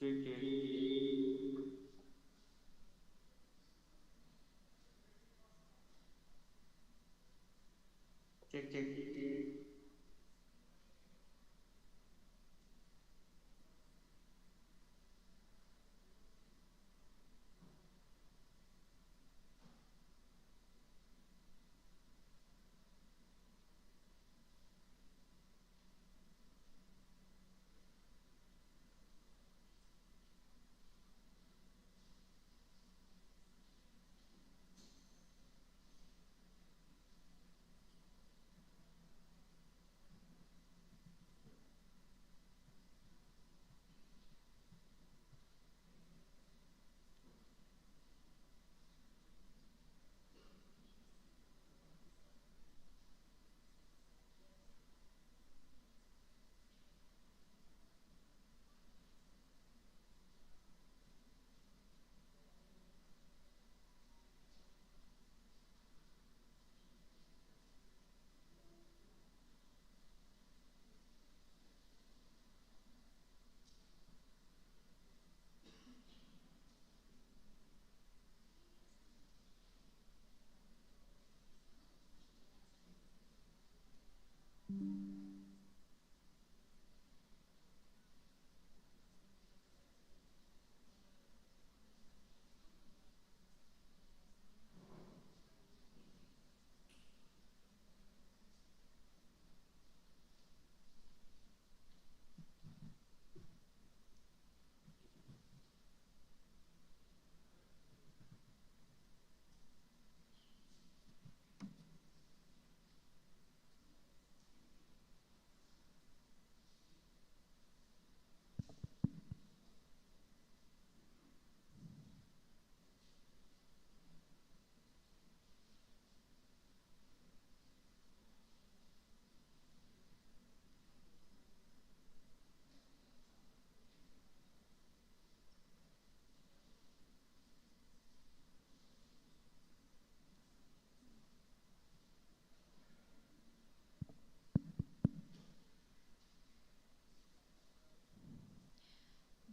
Cek cek cek cek.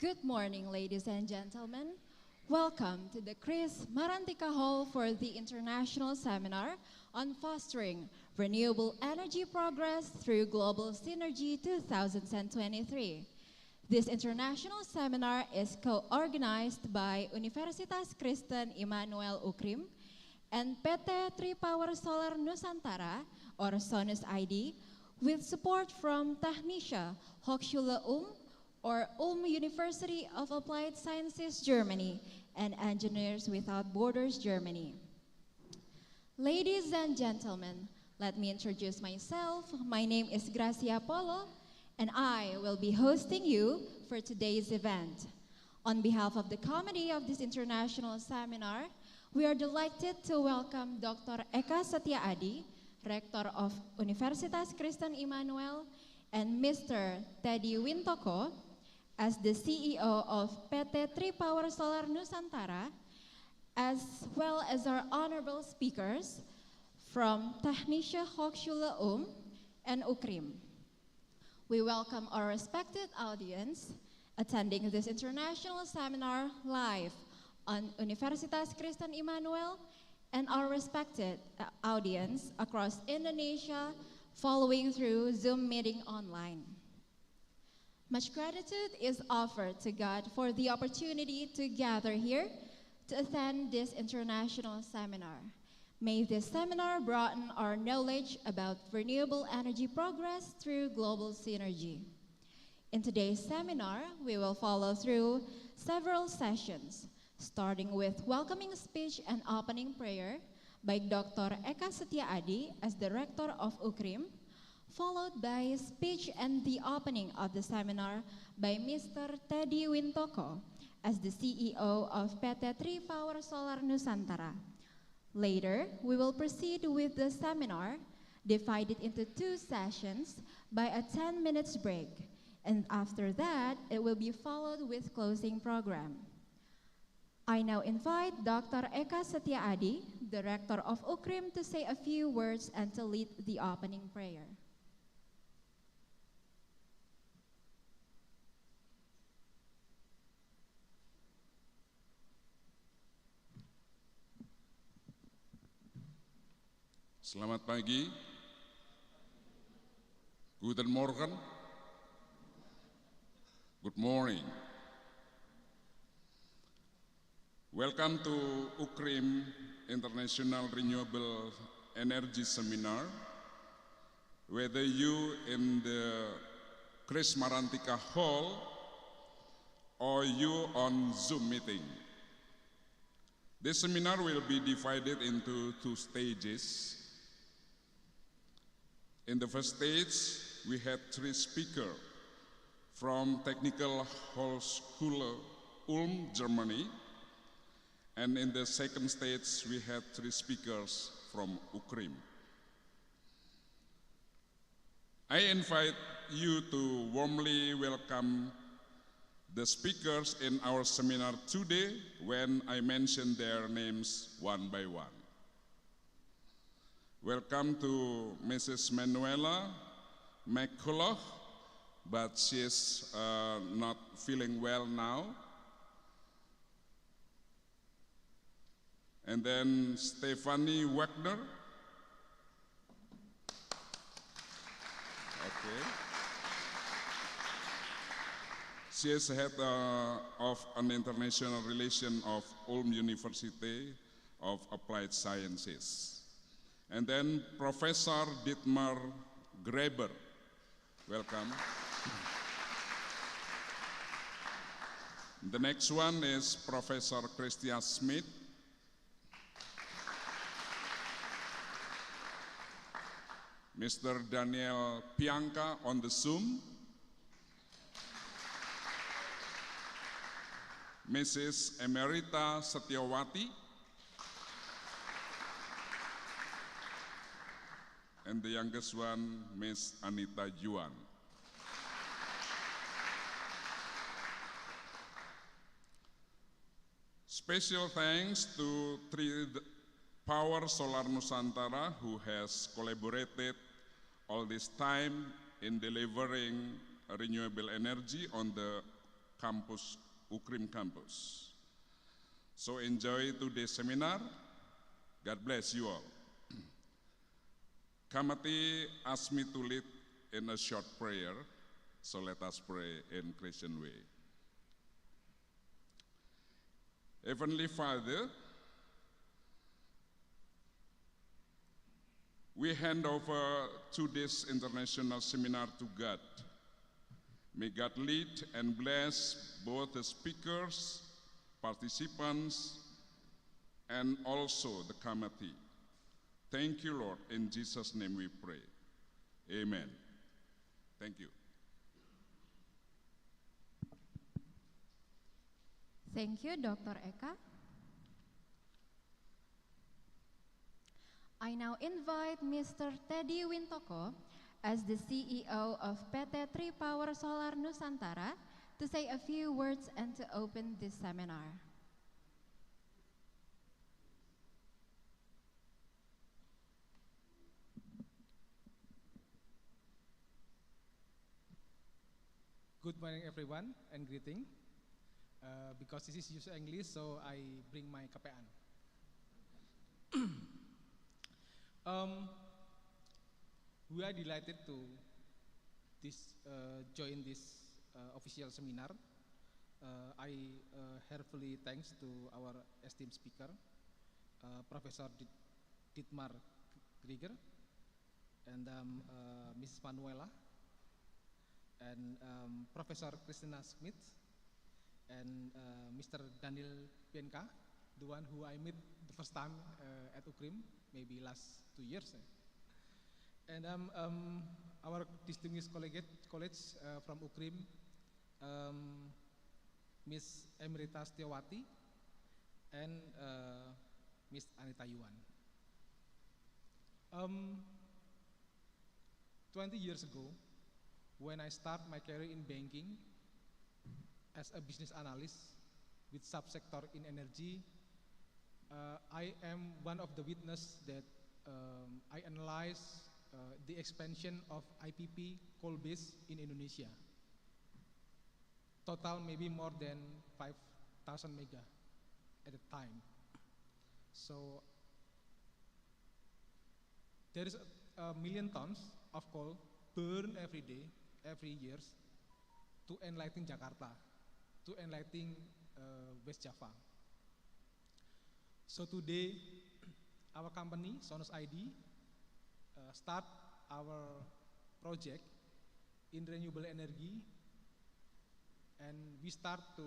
Good morning, ladies and gentlemen. Welcome to the Chris Marantika Hall for the International Seminar on Fostering Renewable Energy Progress through Global Synergy 2023. This international seminar is co-organized by Universitas Kristen Immanuel Ukrim and PT Tripower Solar Nusantara, or SONUS ID, with support from Technische Hochschule or University of Applied Sciences Germany, and Engineers Without Borders Germany. Ladies and gentlemen, let me introduce myself. My name is Gracia Polo, and I will be hosting you for today's event. On behalf of the committee of this international seminar, we are delighted to welcome Dr. Eka Satya Adi, Rector of Universitas Kristen Immanuel, and Mr. Teddy Wintoko, as the CEO of PT Tripower Solar Nusantara, as well as our honorable speakers from Technische Hochschule and UKRIM. We welcome our respected audience attending this international seminar live on Universitas Kristen Immanuel and our respected audience across Indonesia following through Zoom meeting online. Much gratitude is offered to God for the opportunity to gather here to attend this international seminar. May this seminar broaden our knowledge about renewable energy progress through global synergy. In today's seminar, we will follow through several sessions, starting with welcoming speech and opening prayer by Dr. Eka Satya Adi as the Rector of UKRIM, followed by speech and the opening of the seminar by Mr. Teddy Wintoko as the CEO of PT Tripower Solar Nusantara. Later, we will proceed with the seminar divided into two sessions by a 10 minutes break, and after that, it will be followed with closing program. I now invite Dr. Eka Satya Adi, the Rector of UKRIM, to say a few words and to lead the opening prayer. Selamat pagi. Guten Morgen. Good morning. Welcome to UKRIM International Renewable Energy Seminar. Whether you in the Chris Marantika Hall or you on Zoom meeting. This seminar will be divided into 2 stages. In the first stage, we had 3 speakers from Technical Hochschule Ulm, Germany. And in the second stage, we had 3 speakers from UKRIM. I invite you to warmly welcome the speakers in our seminar today when I mention their names one by one. Welcome to Mrs. Manuela McCulloch, but she is not feeling well now. And then Stephanie Wagner. Okay. She is head of an international relation of Ulm University of Applied Sciences. And then Professor Dietmar Graeber. Welcome. The next one is Professor Christian Smith. Mr. Daniel Pianka on the Zoom. Mrs. Emerita Satyawati. And the youngest one, Miss Anita Yuan. Special thanks to Power Solar Nusantara, who has collaborated all this time in delivering renewable energy on the campus, UKRIM campus. So enjoy today's seminar. God bless you all. Kamati asked me to lead in a short prayer, so let us pray in Christian way. Heavenly Father, we hand over today's international seminar to God. May God lead and bless both the speakers, participants, and also the committee. Thank you, Lord. In Jesus' name we pray. Amen. Thank you. Thank you, Dr. Eka. I now invite Mr. Teddy Wintoko, as the CEO of PT Tripower Solar Nusantara, to say a few words and to open this seminar. Good morning, everyone, and greeting. Because this is used English, so I bring my KPN. We are delighted to join this official seminar. I heartily thanks to our esteemed speaker, Professor Dietmar Graeber, and Mrs. Manuela, and Professor Christina Smith, and Mr. Daniel Pianka, the one who I met the first time at UKRIM, maybe last 2 years. And our distinguished colleagues from UKRIM, Miss Emerita Satyawati and Miss Anita Yuan. 20 years ago, when I started my career in banking as a business analyst with subsector in energy, I am one of the witnesses that I analyze the expansion of IPP coal base in Indonesia. Total maybe more than 5,000 mega at a time. So there is a million tons of coal burned every day, every years, to enlighten Jakarta, to enlighten West Java. So today, our company, Sonus ID, start our project in renewable energy, and we start to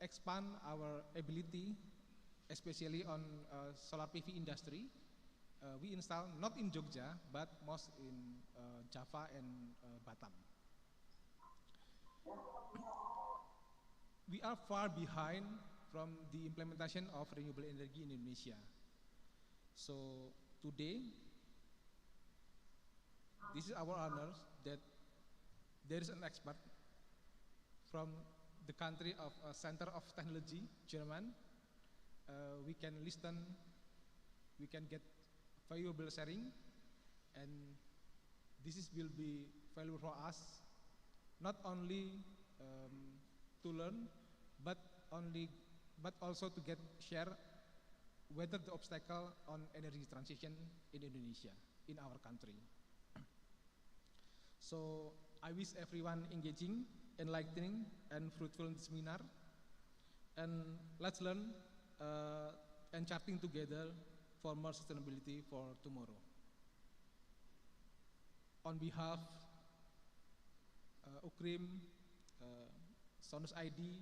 expand our ability, especially on solar PV industry. We install not in Jogja, but most in Java and Batam. We are far behind from the implementation of renewable energy in Indonesia. So today, this is our honor that there is an expert from the country of Center of Technology, German. We can listen, we can get valuable sharing, and will be valuable for us, not only to learn, but also to get share whether the obstacle on energy transition in Indonesia, in our country. So I wish everyone engaging, enlightening, and fruitful in the seminar. And let's learn and charting together for more sustainability for tomorrow. On behalf UKRIM, Sonus ID,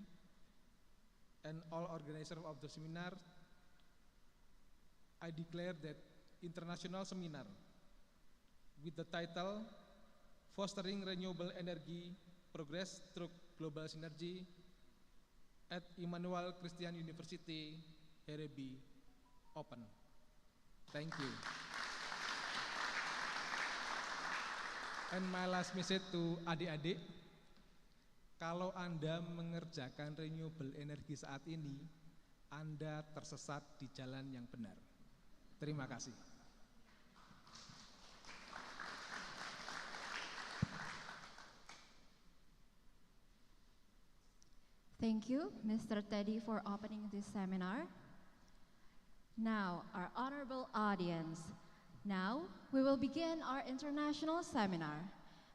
and all organizers of the seminar, I declare that international seminar with the title Fostering Renewable Energy Progress Through Global Synergy at Emmanuel Christian University, Hereby, open. Thank you. And my last message to adik-adik, kalau Anda mengerjakan renewable energy saat ini, Anda tersesat di jalan yang benar. Terima kasih. Thank you, Mr. Teddy, for opening this seminar. Now, our honorable audience. Now, we will begin our international seminar.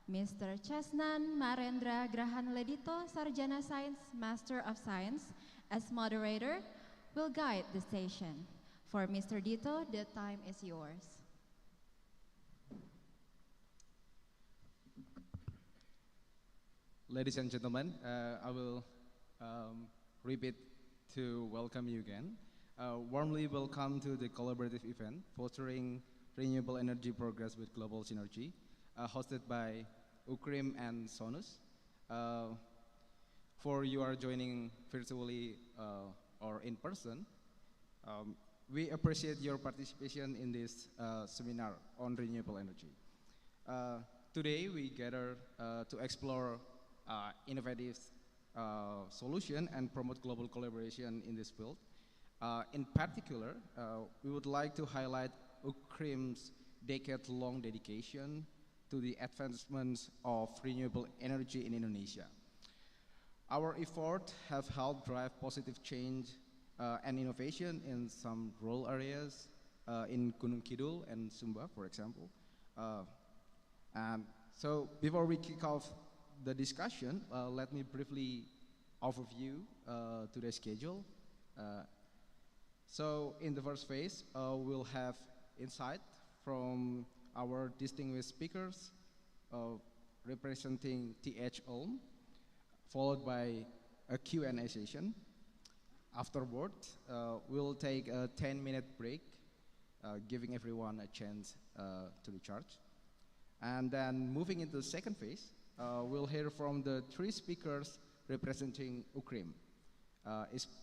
Mr. Chesnan Marendra Grahan Ledito, Sarjana Science, Master of Science, as moderator, will guide the session. For Mr. Dito, the time is yours. Ladies and gentlemen, I will repeat to welcome you again. Warmly welcome to the collaborative event, Fostering Renewable Energy Progress with Global Synergy, hosted by UKRIM and Sonus. For you are joining virtually or in person, we appreciate your participation in this seminar on renewable energy. Today we gather to explore innovative solution and promote global collaboration in this field. In particular, we would like to highlight UKRIM's decade-long dedication to the advancements of renewable energy in Indonesia. Our efforts have helped drive positive change and innovation in some rural areas in Gunung Kidul and Sumba, for example. So before we kick off the discussion, let me briefly overview today's schedule. So in the first phase, we'll have insight from our distinguished speakers representing TH Ulm, followed by a Q&A session. Afterward, we'll take a 10-minute break, giving everyone a chance to recharge. And then moving into the second phase, we'll hear from the three speakers representing UKRIM,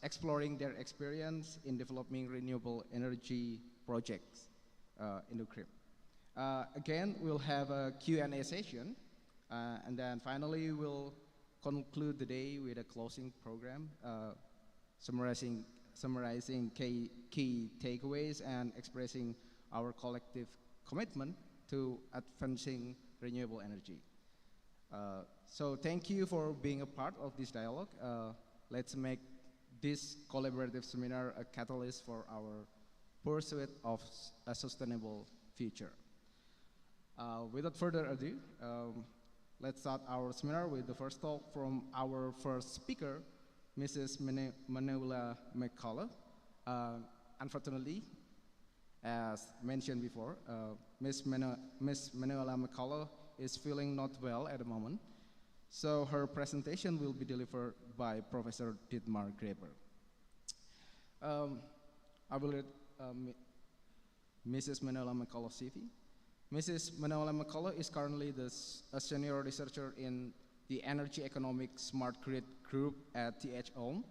exploring their experience in developing renewable energy projects in UKRIM. Again, we'll have a Q&A session, and then finally we'll conclude the day with a closing program, summarizing key takeaways and expressing our collective commitment to advancing renewable energy. So thank you for being a part of this dialogue. Let's make this collaborative seminar a catalyst for our pursuit of a sustainable future. Without further ado, let's start our seminar with the first talk from our first speaker, Mrs. Manuela McCullough. Unfortunately, as mentioned before, Miss Manuela McCullough is feeling not well at the moment, so her presentation will be delivered by Professor Dietmar Graeber. I will read Mrs. Manuela McCullough's CV. Mrs. Manuela McCullough is currently a senior researcher in the Energy Economic Smart Grid Group at TH Ulm.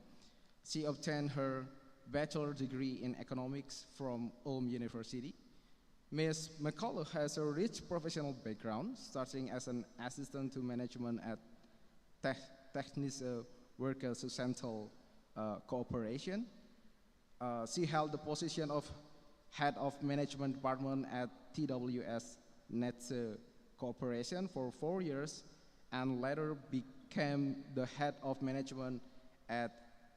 She obtained her bachelor degree in economics from Ulm University. Ms. McCullough has a rich professional background, starting as an assistant to management at Technische Werke Susantal Corporation. She held the position of head of management department at TWS Netze Corporation for 4 years, and later became the head of management at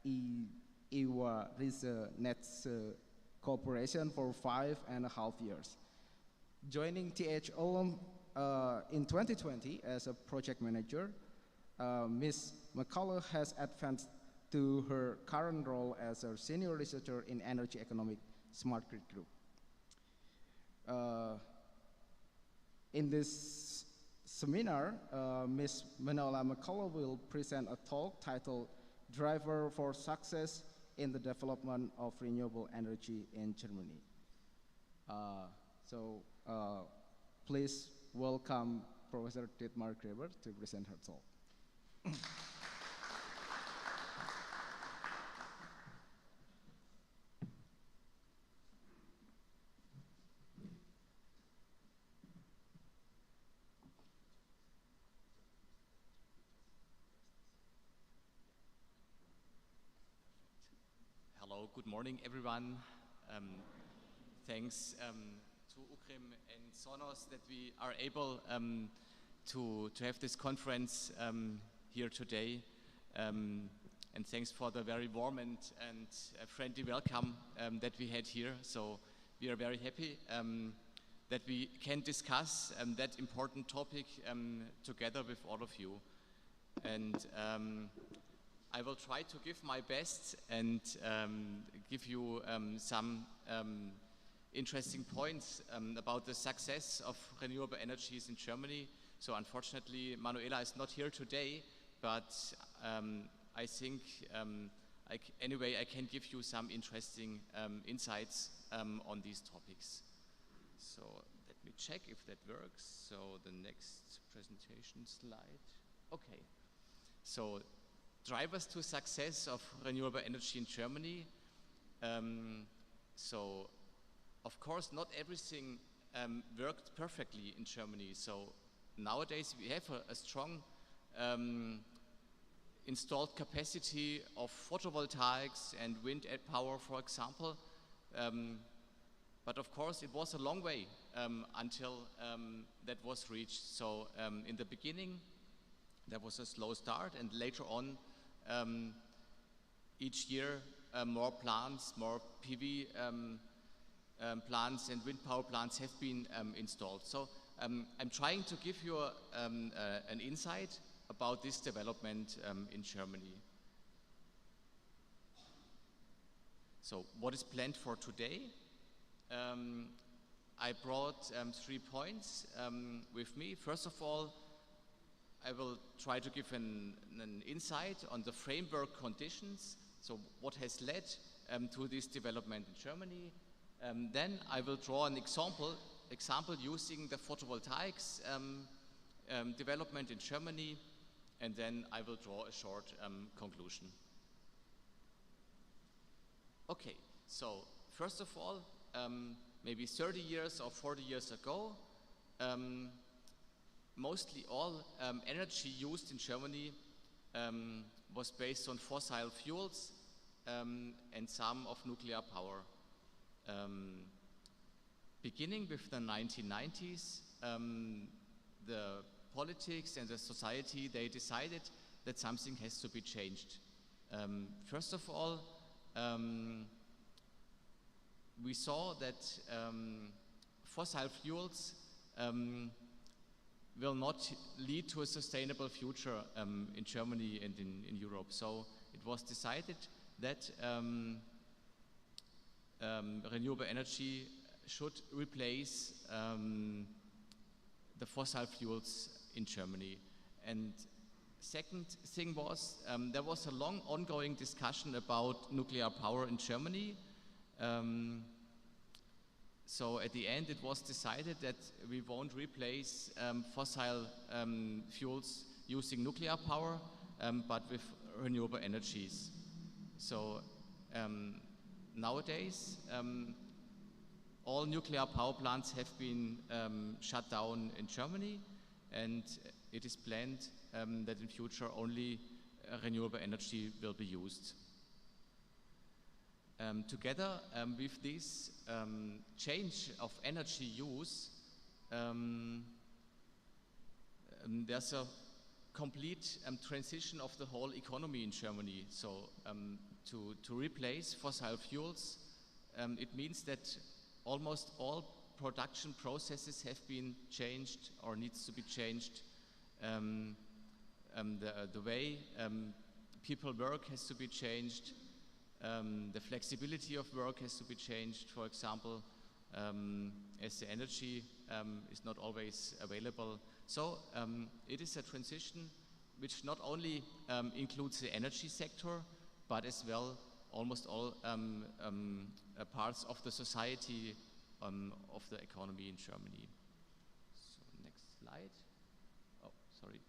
Iwa Riese Netze Corporation for 5.5 years. Joining TH Ulm in 2020 as a project manager, Ms. McCullough has advanced to her current role as a senior researcher in Energy Economic Smart Grid Group. In this seminar, Ms. Manuela McCullough will present a talk titled Driver for Success in the Development of Renewable Energy in Germany. Please welcome Professor Dietmar Graeber to present her talk. Hello, good morning, everyone. Thanks to UKREM and Sonos that we are able to have this conference here today. And thanks for the very warm and friendly welcome that we had here. So we are very happy that we can discuss that important topic together with all of you. And I will try to give my best and give you some interesting points about the success of renewable energies in Germany. So unfortunately, Manuela is not here today, but I think anyway I can give you some interesting insights on these topics. So let me check if that works. So the next presentation slide. Okay. So drivers to success of renewable energy in Germany. So, of course, not everything worked perfectly in Germany. So nowadays we have a strong installed capacity of photovoltaics and wind power, for example. But of course, it was a long way until that was reached. So in the beginning, there was a slow start, and later on, each year, more plants, more PV plants and wind power plants have been installed. So I'm trying to give you an insight about this development in Germany. So what is planned for today? I brought 3 points with me. First of all, I will try to give an insight on the framework conditions, so what has led to this development in Germany. Then I will draw an example using the photovoltaics development in Germany, and then I will draw a short conclusion. Okay, so first of all, maybe 30 years or 40 years ago, mostly all energy used in Germany was based on fossil fuels and some of nuclear power. Beginning with the 1990s, the politics and the society, they decided that something has to be changed. First of all, we saw that fossil fuels will not lead to a sustainable future in Germany and in Europe. So it was decided that renewable energy should replace the fossil fuels in Germany. And second thing was, there was a long ongoing discussion about nuclear power in Germany. So at the end it was decided that we won't replace fossil fuels using nuclear power, but with renewable energies. So nowadays all nuclear power plants have been shut down in Germany, and it is planned that in future only renewable energy will be used. Together with this change of energy use, there's a complete transition of the whole economy in Germany. So to replace fossil fuels, it means that almost all production processes have been changed or needs to be changed. The way people work has to be changed. The flexibility of work has to be changed, for example, as the energy is not always available. So it is a transition which not only includes the energy sector, but as well almost all parts of the society, of the economy in Germany. So next slide. Oh, sorry.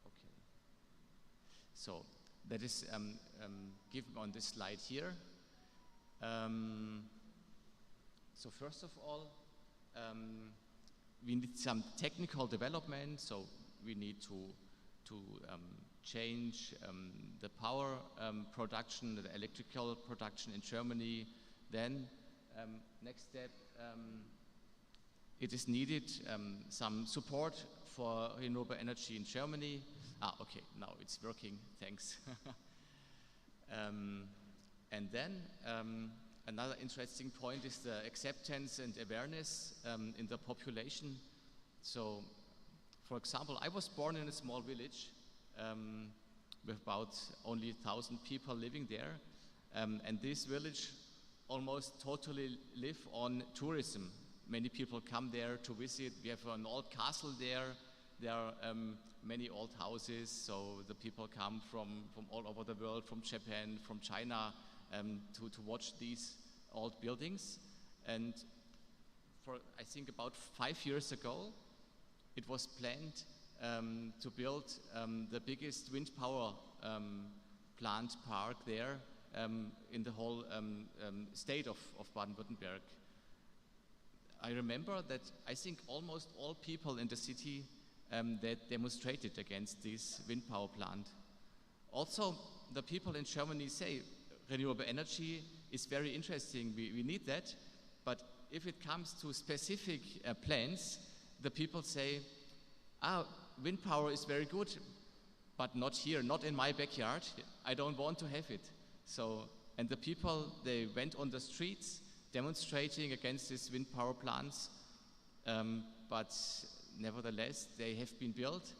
Okay. So that is given on this slide here. So first of all, we need some technical development. So we need to change the power production, the electrical production in Germany. Then, next step, it is needed some support for renewable energy in Germany. Okay, now it's working, thanks. And then, another interesting point is the acceptance and awareness in the population. So, for example, I was born in a small village with about only 1,000 people living there. And this village almost totally live on tourism. Many people come there to visit. We have an old castle there. There are many old houses, so the people come from all over the world, from Japan, from China, to watch these old buildings. And for, I think, about 5 years ago, it was planned to build the biggest wind power plant park there in the whole state of Baden-Württemberg. I remember that I think almost all people in the city that demonstrated against this wind power plant. Also, the people in Germany say renewable energy is very interesting, we need that, but if it comes to specific plans, the people say, wind power is very good, but not here, not in my backyard. I don't want to have it. So, and the people, they went on the streets demonstrating against these wind power plants, but nevertheless, they have been built.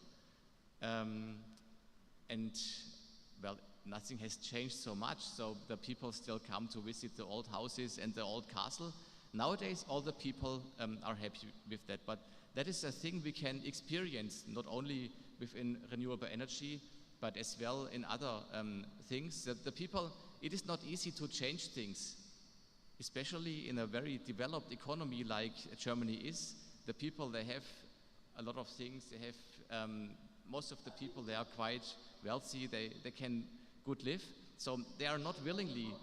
And, well, nothing has changed so much, so the people still come to visit the old houses and the old castle. Nowadays, all the people are happy with that, but that is a thing we can experience, not only within renewable energy, but as well in other things. That the people, it is not easy to change things, especially in a very developed economy like Germany is. The people, they have a lot of things. They have, most of the people, they are quite wealthy. They can good live. So they are not willingly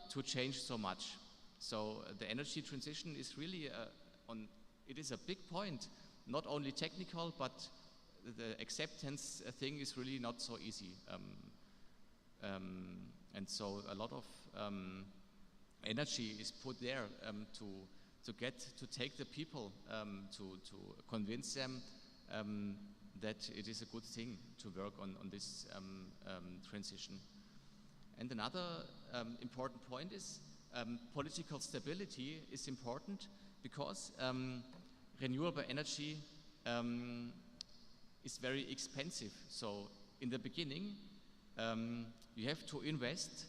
to change so much. So the energy transition is really it is a big point, not only technical, but the acceptance thing is really not so easy. And so a lot of energy is put there to take the people, to convince them that it is a good thing to work on this transition. And another important point is political stability is important because renewable energy is very expensive. So in the beginning, you have to invest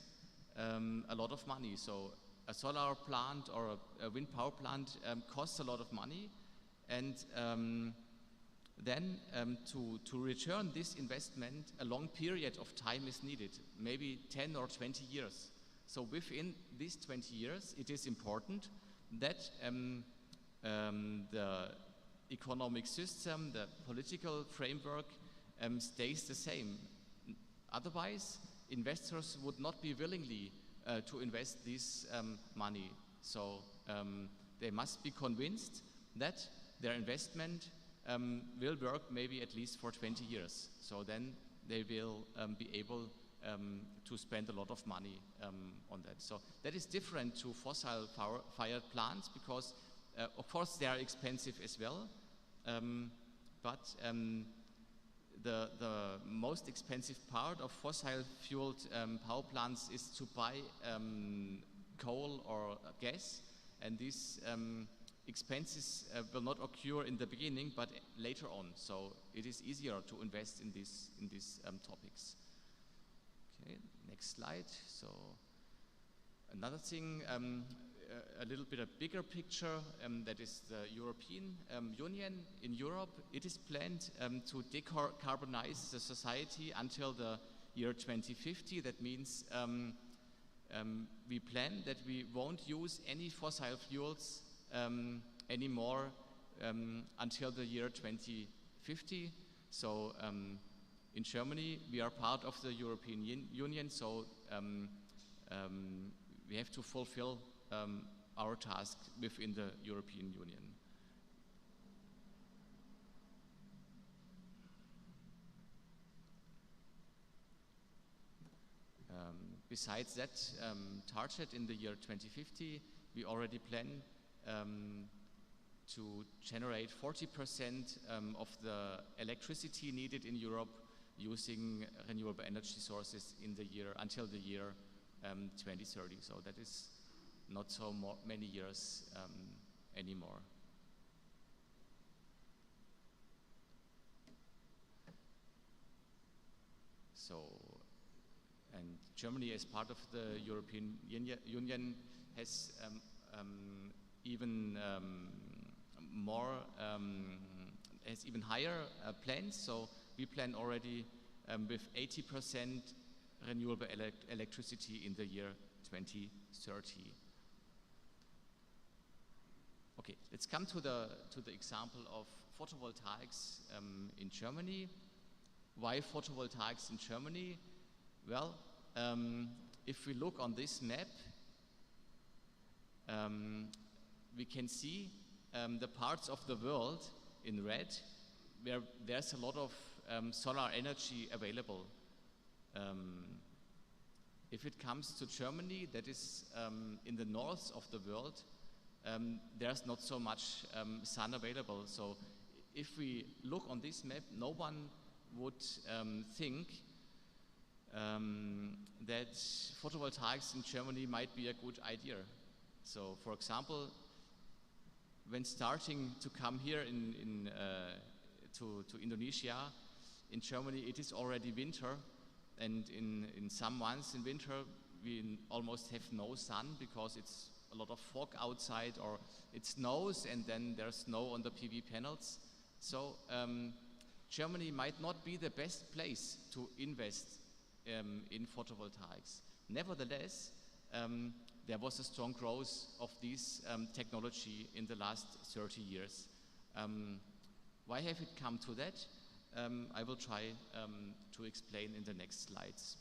a lot of money. So a solar plant or a wind power plant costs a lot of money, and then to return this investment, a long period of time is needed, maybe 10 or 20 years. So within these 20 years, it is important that the economic system, the political framework stays the same. Otherwise, investors would not be willingly to invest this money. So they must be convinced that their investment will work maybe at least for 20 years. So then they will be able to spend a lot of money on that. So that is different to fossil-fired plants because, of course, they are expensive as well. But the most expensive part of fossil-fueled power plants is to buy coal or gas, and these expenses will not occur in the beginning, but later on. So it is easier to invest in these topics. Okay, next slide. So another thing, a little bit a bigger picture, that is the European Union. In Europe, it is planned to decarbonize the society until the year 2050. That means we plan that we won't use any fossil fuels anymore until the year 2050. So in Germany, we are part of the European Union, so we have to fulfill our task within the European Union. Besides that target in the year 2050, we already plan to generate 40% of the electricity needed in Europe using renewable energy sources in the year until the year 2030. So that is not so many years anymore. So, and Germany, as part of the European Union, has even more, has even higher plans. So we plan already with 80% renewable electricity in the year 2030. Okay, let's come to the example of photovoltaics in Germany. Why photovoltaics in Germany? Well, if we look on this map, we can see the parts of the world in red where there's a lot of solar energy available. If it comes to Germany, that is in the north of the world, there's not so much sun available. So if we look on this map, no one would think that photovoltaics in Germany might be a good idea. So, for example, when starting to come here to Indonesia, in Germany it is already winter, and in some months in winter we almost have no sun because it's a lot of fog outside, or it snows and then there's snow on the PV panels. So Germany might not be the best place to invest in photovoltaics. Nevertheless, there was a strong growth of this technology in the last 30 years. Why have it come to that? I will try to explain in the next slides.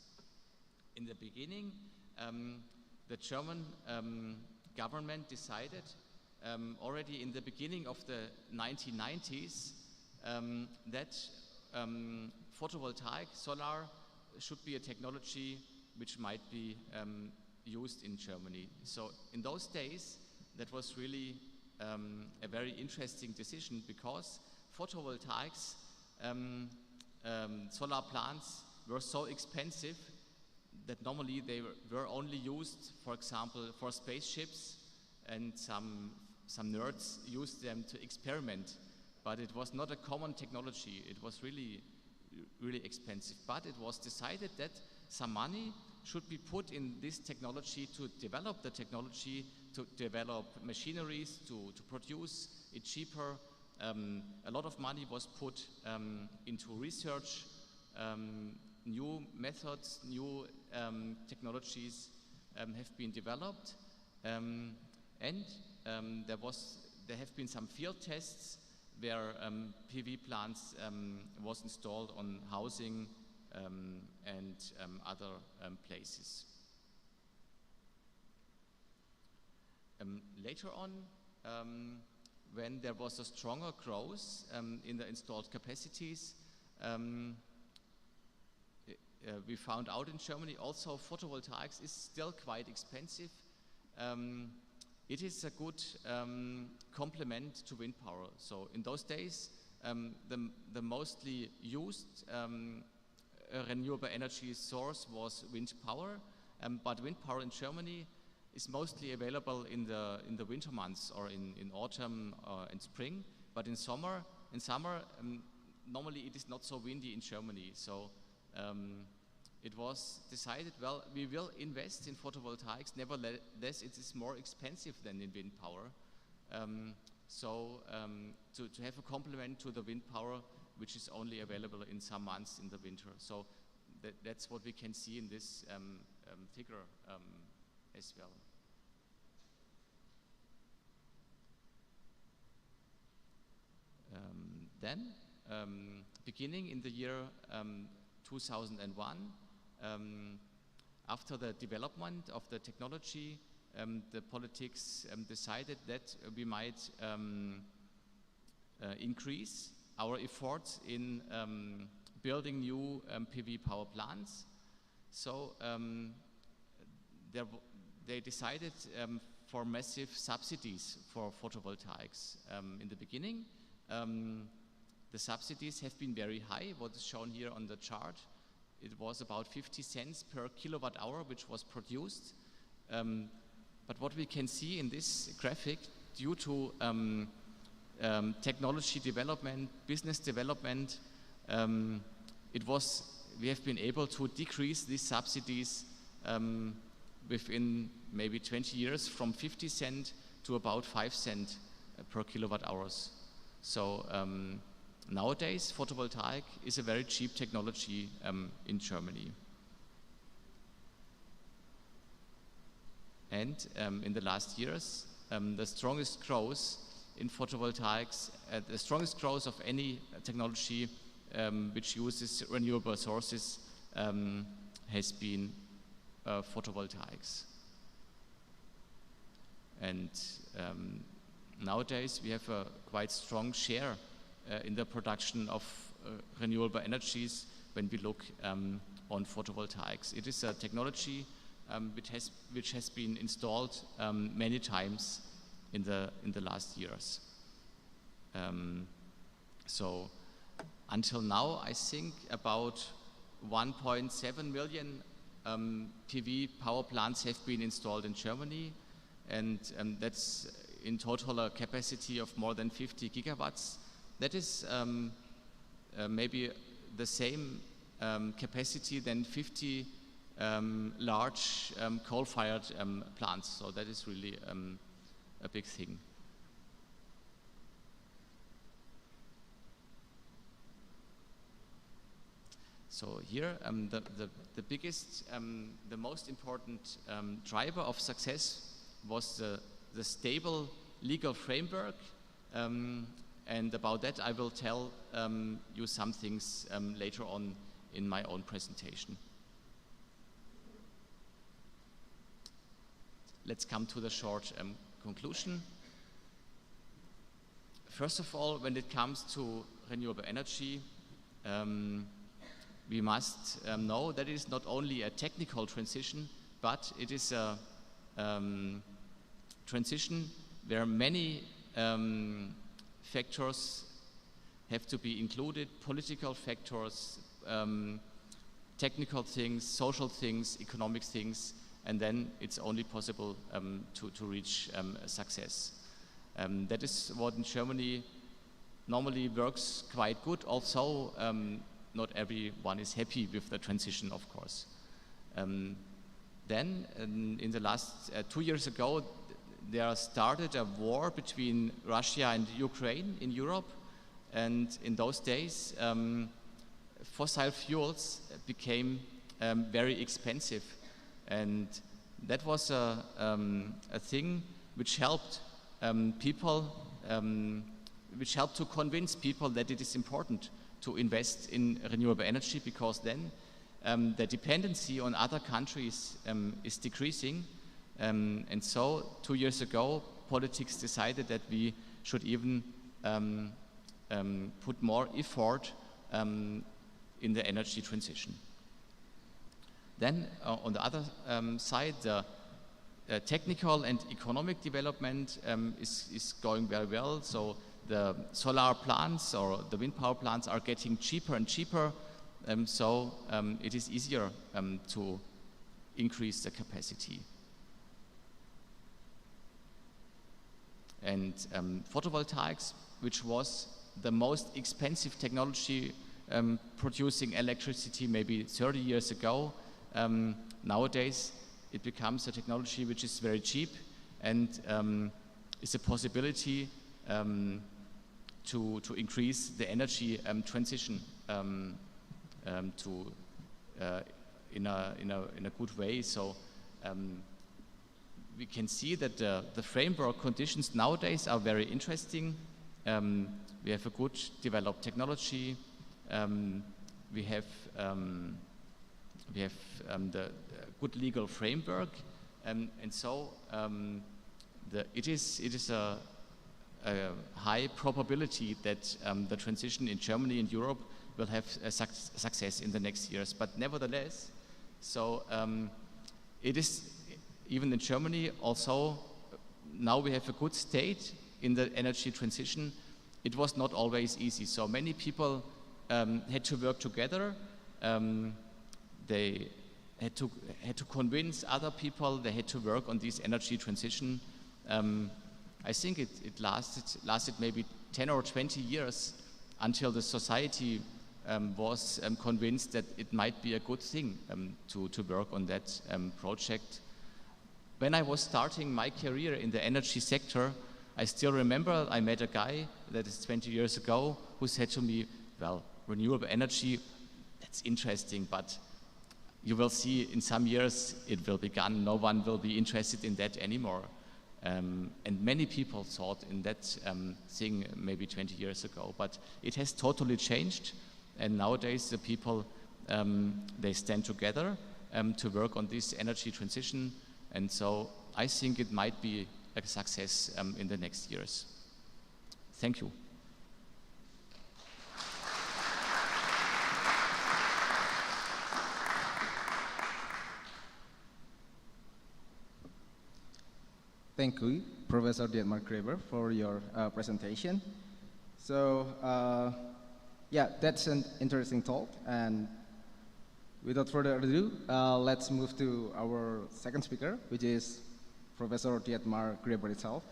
In the beginning, the German government decided already in the beginning of the 1990s that photovoltaic solar should be a technology which might be used in Germany. So in those days, that was really a very interesting decision because photovoltaics, solar plants were so expensive that normally they were only used, for example, for spaceships, and some nerds used them to experiment. But it was not a common technology. It was really expensive. But it was decided that some money should be put in this technology to develop the technology, to develop machineries, to produce it cheaper. A lot of money was put into research, new methods, new technologies have been developed, and there have been some field tests where PV plants was installed on housing and other places. Later on, when there was a stronger growth in the installed capacities, we found out in Germany also photovoltaics is still quite expensive. It is a good complement to wind power. So in those days, the mostly used renewable energy source was wind power, but wind power in Germany is mostly available in the winter months or in autumn and spring. But in summer, normally it is not so windy in Germany. So it was decided, well, we will invest in photovoltaics. Nevertheless, it is more expensive than in wind power. To have a complement to the wind power, which is only available in some months in the winter. So that's what we can see in this figure as well. Beginning in the year 2001, after the development of the technology, the politics decided that we might increase our efforts in building new PV power plants. So they decided for massive subsidies for photovoltaics. In the beginning, the subsidies have been very high. What is shown here on the chart, it was about 50 cents per kilowatt hour which was produced. But what we can see in this graphic, due to technology development, business development, we have been able to decrease these subsidies within maybe 20 years from 50 cents to about 5 cents per kilowatt hours. So nowadays, photovoltaic is a very cheap technology in Germany. And in the last years, the strongest growth in photovoltaics, the strongest growth of any technology which uses renewable sources has been photovoltaics. And nowadays we have a quite strong share in the production of renewable energies when we look on photovoltaics. It is a technology which has been installed many times in the last years. So until now, I think about 1.7 million PV power plants have been installed in Germany, and that's in total a capacity of more than 50 gigawatts. That is maybe the same capacity than 50 large coal-fired plants. So that is really a big thing. So here, the biggest, the most important driver of success was the stable legal framework, and about that I will tell you some things later on in my own presentation. Let's come to the short conclusion. First of all, when it comes to renewable energy, we must know that it is not only a technical transition, but it is a transition where many factors have to be included, political factors, technical things, social things, economic things, and then it's only possible to reach success. That is what in Germany normally works quite good, although not everyone is happy with the transition, of course. Then, in the last 2 years ago, there started a war between Russia and Ukraine in Europe, and in those days, fossil fuels became very expensive, and that was a thing which helped people, which helped to convince people that it is important to invest in renewable energy, because then the dependency on other countries is decreasing. And so 2 years ago, politics decided that we should even put more effort in the energy transition. Then on the other side, the technical and economic development is going very well. So the solar plants or the wind power plants are getting cheaper and cheaper. So it is easier to increase the capacity. And photovoltaics, which was the most expensive technology producing electricity maybe 30 years ago, nowadays it becomes a technology which is very cheap and is a possibility to increase the energy transition in a good way. So we can see that the framework conditions nowadays are very interesting. We have a good developed technology. We have the good legal framework, and so it is a high probability that the transition in Germany and Europe will have a success in the next years. But nevertheless, so it is even in Germany also. Now we have a good state in the energy transition. It was not always easy. So many people had to work together. They had to convince other people. They had to work on this energy transition. I think it lasted maybe 10 or 20 years until the society was convinced that it might be a good thing to work on that project. When I was starting my career in the energy sector, I still remember I met a guy, that is 20 years ago, who said to me, well, renewable energy, that's interesting, but you will see in some years it will be gone. No one will be interested in that anymore. And many people thought in that thing maybe 20 years ago, but it has totally changed. And nowadays the people, they stand together to work on this energy transition. And so I think it might be a success in the next years. Thank you. Thank you, Professor Dietmar Graeber, for your presentation. So, yeah, that's an interesting talk. And without further ado, let's move to our second speaker, which is Professor Dietmar Graeber itself.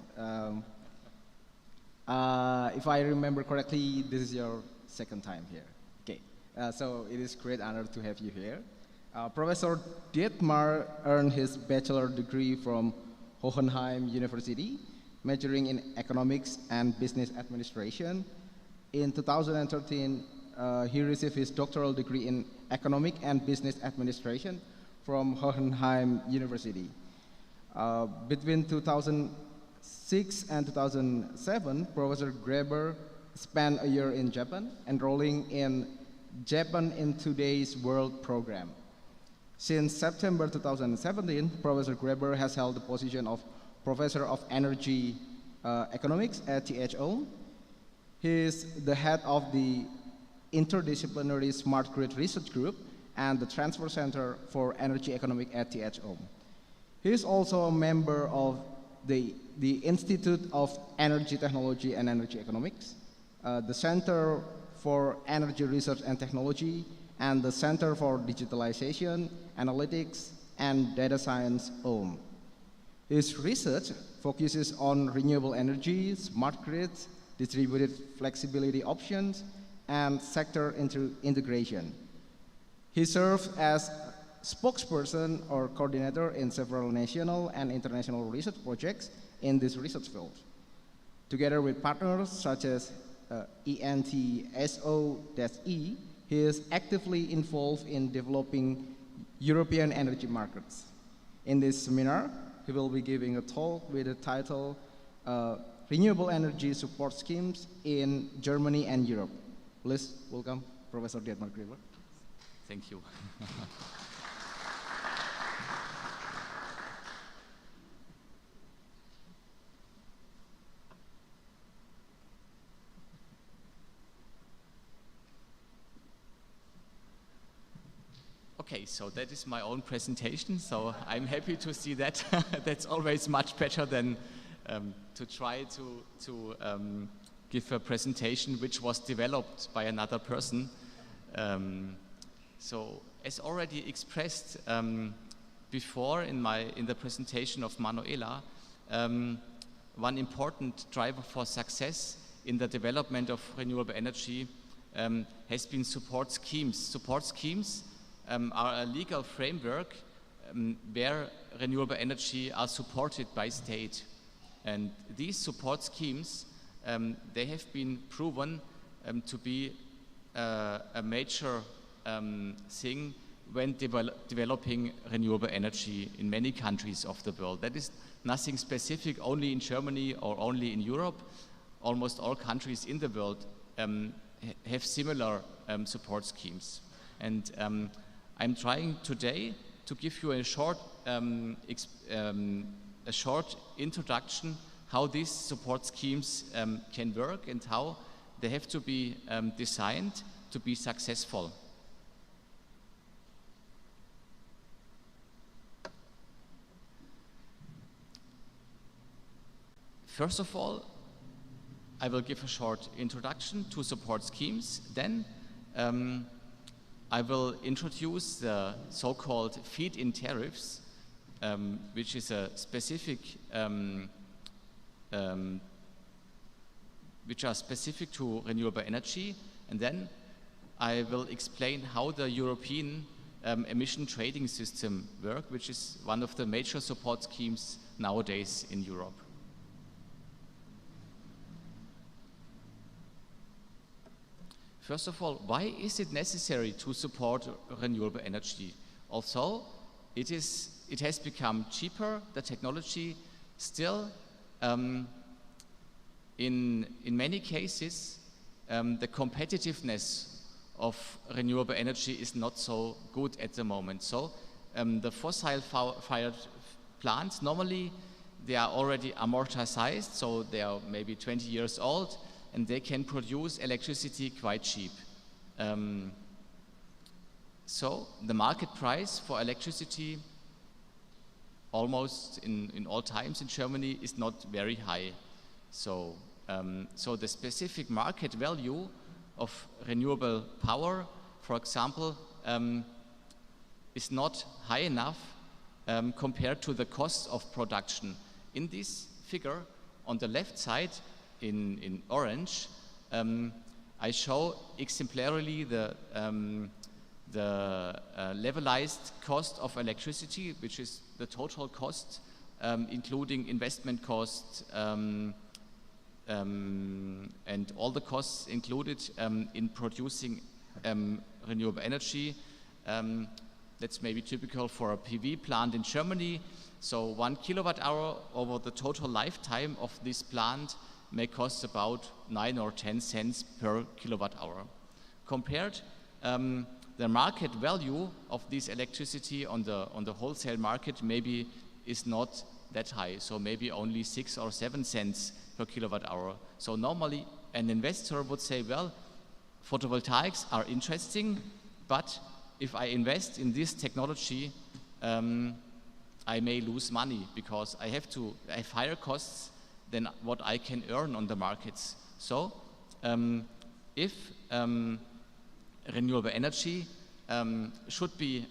If I remember correctly, this is your second time here. Okay, so it is a great honor to have you here. Professor Dietmar earned his bachelor degree from Hohenheim University, majoring in economics and business administration. In 2013, he received his doctoral degree in economic and business administration from Hohenheim University. Between 2006 and 2007, Professor Graeber spent a year in Japan, enrolling in Japan in Today's World program. Since September 2017, Professor Graeber has held the position of Professor of Energy Economics at THO. He is the head of the Interdisciplinary Smart Grid Research Group and the Transfer Center for Energy Economics at THO. He is also a member of the Institute of Energy Technology and Energy Economics, the Center for Energy Research and Technology, and the Center for Digitalization, Analytics, and Data Science, OHM. His research focuses on renewable energy, smart grids, distributed flexibility options, and sector integration. He serves as spokesperson or coordinator in several national and international research projects in this research field. Together with partners such as ENTSO-E, he is actively involved in developing European energy markets. In this seminar, he will be giving a talk with the title Renewable Energy Support Schemes in Germany and Europe. Please welcome Professor Dietmar Grieber. Thank you. Okay, so that is my own presentation, so I'm happy to see that. That's always much better than to try to give a presentation which was developed by another person. So, as already expressed before in the presentation of Manuela, one important driver for success in the development of renewable energy has been support schemes. Support schemes are a legal framework where renewable energy are supported by state. And these support schemes, they have been proven to be a major thing when developing renewable energy in many countries of the world. That is nothing specific only in Germany or only in Europe. Almost all countries in the world have similar support schemes. And I'm trying today to give you a short introduction how these support schemes can work and how they have to be designed to be successful. First of all, I will give a short introduction to support schemes. Then I will introduce the so-called feed-in tariffs, which is a specific, which are specific to renewable energy. And then I will explain how the European emission trading system works, which is one of the major support schemes nowadays in Europe. First of all, why is it necessary to support renewable energy? Although it has become cheaper, the technology still, in many cases, the competitiveness of renewable energy is not so good at the moment. So the fossil-fired plants, normally they are already amortized, so they are maybe 20 years old, and they can produce electricity quite cheap. So the market price for electricity almost in all times in Germany is not very high. So, so the specific market value of renewable power, for example, is not high enough compared to the cost of production. In this figure on the left side, in orange, I show exemplarily the levelized cost of electricity, which is the total cost, including investment costs and all the costs included in producing renewable energy. That's maybe typical for a PV plant in Germany. So 1 kilowatt hour over the total lifetime of this plant may cost about 9 or 10 cents per kilowatt hour. Compared, the market value of this electricity on the wholesale market maybe is not that high, so maybe only 6 or 7 cents per kilowatt hour. So normally an investor would say, well, photovoltaics are interesting, but if I invest in this technology, I may lose money because I have higher costs than what I can earn on the markets. So if renewable energy should be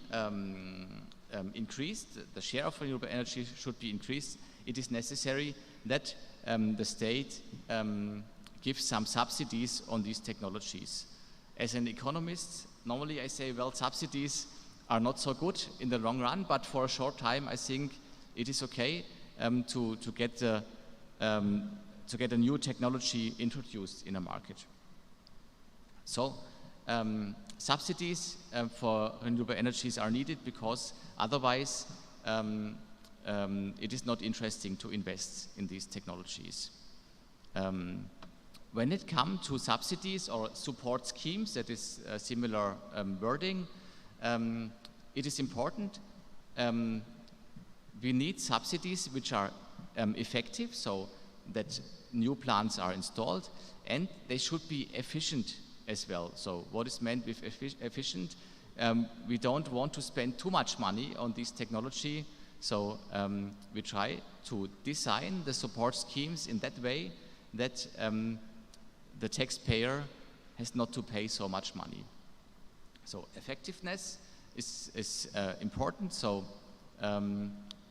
increased, the share of renewable energy should be increased, it is necessary that the state gives some subsidies on these technologies. As an economist, normally I say, well, subsidies are not so good in the long run, but for a short time I think it is okay to get a new technology introduced in a market. So subsidies for renewable energies are needed because otherwise it is not interesting to invest in these technologies. When it comes to subsidies or support schemes, that is a similar wording, it is important. We need subsidies which are effective, so that new plants are installed, and they should be efficient as well. So what is meant with efficient? We don't want to spend too much money on this technology, so we try to design the support schemes in that way that the taxpayer has not to pay so much money. So effectiveness is important, so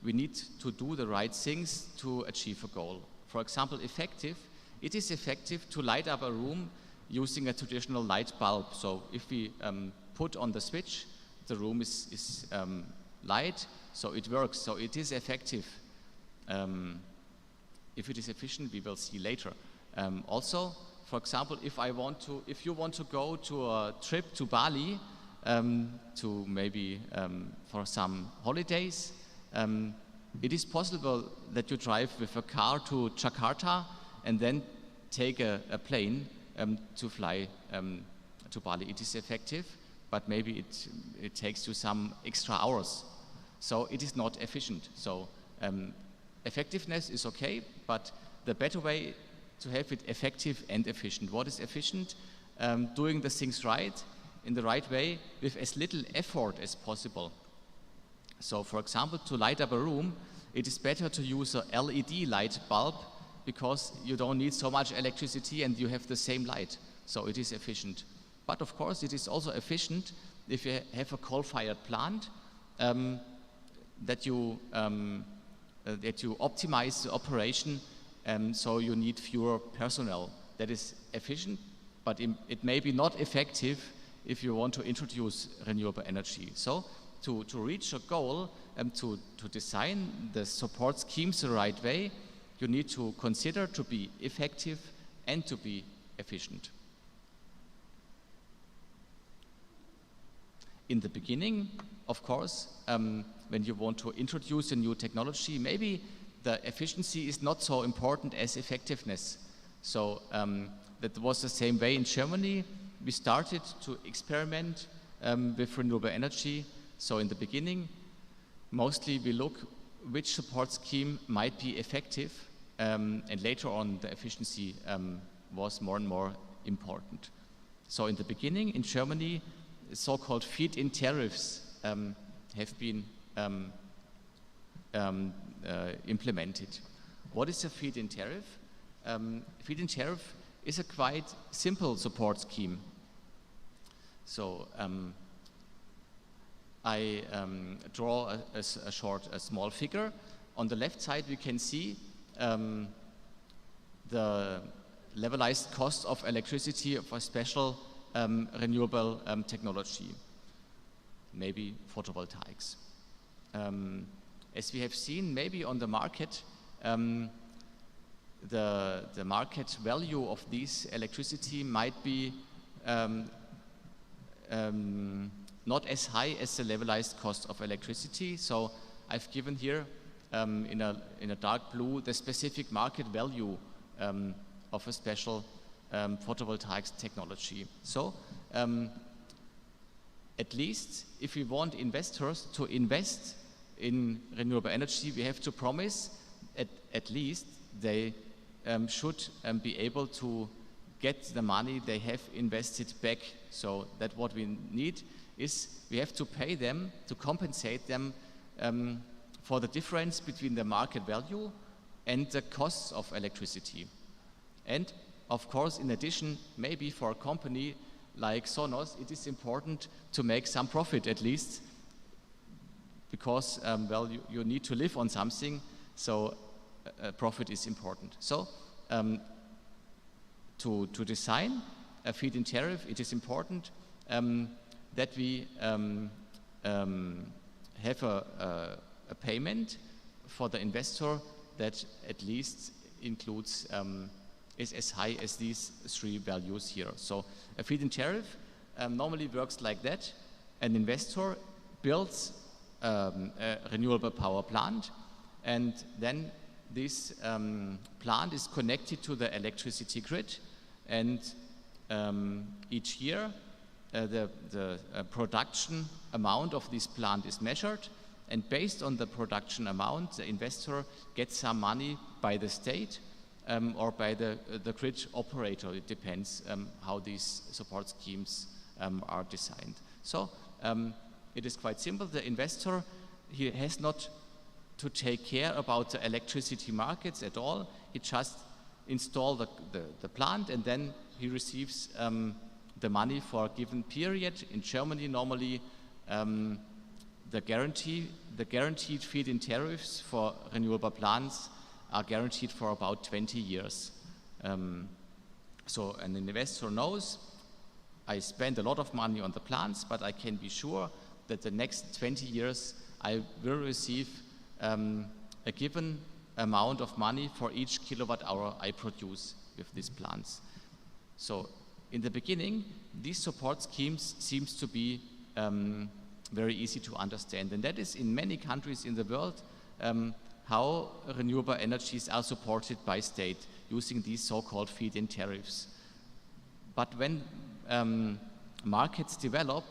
we need to do the right things to achieve a goal. For example, it is effective to light up a room using a traditional light bulb. So if we put on the switch, the room is light, so it works, so it is effective. If it is efficient, we will see later. Also, for example, if you want to go to a trip to Bali, to maybe for some holidays, it is possible that you drive with a car to Jakarta and then take a plane to fly to Bali. It is effective, but maybe it takes you some extra hours. So it is not efficient. So effectiveness is okay, but the better way to have it effective and efficient. What is efficient? Doing the things right, in the right way, with as little effort as possible. So for example, to light up a room, it is better to use a LED light bulb because you don't need so much electricity and you have the same light. So it is efficient. But of course, it is also efficient if you have a coal-fired plant that you optimize the operation, so you need fewer personnel. That is efficient, but it may be not effective if you want to introduce renewable energy. So to reach a goal and to design the support schemes the right way, you need to consider to be effective and to be efficient. In the beginning, of course, when you want to introduce a new technology, maybe the efficiency is not so important as effectiveness. So that was the same way in Germany. We started to experiment with renewable energy. So in the beginning, mostly we look which support scheme might be effective, and later on the efficiency was more and more important. So in the beginning in Germany, so-called feed-in tariffs have been implemented. What is a feed-in tariff? Feed-in tariff is a quite simple support scheme. So I draw a small figure. On the left side, we can see the levelized cost of electricity for special renewable technology, maybe photovoltaics. As we have seen, maybe on the market, the market value of this electricity might be not as high as the levelized cost of electricity. So I've given here in a dark blue the specific market value of a special photovoltaics technology. So at least if we want investors to invest in renewable energy, we have to promise at least they should be able to get the money they have invested back. So that what we need is we have to pay them, to compensate them for the difference between the market value and the costs of electricity. And of course, in addition, maybe for a company, like Sonos, it is important to make some profit at least, because well, you need to live on something, so profit is important. So to design a feed-in tariff, it is important that we have a payment for the investor that at least includes is as high as these three values here. So a feed-in tariff normally works like that. An investor builds a renewable power plant, and then this plant is connected to the electricity grid, and each year the production amount of this plant is measured, and based on the production amount, the investor gets some money by the state or by the grid operator. It depends how these support schemes are designed. So it is quite simple. The investor, he has not to take care about the electricity markets at all. He just install the plant, and then he receives the money for a given period. In Germany, normally the guaranteed feed-in tariffs for renewable plants are guaranteed for about 20 years. So an investor knows, I spend a lot of money on the plants, but I can be sure that the next 20 years I will receive a given amount of money for each kilowatt hour I produce with these plants. So in the beginning, these support schemes seems to be very easy to understand, and that is in many countries in the world how renewable energies are supported by state using these so-called feed-in tariffs. But when markets develop,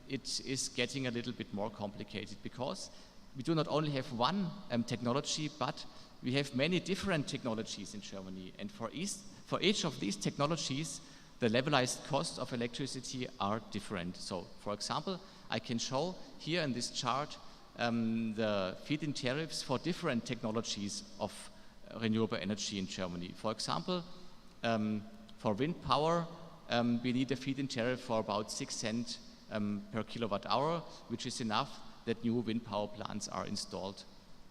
it is getting a little bit more complicated, because we do not only have one technology, but we have many different technologies in Germany, and for each of these technologies, the levelized costs of electricity are different. So, for example, I can show here in this chart the feed-in tariffs for different technologies of renewable energy in Germany. For example, for wind power, we need a feed-in tariff for about 6 cents per kilowatt hour, which is enough that new wind power plants are installed.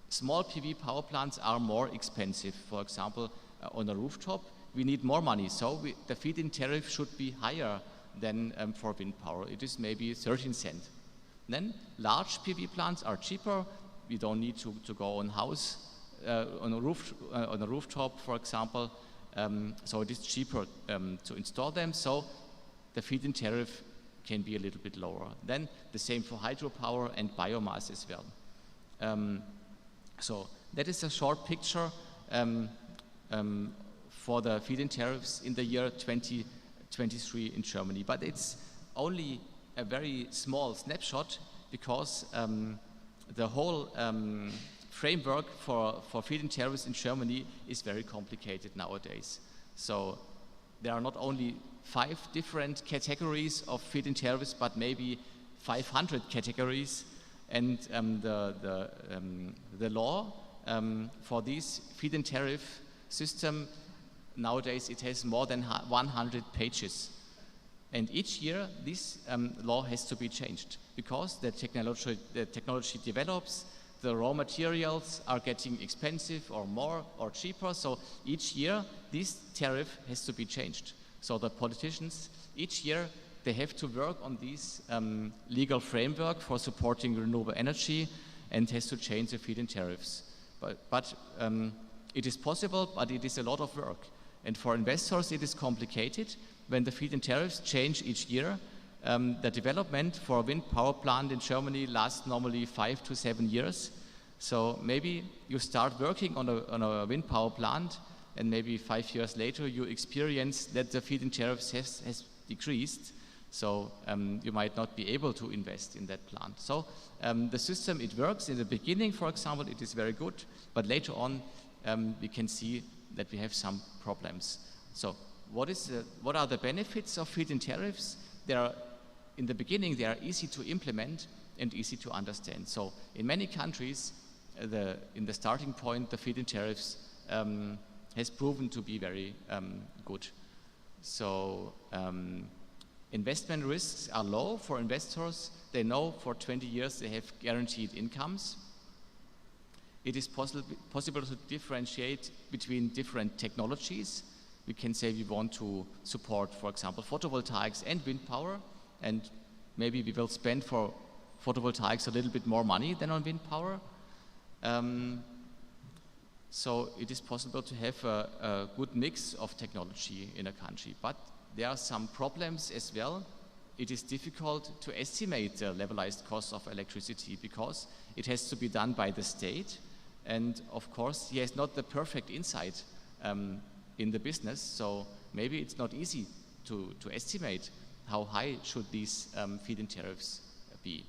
Small PV power plants are more expensive. For example, on a rooftop, we need more money, so the feed-in tariff should be higher than for wind power. It is maybe 13 cents. Then large PV plants are cheaper. We don't need to go on a rooftop, for example. So it is cheaper to install them. So the feed-in tariff can be a little bit lower. Then the same for hydropower and biomass as well. So that is a short picture for the feed-in tariffs in the year 2023 in Germany. But it's only a very small snapshot, because the whole framework for feed-in tariffs in Germany is very complicated nowadays. So there are not only 5 different categories of feed-in tariffs, but maybe 500 categories, and the law for this feed-in tariff system nowadays, it has more than 100 pages. And each year, this law has to be changed, because the technology develops, the raw materials are getting expensive or more or cheaper, so each year this tariff has to be changed. So the politicians, each year, they have to work on this legal framework for supporting renewable energy, and has to change the feed-in tariffs. But it is possible, but it is a lot of work. And for investors, it is complicated. When the feed-in tariffs change each year, the development for a wind power plant in Germany lasts normally 5 to 7 years. So maybe you start working on a wind power plant, and maybe 5 years later you experience that the feed-in tariffs has decreased. So you might not be able to invest in that plant. So the system, it works. In the beginning, for example, it is very good, but later on we can see that we have some problems. So what are the benefits of feed-in tariffs? In the beginning, they are easy to implement and easy to understand. So in many countries, in the starting point, the feed-in tariffs has proven to be very good. So investment risks are low for investors. They know for 20 years they have guaranteed incomes. It is possible to differentiate between different technologies. We can say we want to support, for example, photovoltaics and wind power, and maybe we will spend for photovoltaics a little bit more money than on wind power. So it is possible to have a good mix of technology in a country, but there are some problems as well. It is difficult to estimate the levelized cost of electricity because it has to be done by the state, and of course he has not the perfect insight in the business, so maybe it's not easy to estimate how high should these feed-in tariffs be.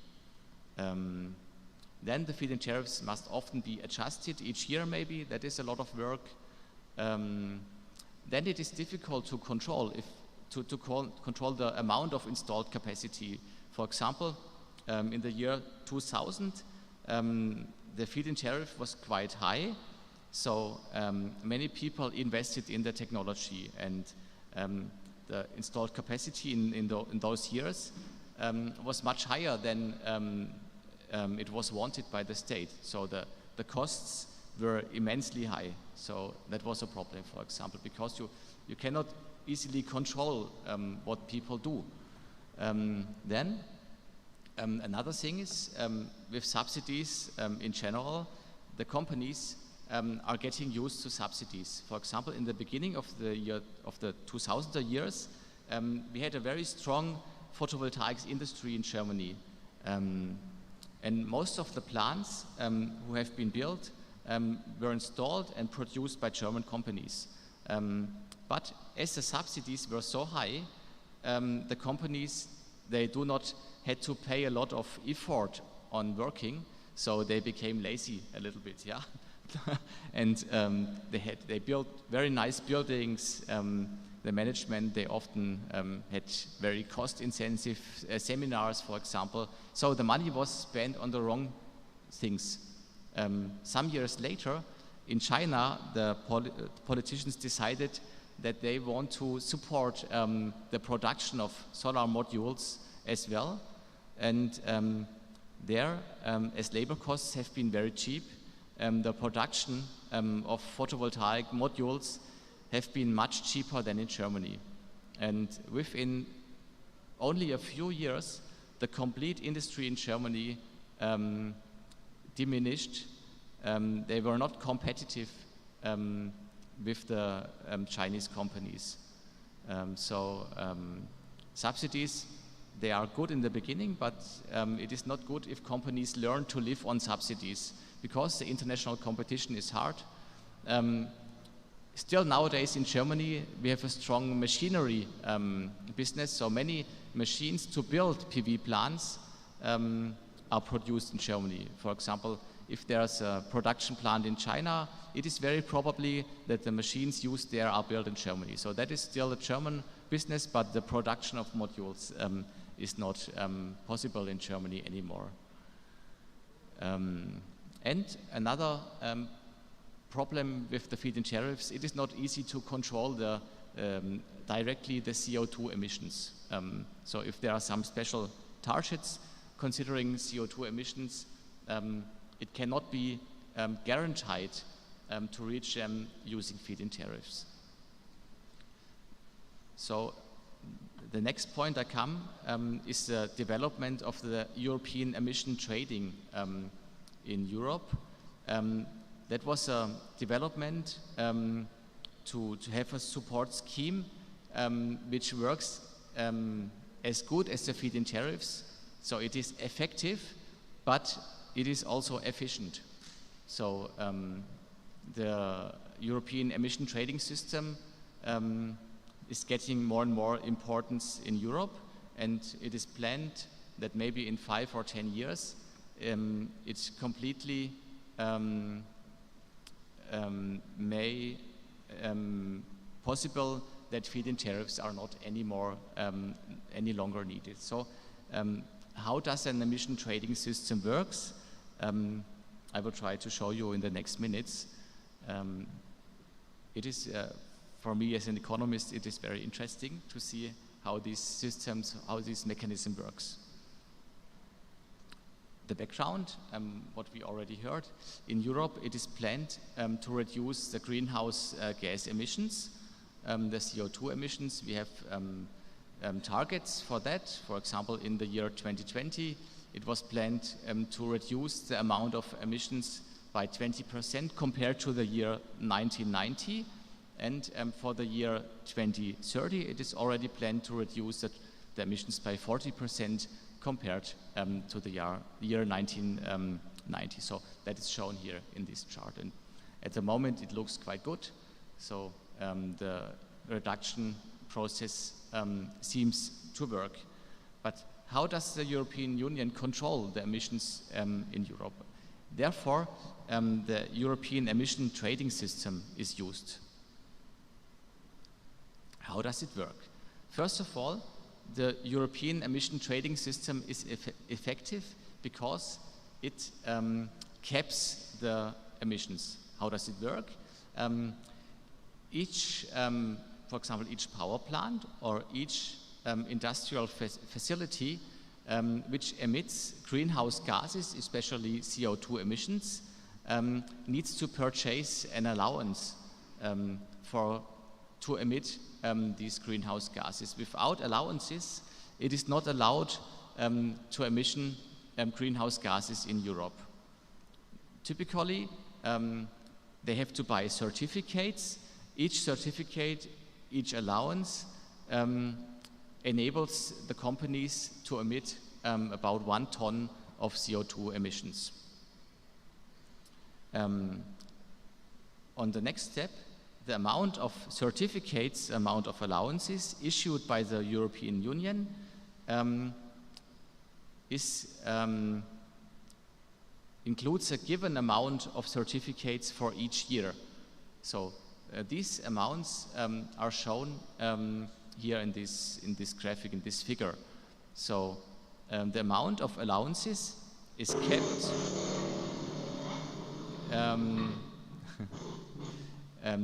Then the feed-in tariffs must often be adjusted each year maybe, that is a lot of work. Then it is difficult to control, control the amount of installed capacity. For example, in the year 2000, the feed-in tariff was quite high, so many people invested in the technology, and the installed capacity in those years was much higher than it was wanted by the state. So the costs were immensely high. So that was a problem, for example, because you cannot easily control what people do. Then another thing is with subsidies in general, the companies are getting used to subsidies. For example, in the beginning of the 2000 years, we had a very strong photovoltaics industry in Germany. And most of the plants who have been built were installed and produced by German companies. But as the subsidies were so high, the companies, they do not had to pay a lot of effort on working, so they became lazy a little bit, yeah. And they built very nice buildings. The management, they often had very cost-intensive seminars, for example. So the money was spent on the wrong things. Some years later, in China, the politicians decided that they want to support the production of solar modules as well. And there, as labor costs have been very cheap, the production of photovoltaic modules have been much cheaper than in Germany. And within only a few years, the complete industry in Germany diminished. They were not competitive with the Chinese companies. Subsidies, they are good in the beginning, but it is not good if companies learn to live on subsidies, because the international competition is hard. Still nowadays in Germany, we have a strong machinery business, so many machines to build PV plants are produced in Germany. For example, if there's a production plant in China, it is very probably that the machines used there are built in Germany. So that is still a German business, but the production of modules is not possible in Germany anymore. And another problem with the feed-in tariffs, it is not easy to control directly the CO2 emissions. So if there are some special targets considering CO2 emissions, it cannot be guaranteed to reach them using feed-in tariffs. So the next point I come is the development of the European emission trading in Europe. That was a development to have a support scheme which works as good as the feed-in tariffs. So it is effective, but it is also efficient. So the European emission trading system is getting more and more importance in Europe, and it is planned that maybe in 5 or 10 years it's completely possible that feed-in tariffs are not any longer needed. So how does an emission trading system works? I will try to show you in the next minutes. It is, for me as an economist, it is very interesting to see how these systems, how this mechanism works. The background, what we already heard, in Europe it is planned to reduce the greenhouse gas emissions, the CO2 emissions. We have targets for that. For example, in the year 2020, it was planned to reduce the amount of emissions by 20% compared to the year 1990. And for the year 2030, it is already planned to reduce the emissions by 40% compared to the year 1990. So that is shown here in this chart. And at the moment, it looks quite good. So the reduction process seems to work. But how does the European Union control the emissions in Europe? Therefore, the European emission trading system is used. How does it work? First of all, the European emission trading system is effective because it caps the emissions. How does it work? For example, each power plant or each industrial facility which emits greenhouse gases, especially CO2 emissions, needs to purchase an allowance to emit these greenhouse gases. Without allowances, it is not allowed to emission greenhouse gases in Europe. Typically, they have to buy certificates. Each certificate, each allowance enables the companies to emit about 1 ton of CO2 emissions. On the next step, the amount of certificates, amount of allowances issued by the European Union includes a given amount of certificates for each year. So these amounts are shown here in this graphic, in this figure. So the amount of allowances is kept.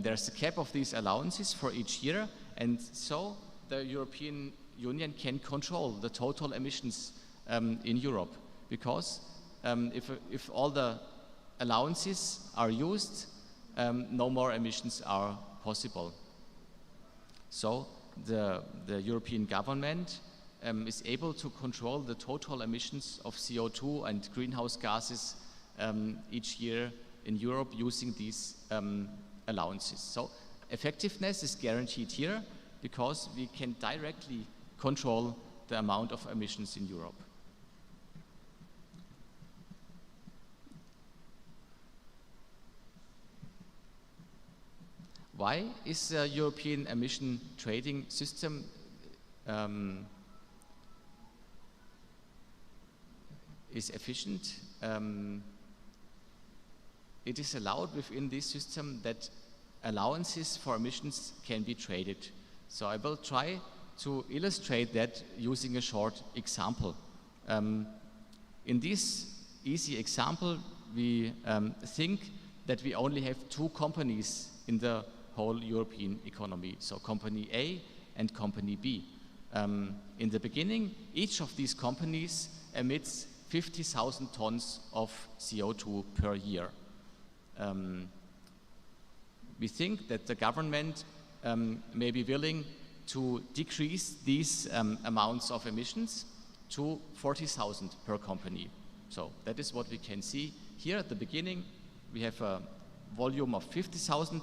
There's a cap of these allowances for each year, and so the European Union can control the total emissions in Europe, because if all the allowances are used, no more emissions are possible. So the European government is able to control the total emissions of CO2 and greenhouse gases each year in Europe using these allowances. So effectiveness is guaranteed here because we can directly control the amount of emissions in Europe. Why is the European emission trading system is efficient? It is allowed within this system that allowances for emissions can be traded. So I will try to illustrate that using a short example. In this easy example, we think that we only have 2 companies in the whole European economy, so company A and company B. In the beginning, each of these companies emits 50,000 tons of CO2 per year. We think that the government may be willing to decrease these amounts of emissions to 40,000 per company. So that is what we can see here at the beginning. We have a volume of 50,000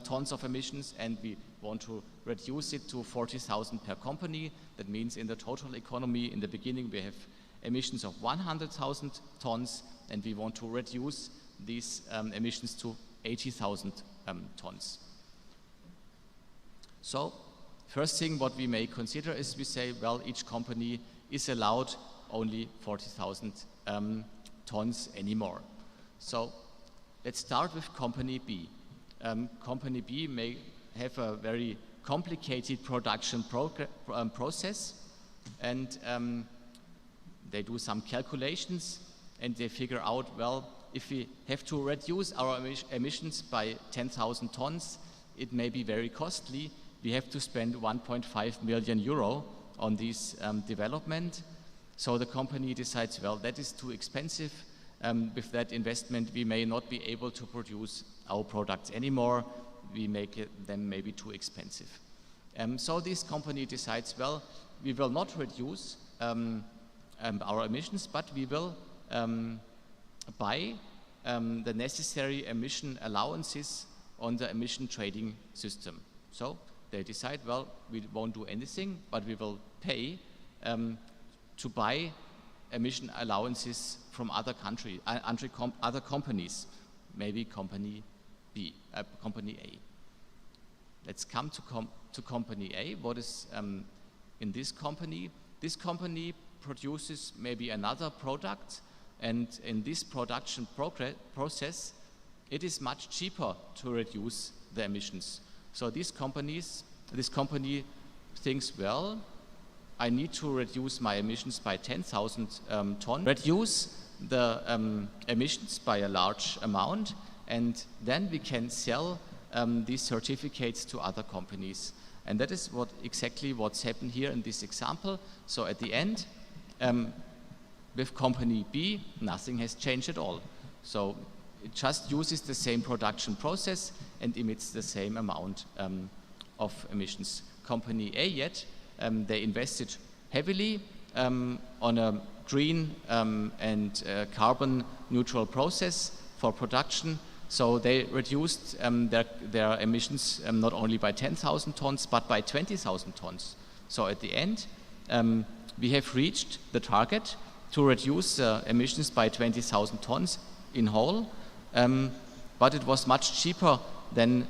tons of emissions, and we want to reduce it to 40,000 per company. That means in the total economy, in the beginning, we have emissions of 100,000 tons, and we want to reduce these emissions to 80,000 tons. So, first thing what we may consider is we say, well, each company is allowed only 40,000 tons anymore. So, let's start with company B. Company B may have a very complicated production process, and they do some calculations, and they figure out, well, if we have to reduce our emissions by 10,000 tons, it may be very costly. we have to spend 1.5 million euro on this development. So the company decides, well, that is too expensive. With that investment, we may not be able to produce our products anymore. We make them maybe too expensive. So this company decides, well, we will not reduce our emissions, but we will buy the necessary emission allowances on the emission trading system. So they decide, well, we won't do anything, but we will pay to buy emission allowances from other other companies, maybe company B, company A. Let's come to company A. What is in this company? This company produces maybe another product, and in this production process, it is much cheaper to reduce the emissions. So this company thinks, well, I need to reduce my emissions by 10,000 tons, reduce the emissions by a large amount, and then we can sell these certificates to other companies. And that is exactly what's happened here in this example. So at the end, with company B, nothing has changed at all. So it just uses the same production process and emits the same amount of emissions. Company A yet, they invested heavily on a green and carbon neutral process for production. So they reduced their emissions not only by 10,000 tons, but by 20,000 tons. So at the end, we have reached the target to reduce emissions by 20,000 tons in whole, but it was much cheaper than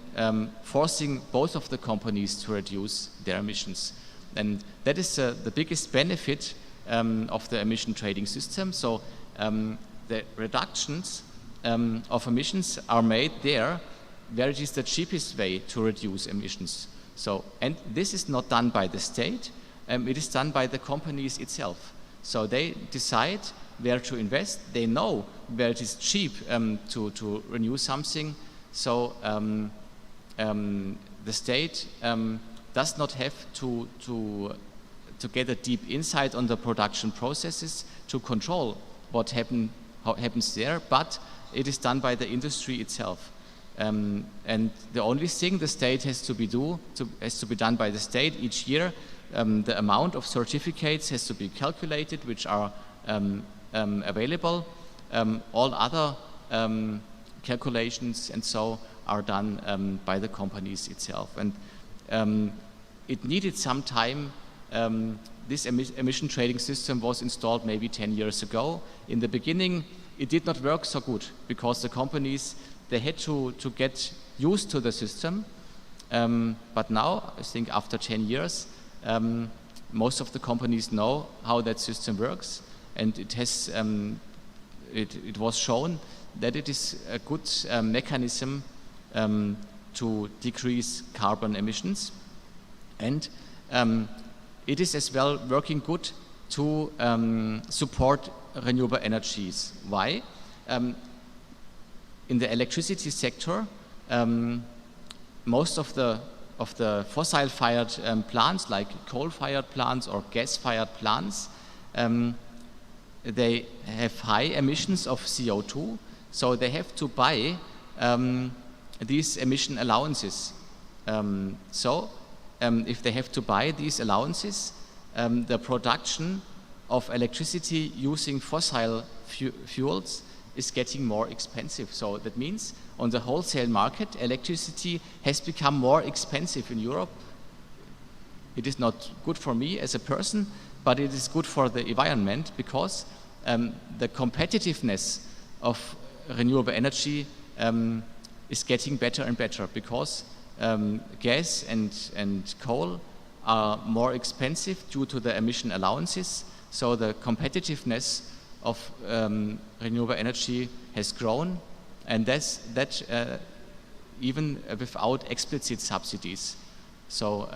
forcing both of the companies to reduce their emissions. And that is the biggest benefit of the emission trading system. So the reductions of emissions are made there where it is the cheapest way to reduce emissions. So, and this is not done by the state, it is done by the companies itself. So they decide where to invest, they know where it is cheap to renew something. So the state does not have to get a deep insight on the production processes to control what happens there, but it is done by the industry itself. And the only thing the state has to be done by the state each year. The amount of certificates has to be calculated, which are available. All other calculations and so are done by the companies itself. And it needed some time. This emission trading system was installed maybe 10 years ago. In the beginning, it did not work so good because the companies, they had to get used to the system. But now, I think after 10 years, most of the companies know how that system works, and it has it was shown that it is a good mechanism to decrease carbon emissions, and it is as well working good to support renewable energies. Why? In the electricity sector, most of the fossil-fired plants, like coal-fired plants or gas-fired plants, they have high emissions of CO2, so they have to buy these emission allowances. If they have to buy these allowances, the production of electricity using fossil fuels is getting more expensive. So that means on the wholesale market, electricity has become more expensive in Europe. It is not good for me as a person, but it is good for the environment because the competitiveness of renewable energy is getting better and better because gas and coal are more expensive due to the emission allowances. So the competitiveness of renewable energy has grown, and that even without explicit subsidies. So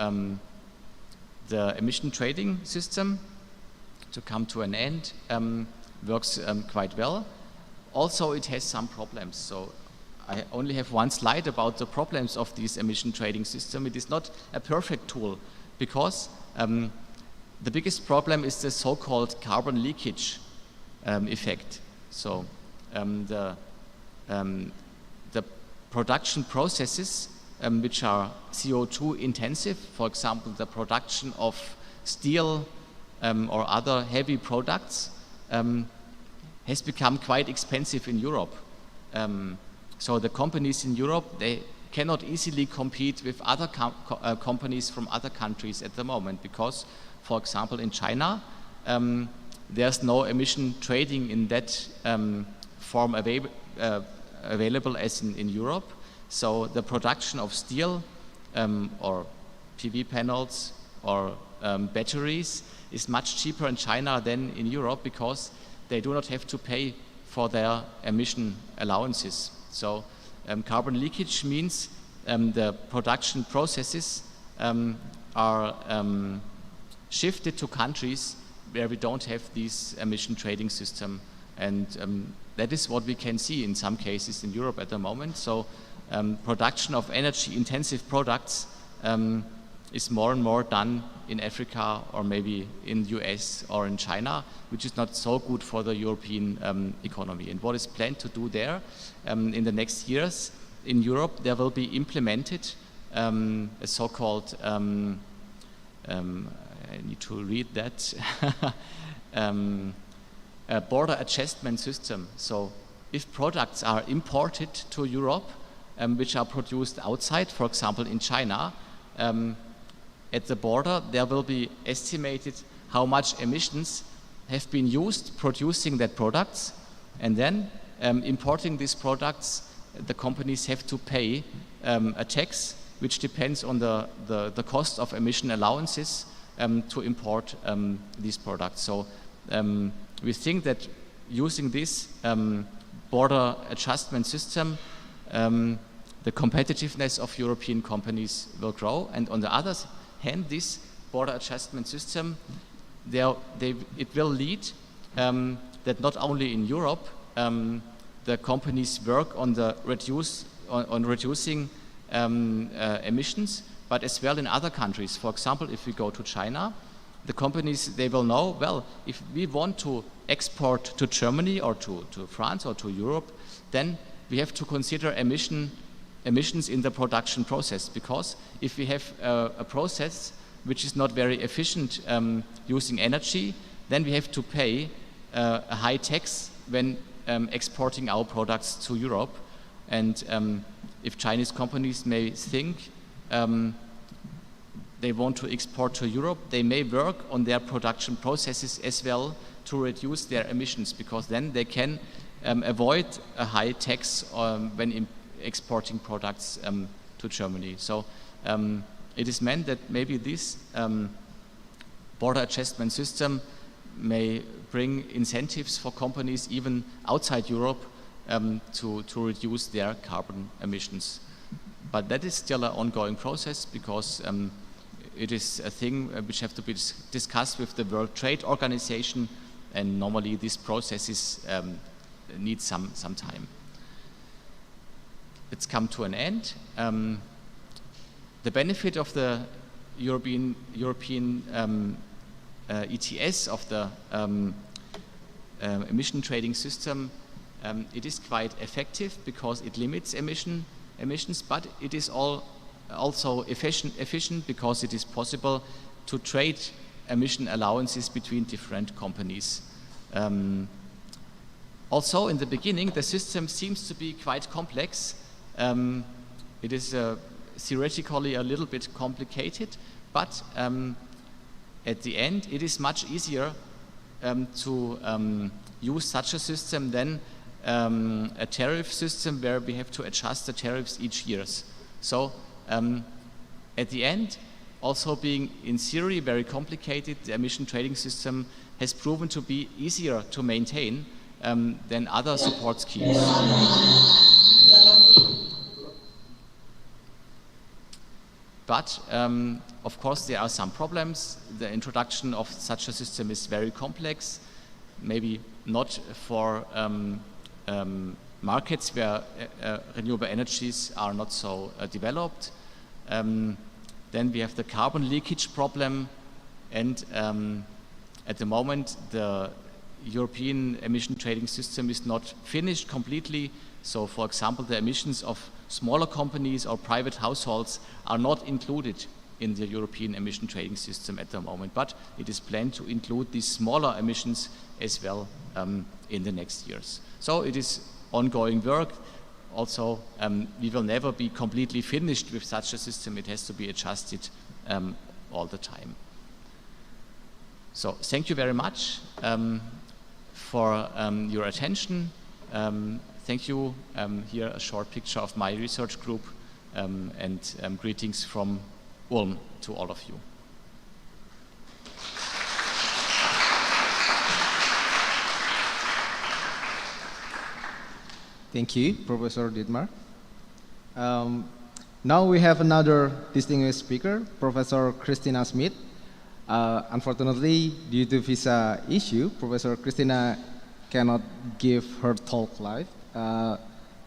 the emission trading system, to come to an end, works quite well. Also, it has some problems. So I only have one slide about the problems of this emission trading system. It is not a perfect tool because the biggest problem is the so-called carbon leakage effect. So the production processes which are CO2 intensive, for example, the production of steel or other heavy products, has become quite expensive in Europe. So the companies in Europe, they cannot easily compete with other companies from other countries at the moment because, for example, in China, there's no emission trading in that form available as in Europe. So the production of steel or PV panels or batteries is much cheaper in China than in Europe because they do not have to pay for their emission allowances. So carbon leakage means the production processes are shifted to countries where we don't have this emission trading system. And that is what we can see in some cases in Europe at the moment. So production of energy intensive products is more and more done in Africa or maybe in the US or in China, which is not so good for the European economy. And what is planned to do there in the next years in Europe, there will be implemented a so-called, I need to read that, a border adjustment system. So if products are imported to Europe, which are produced outside, for example in China, at the border there will be estimated how much emissions have been used producing that products, and then importing these products, the companies have to pay a tax which depends on the cost of emission allowances to import these products. So we think that using this border adjustment system, the competitiveness of European companies will grow. And on the other hand, this border adjustment system, it will lead that not only in Europe the companies work on reducing emissions, but as well in other countries. For example, if we go to China, the companies, they will know, well, if we want to export to Germany or to France or to Europe, then we have to consider emissions in the production process, because if we have a process which is not very efficient using energy, then we have to pay a high tax when exporting our products to Europe. And if Chinese companies may think they want to export to Europe, they may work on their production processes as well to reduce their emissions, because then they can avoid a high tax when exporting products to Germany. So it is meant that maybe this border adjustment system may bring incentives for companies even outside Europe to reduce their carbon emissions. But that is still an ongoing process, because it is a thing which have to be discussed with the World Trade Organization, and normally these processes need some time. Let's come to an end. The benefit of the European ETS, of the emission trading system, it is quite effective because it limits emissions, but it is also efficient because it is possible to trade emission allowances between different companies. Also, in the beginning, the system seems to be quite complex. It is theoretically a little bit complicated, but at the end, it is much easier to use such a system than a tariff system where we have to adjust the tariffs each year. So at the end, also being in theory very complicated, the emission trading system has proven to be easier to maintain than other support schemes. But of course there are some problems. The introduction of such a system is very complex, maybe not for markets where renewable energies are not so developed. Then we have the carbon leakage problem, and at the moment the European emission trading system is not finished completely. So for example, the emissions of smaller companies or private households are not included in the European emission trading system at the moment, but it is planned to include these smaller emissions as well in the next years. So it is ongoing work. Also, we will never be completely finished with such a system. It has to be adjusted all the time. So thank you very much for your attention. Thank you. Here a short picture of my research group, and greetings from Ulm to all of you. Thank you, Professor Dietmar. Now we have another distinguished speaker, Professor Christina Smith. Unfortunately, due to visa issue, Professor Christina cannot give her talk live,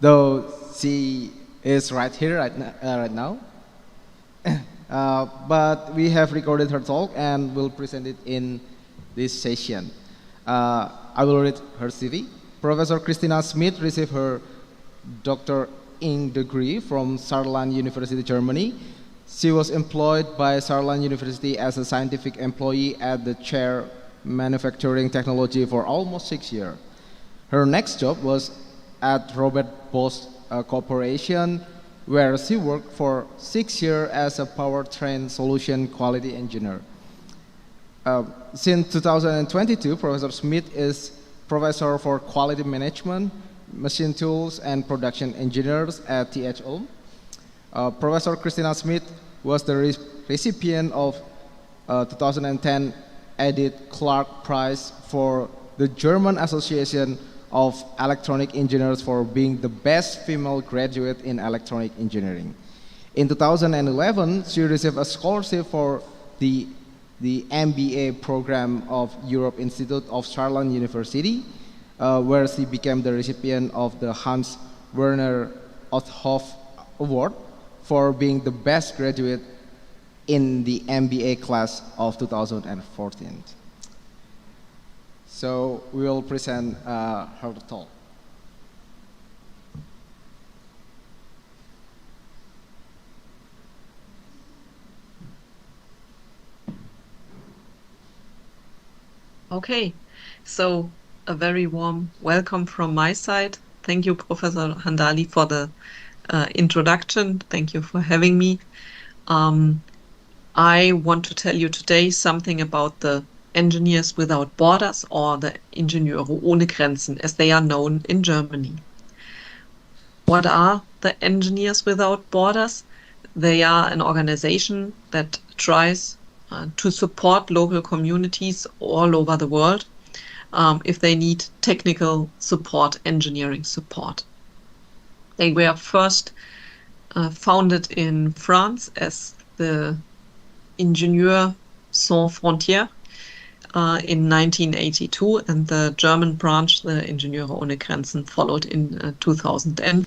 though she is right here right now. But we have recorded her talk and will present it in this session. I will read her CV. Professor Christina Smith received her Dr. Ing degree from Saarland University, Germany. She was employed by Saarland University as a scientific employee at the chair manufacturing technology for almost 6 years. Her next job was at Robert Bosch Corporation, where she worked for 6 years as a powertrain solution quality engineer. Since 2022, Professor Smith is Professor for Quality Management, Machine Tools, and Production Engineers at TH Ulm. Professor Christina Smith was the recipient of 2010 Edith Clark Prize for the German Association of Electronic Engineers for being the best female graduate in electronic engineering. In 2011, she received a scholarship for the MBA program of Europe Institute of Saarland University, where she became the recipient of the Hans Werner Otthoff Award for being the best graduate in the MBA class of 2014. So we will present her talk. Okay, so a very warm welcome from my side. Thank you, Professor Handali, for the introduction. Thank you for having me. I want to tell you today something about the Engineers Without Borders, or the Ingenieure ohne Grenzen, as they are known in Germany. What are the Engineers Without Borders? They are an organization that tries to support local communities all over the world if they need technical support, engineering support. They were first founded in France as the Ingenieurs Sans Frontières in 1982, and the German branch, the Ingenieure ohne Grenzen, followed in 2000.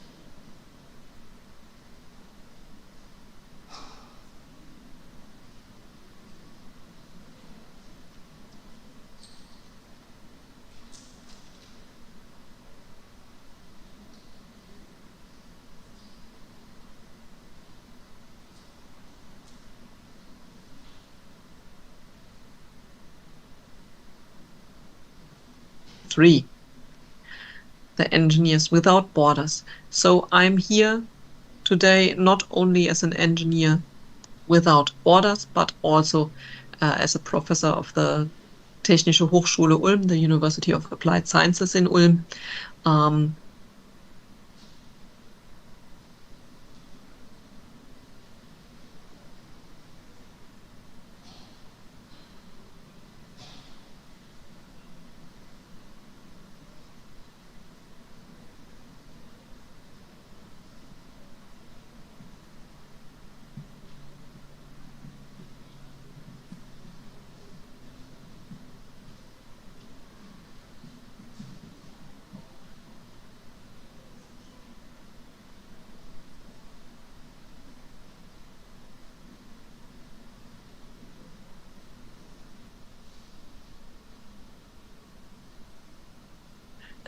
The Engineers Without Borders. So I'm here today not only as an engineer without borders, but also as a professor of the Technische Hochschule Ulm, the University of Applied Sciences in Ulm.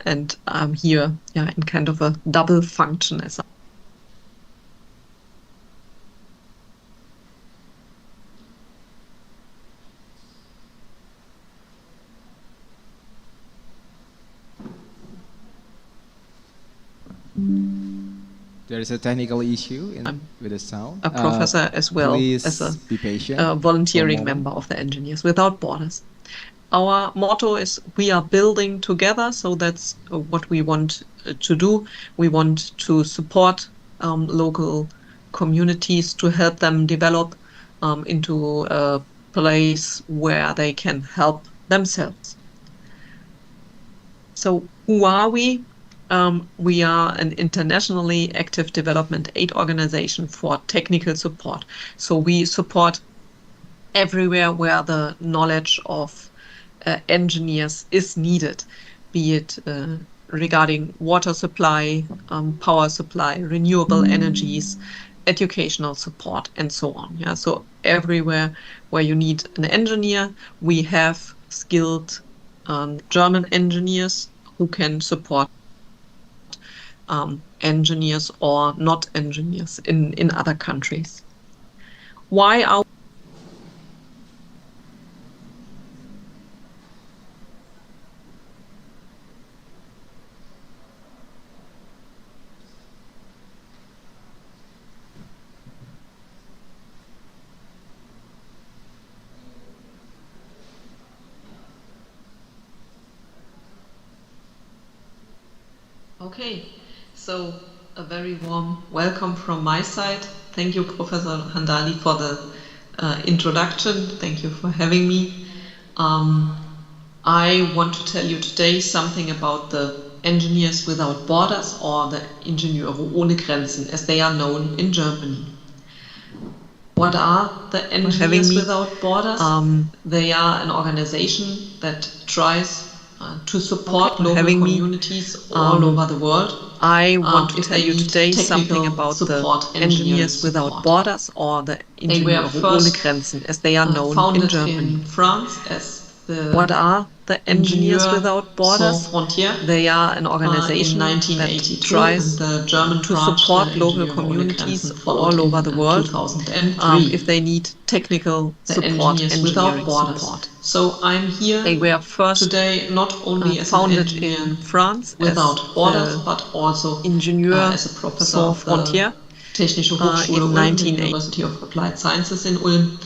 and I'm here in kind of a double function as There is a technical issue with the sound. a professor as well please as a be patient. volunteering for a moment. member of the Engineers Without Borders. Our motto is we are building together, so that's what we want to do. We want to support local communities to help them develop into a place where they can help themselves. So who are we? We are an internationally active development aid organization for technical support. So we support everywhere where the knowledge of engineers is needed, be it regarding water supply, power supply, renewable energies, educational support, and so on. Yeah, so everywhere where you need an engineer, we have skilled German engineers who can support engineers or not engineers in other countries. Why are Okay, so a very warm welcome from my side. Thank you, Professor Handali, for the introduction. Thank you for having me. I want to tell you today something about the Engineers Without Borders, or the Ingenieure ohne Grenzen, as they are known in Germany. What are the Engineers Without Borders? They are an organization that tries to support local communities all over the world. I want to tell you today something about the Engineers Without Borders, or the Ingenieure ohne Grenzen, as they are known in Germany. In France as what are the Engineers Without Borders? They are an organization that tries to support local communities all over the world if they need technical support, engineering support. So I'm here. They were first today not only as founded in France without borders, but also Ingenieur as a professor Sans Frontières Technische Hochschule in 1980, University of Applied Sciences in Ulm.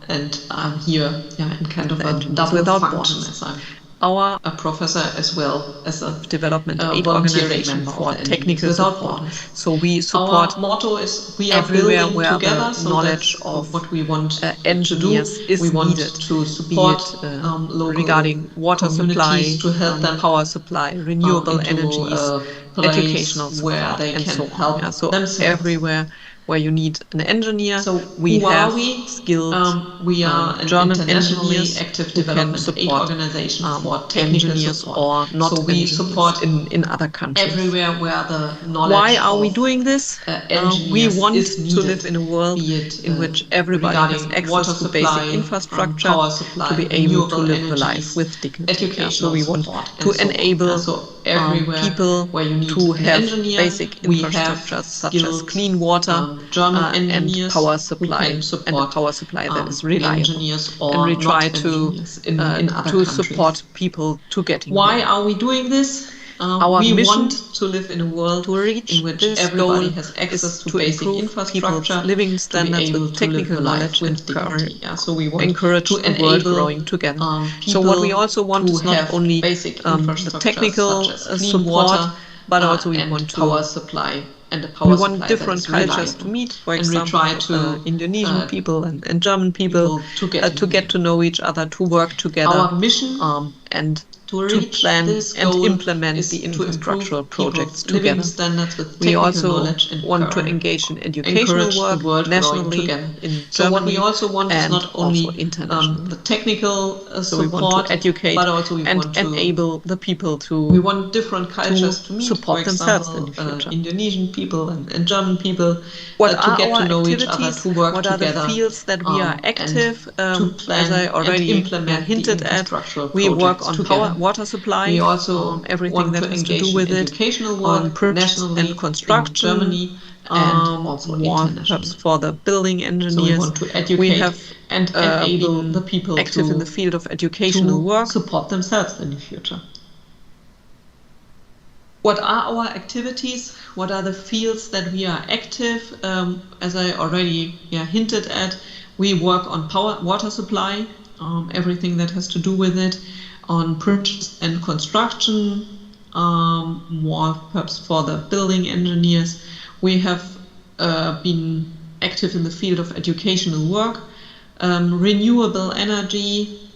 And I'm here in kind of a double function, as I'm a professor as well as a development aid organization for technical support. So we support. Our motto is we are everywhere where together, the knowledge of what we want engineers is needed to support regarding water supply, to help them power supply, renewable energies, educational support, and so on. Yeah, so everywhere where you need an engineer, so we have skilled we are German engineers active development aid organization for engineers support. Or not. So we support in other countries everywhere where the knowledge. Why are we doing this? We want to live in a world in which everybody has access to basic infrastructure to be able to live a life with dignity. So we want to enable people to have basic infrastructures such as clean water and power supply, and a power supply that is reliable. And we try to support people to getting. Why are we doing this? Our mission want to live in a world to reach in which everybody has access to basic infrastructure, living standards with technical knowledge and dignity. Yeah, so we want encourage to the world growing together. So what we also want is not only basic the technical support, water, but also we want to power supply. And we want different cultures to meet, for example, we try to Indonesian people and German people to get to know each other, to work together. Our mission and to plan and implement the infrastructural projects together. We also want to engage in educational work nationally in Germany. So what we also want is not only the technical support, we want to educate, but also we want to enable the people to. We want different cultures to meet, support themselves in the future. Indonesian people and German people to get to know each other, to work together. What are the fields that we are active? As I already hinted at, we work on power water supply, We also everything want that to has to do engage with in it, educational on work projects nationally and in construction, Germany and also more internationally. perhaps for the building So we engineers. want to We educate have and enable been the people active in the to field of educational work. support themselves in the future. What are our activities? What are the fields that we are active? As I already hinted at, we work on water supply, everything that has to do with it, on projects and construction, more perhaps for the building engineers. We have been active in the field of educational work, renewable energy,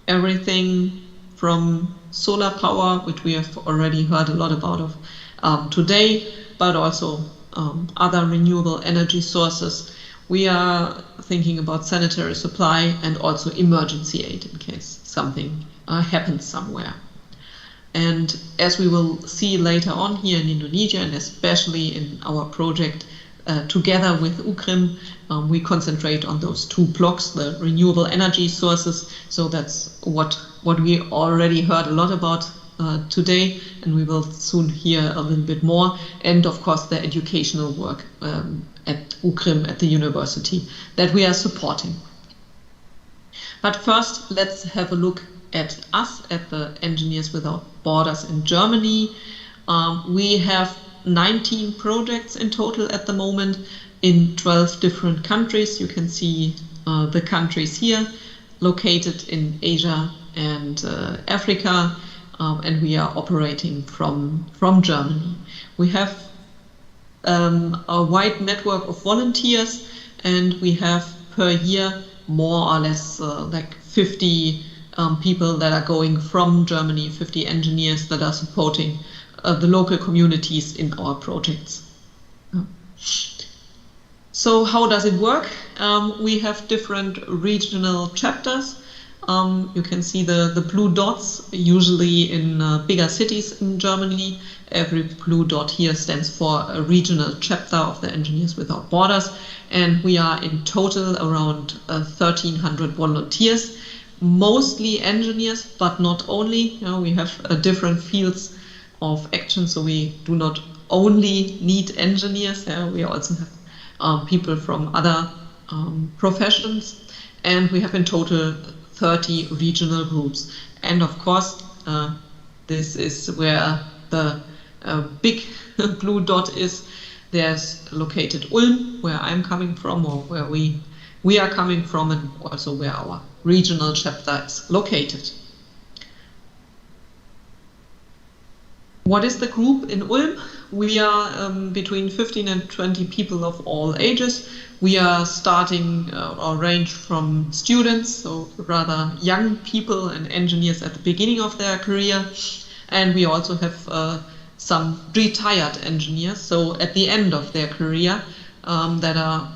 everything from solar power, which we have already heard a lot about today, but also other renewable energy sources. We are thinking about sanitary supply and also emergency aid in case something happens somewhere. And as we will see later on here in Indonesia, and especially in our project together with UKRIM, we concentrate on those two blocks, the renewable energy sources. So that's what we already heard a lot about today, and we will soon hear a little bit more. And of course, the educational work at UKRIM, at the university, that we are supporting. But first, let's have a look at us, at the Engineers Without Borders in Germany. We have 19 projects in total at the moment in 12 different countries. You can see the countries here, located in Asia and Africa, and we are operating from Germany. We have a wide network of volunteers, and we have per year more or less like 50 people that are going from Germany, 50 engineers that are supporting the local communities in our projects. So how does it work? We have different regional chapters. You can see the blue dots, usually in bigger cities in Germany. Every blue dot here stands for a regional chapter of the Engineers Without Borders. And we are in total around 1,300 volunteers, mostly engineers, but not only. You know, we have different fields of action, so we do not only need engineers. We also have people from other professions, and we have in total 30 regional groups. And of course, this is where the big blue dot is. There's located Ulm, where I'm coming from, or where we are coming from, and also where our regional chapter is located. What is the group in Ulm? We are between 15 and 20 people of all ages. We are starting our range from students, so rather young people and engineers at the beginning of their career. And we also have some retired engineers, so at the end of their career, that are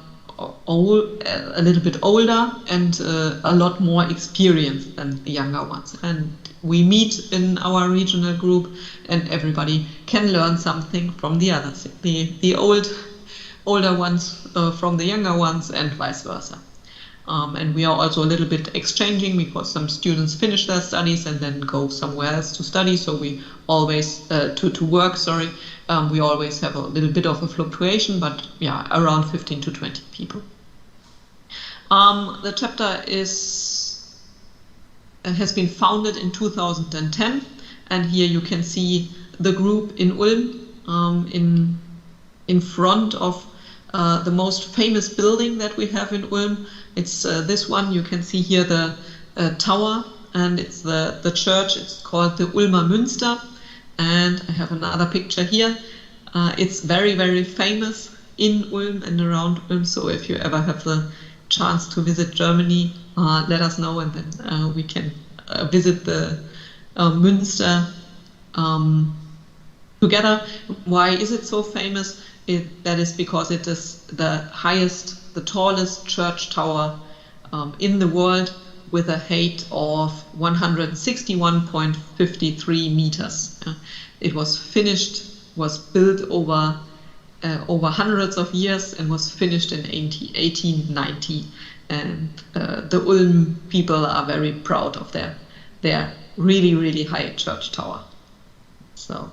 old, a little bit older and a lot more experienced than the younger ones. And we meet in our regional group, and everybody can learn something from the others, the older ones from the younger ones, and vice versa. And we are also a little bit exchanging, because some students finish their studies and then go somewhere else to study. So we always to work. Sorry, we always have a little bit of a fluctuation, but yeah, around 15 to 20 people. The chapter has been founded in 2010, and here you can see the group in Ulm in front of the most famous building that we have in Ulm. It's this one. You can see here the tower, and it's the church. It's called the Ulmer Münster, and I have another picture here. It's very, very famous in Ulm and around Ulm, so if you ever have the chance to visit Germany, let us know, and then we can visit the Münster together. Why is it so famous? That is because it is the highest, the tallest church tower in the world, with a height of 161.53 meters. It was built over hundreds of years, and was finished in 1890. And the Ulm people are very proud of their really, really high church tower. So,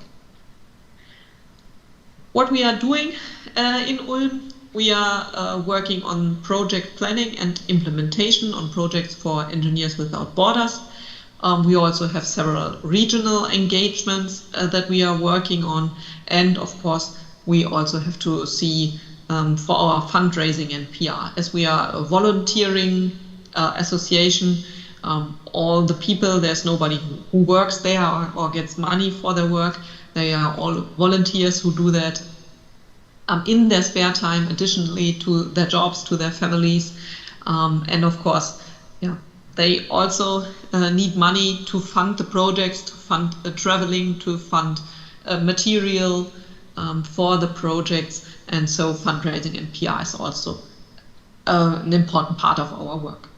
what we are doing in Ulm, we are working on project planning and implementation on projects for Engineers Without Borders. We also have several regional engagements that we are working on, and of course we also have to see for our fundraising and PR. As we are a volunteering association, all the people, there's nobody who works there or gets money for their work. They are all volunteers who do that in their spare time, additionally to their jobs, to their families. And of course, yeah, they also need money to fund the projects, to fund traveling, to fund material for the projects. And so fundraising and PR is also an important part of our work.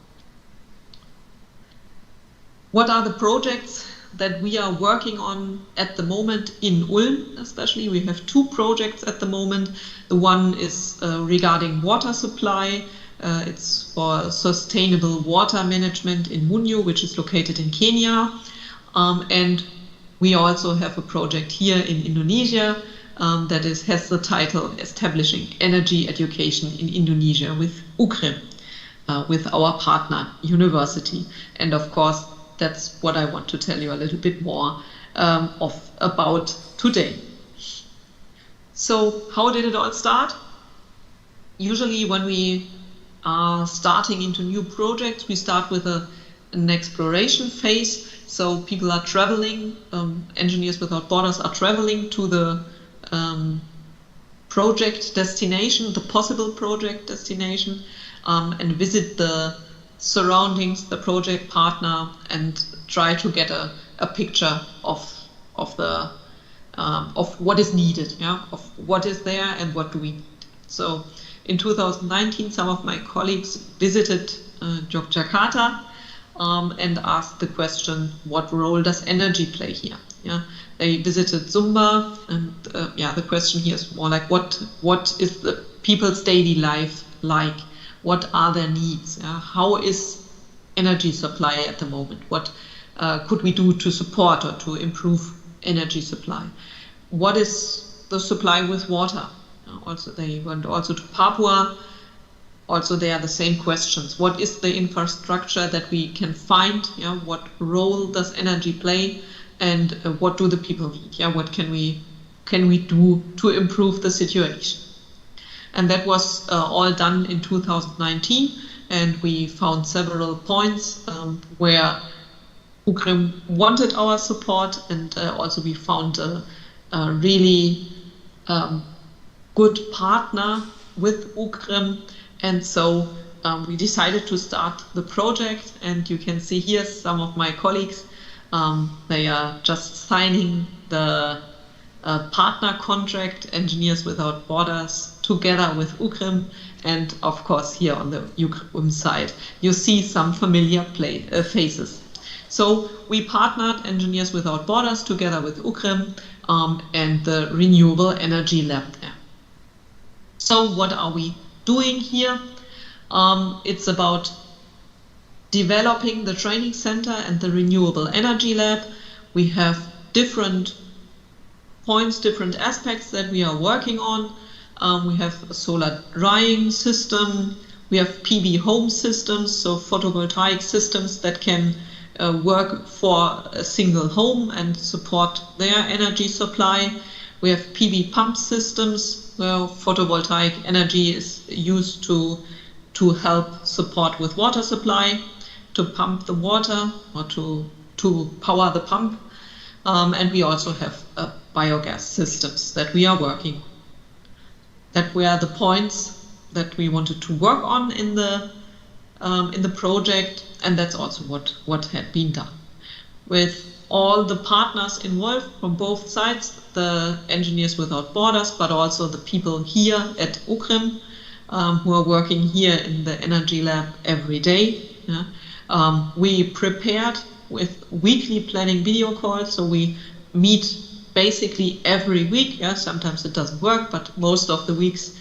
What are the projects that we are working on at the moment in Ulm? Especially, we have 2 projects at the moment. The one is regarding water supply. It's for sustainable water management in Munyu, which is located in Kenya. And we also have a project here in Indonesia that has the title Establishing Energy Education in Indonesia with UKREM, with our partner university. And of course, that's what I want to tell you a little bit more about today. So how did it all start? Usually when we are starting into new projects, we start with an exploration phase. So people are traveling, Engineers Without Borders are traveling to the project destination, the possible project destination, and visit the surroundings, the project partner, and try to get a picture of what is needed, yeah, of what is there and what do we need. So in 2019, some of my colleagues visited Yogyakarta and asked the question, what role does energy play here? Yeah, they visited Sumba, and yeah, the question here is more like what is the people's daily life like? What are their needs? How is energy supply at the moment? What could we do to support or to improve energy supply? What is the supply with water? Also, they went also to Papua. Also, they are the same questions. What is the infrastructure that we can find? Yeah, what role does energy play? And what do the people need? Yeah, what can we do to improve the situation? And that was all done in 2019, and we found several points where UKREM wanted our support, and also we found a really good partner with UKREM, and so we decided to start the project. And you can see here some of my colleagues. They are just signing the partner contract, Engineers Without Borders, together with UKREM. And of course, here on the UKREM side, you see some familiar faces. So we partnered Engineers Without Borders together with UKREM and the Renewable Energy Lab there. So what are we doing here? It's about developing the training center and the Renewable Energy Lab. We have different points, different aspects that we are working on. We have a solar drying system. We have PV home systems, so photovoltaic systems that can work for a single home and support their energy supply. We have PV pump systems where photovoltaic energy is used to help support with water supply, to pump the water or to power the pump. And we also have biogas systems that we are working on. That were the points that we wanted to work on in the project, and that's also what had been done. With all the partners involved from both sides, the Engineers Without Borders, but also the people here at UKREM, who are working here in the Energy Lab every day. Yeah. We prepared with weekly planning video calls, so we meet basically every week. Yeah, sometimes it doesn't work, but most of the weeks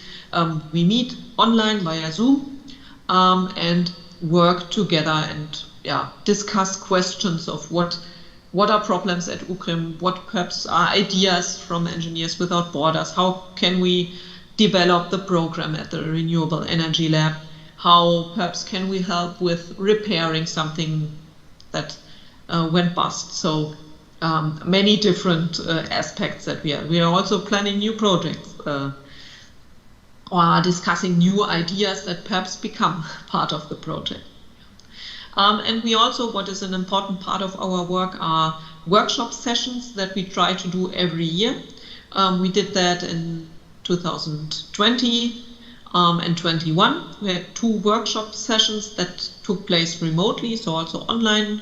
we meet online via Zoom and work together and discuss questions of what what are problems at UKRIM, what perhaps are ideas from Engineers Without Borders, how can we develop the program at the Renewable Energy Lab, how perhaps can we help with repairing something that went bust. So many different aspects that we are also planning new projects or are discussing new ideas that perhaps become part of the project. And we also, what is an important part of our work, are workshop sessions that we try to do every year. We did that in 2020 and 21. We had 2 workshop sessions that took place remotely, so also online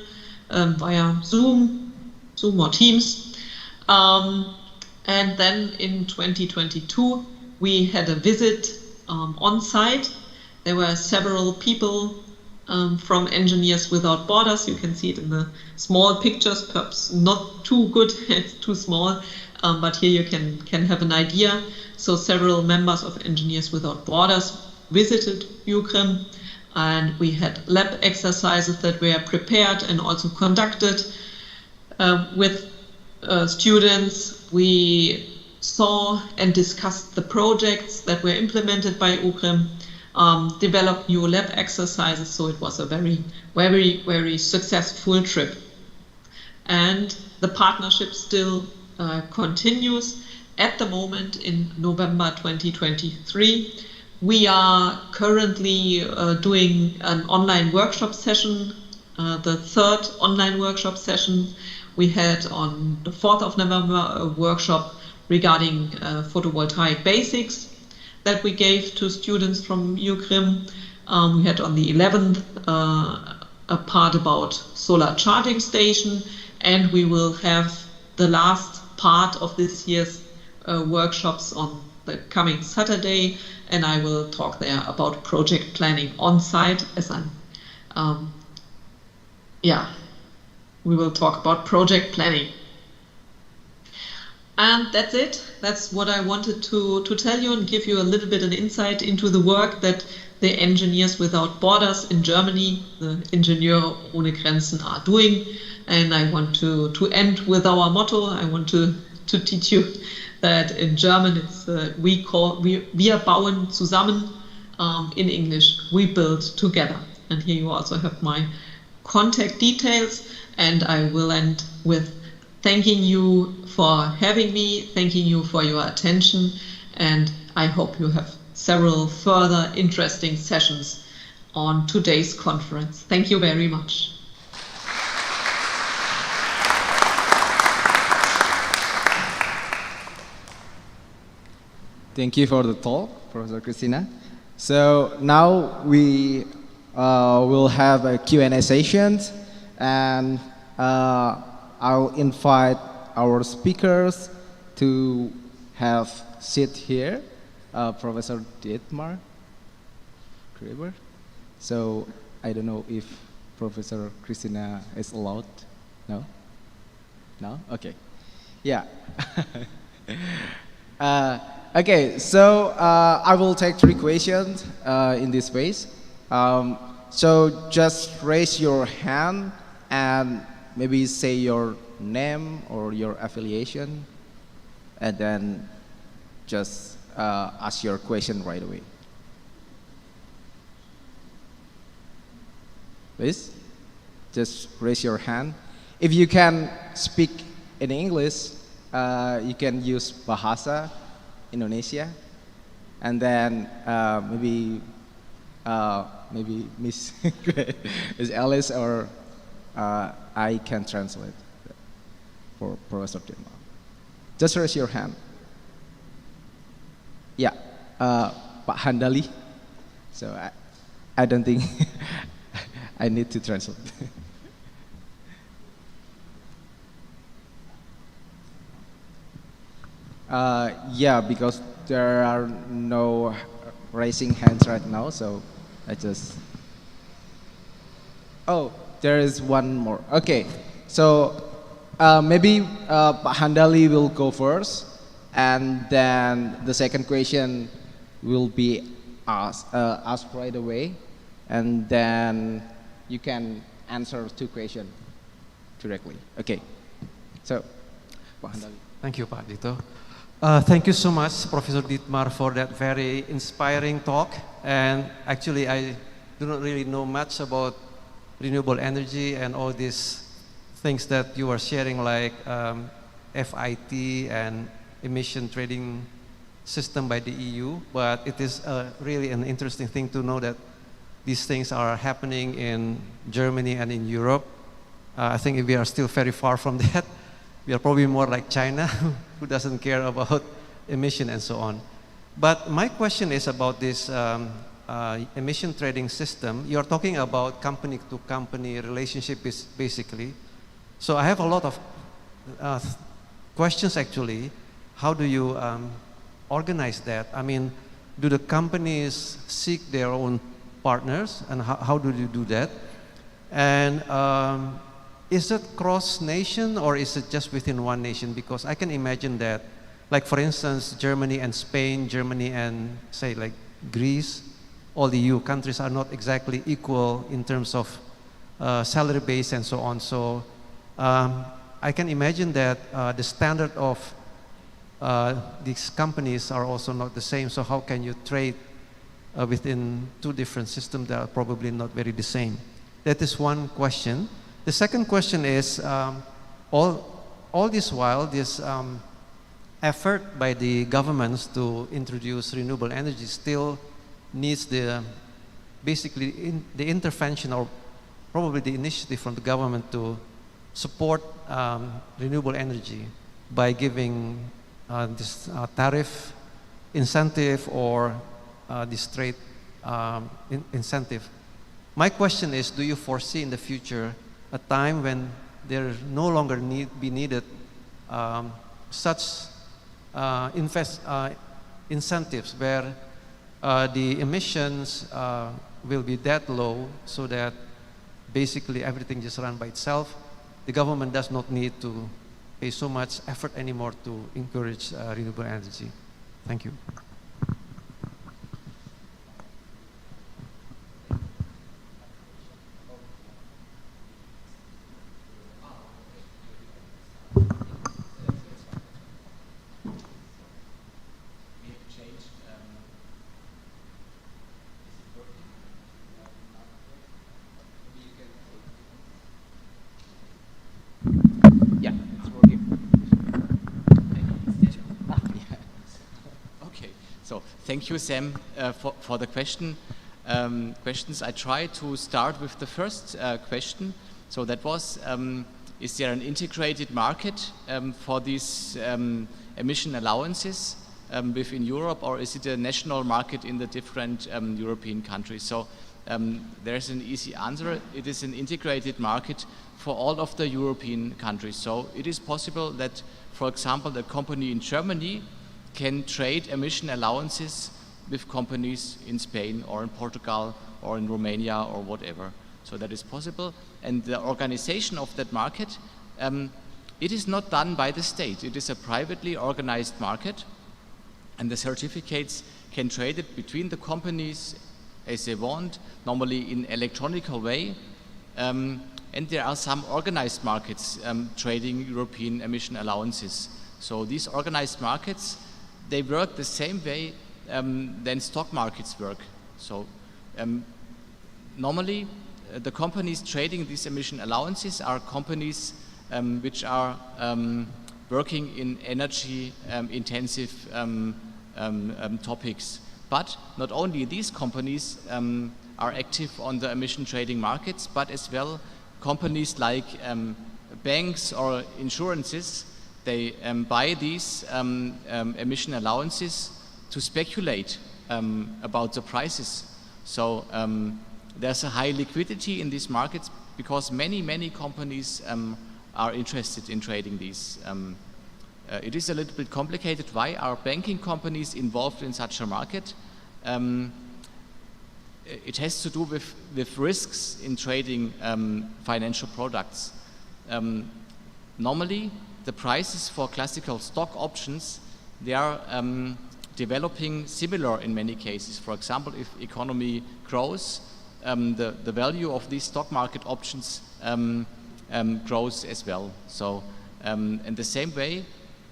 via Zoom or Teams. And then in 2022, we had a visit on site. There were several people from Engineers Without Borders. You can see it in the small pictures, perhaps not too good, it's too small, but here you can have an idea. So several members of Engineers Without Borders visited UKRIM, and we had lab exercises that were prepared and also conducted with students. We saw and discussed the projects that were implemented by UKRIM, developed new lab exercises, so it was a very, very, very successful trip. And the partnership still continues. At the moment, in November 2023, we are currently doing an online workshop session, the 3rd online workshop session. We had on the 4th of November a workshop regarding photovoltaic basics that we gave to students from UKRIM. We had on the 11th a part about solar charging station, and we will have the last part of this year's workshops on the coming Saturday, and I will talk there about project planning on site as I'm, we will talk about project planning. And that's it. That's what I wanted to tell you and give you a little bit an insight into the work that the Engineers Without Borders in Germany, the Ingenieure ohne Grenzen, are doing. And I want to end with our motto. I want to teach you that in German it's wir bauen zusammen. In English, we build together. And here you also have my contact details. And I will end with thanking you for having me, thanking you for your attention, and I hope you have several further interesting sessions on today's conference. Thank you very much. Thank you for the talk, Professor Christina. So now we will have a Q&A session, and I'll invite our speakers to have sit here, Professor Dietmar Graeber. So I don't know if Professor Christina is allowed. No? No? Okay. Yeah. Okay, so I will take 3 questions in this phase. So just raise your hand and maybe say your name or your affiliation, and then just ask your question right away. Please, just raise your hand. If you can speak in English, you can use Bahasa Indonesia, and then maybe Miss Alice or I can translate for Professor Dietmar. Just raise your hand. Yeah, Pak Handali. So I don't think I need to translate. Yeah, because there are no raising hands right now, so I just... Oh, there is one more. Okay, so maybe Pak Handali will go first, and then the second question will be asked right away, and then you can answer 2 questions directly. Okay, So, Pak Handali. Thank you, Pak Dito. Thank you so much, Professor Dietmar, for that very inspiring talk. And actually, I do not really know much about renewable energy and all these things that you are sharing, like FIT and emission trading system by the EU. But it is really an interesting thing to know that these things are happening in Germany and in Europe. I think we are still very far from that. We are probably more like China, who doesn't care about emission and so on. But my question is about this emission trading system. You're talking about company-to-company relationship basically. So I have a lot of questions actually. How do you organize that? I mean, do the companies seek their own partners, and how do you do that? And is it cross-nation or is it just within one nation? Because I can imagine that, like for instance, Germany and Spain, Germany and say like Greece, all the EU countries are not exactly equal in terms of salary base and so on. So I can imagine that the standard of these companies are also not the same. So how can you trade within two different systems that are probably not very the same? That is one question. The second question is, all this while, this effort by the governments to introduce renewable energy still needs basically the intervention or probably the initiative from the government to support renewable energy by giving this tariff incentive or this trade incentive. My question is, do you foresee in the future a time when there no longer be needed such incentives where the emissions will be that low so that basically everything just run by itself? The government does not need to pay so much effort anymore to encourage renewable energy. Thank you. Thank you, Sam, for the questions. I try to start with the first question. So that was, is there an integrated market for these emission allowances within Europe, or is it a national market in the different European countries? So there's an easy answer. It is an integrated market for all of the European countries. So it is possible that, for example, a company in Germany can trade emission allowances with companies in Spain or in Portugal or in Romania or whatever. So that is possible. And the organization of that market, it is not done by the state. It is a privately organized market, and the certificates can trade it between the companies as they want, normally in electronical way. And there are some organized markets trading European emission allowances. So these organized markets, they work the same way than stock markets work. So normally the companies trading these emission allowances are companies which are working in energy intensive topics. But not only these companies are active on the emission trading markets, but as well companies like banks or insurances. They buy these emission allowances to speculate about the prices. So there's a high liquidity in these markets because many companies are interested in trading these. It is a little bit complicated. Why are banking companies involved in such a market? It has to do with risks in trading financial products. Normally, the prices for classical stock options, they are developing similar in many cases. For example, if economy grows, the value of these stock market options grows as well. So And the same way,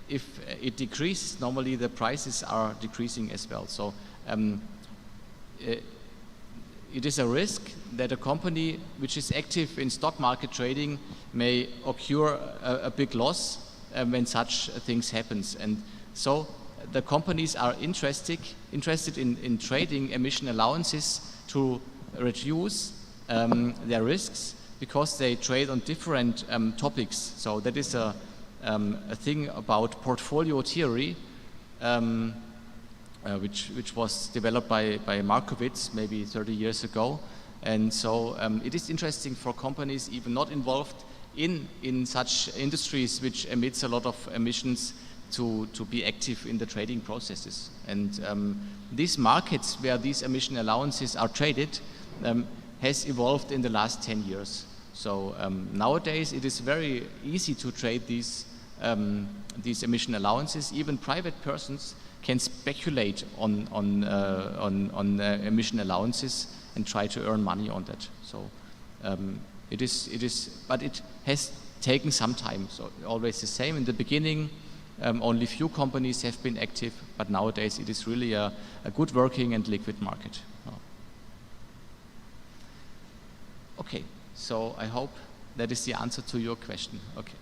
if it decreases, normally the prices are decreasing as well. So it is a risk that a company which is active in stock market trading may occur a big loss when such things happens. And so the companies are interested in trading emission allowances to reduce their risks, because they trade on different topics. So that is a thing about portfolio theory, which was developed by Markowitz maybe 30 years ago. And so it is interesting for companies even not involved in such industries which emits a lot of emissions to be active in the trading processes. And these markets where these emission allowances are traded has evolved in the last 10 years. So nowadays it is very easy to trade these emission allowances. Even private persons can speculate on emission allowances and try to earn money on that. So but it has taken some time. So always the same in the beginning. Only few companies have been active, but nowadays it is really a good working and liquid market. Okay, so I hope that is the answer to your question. Okay.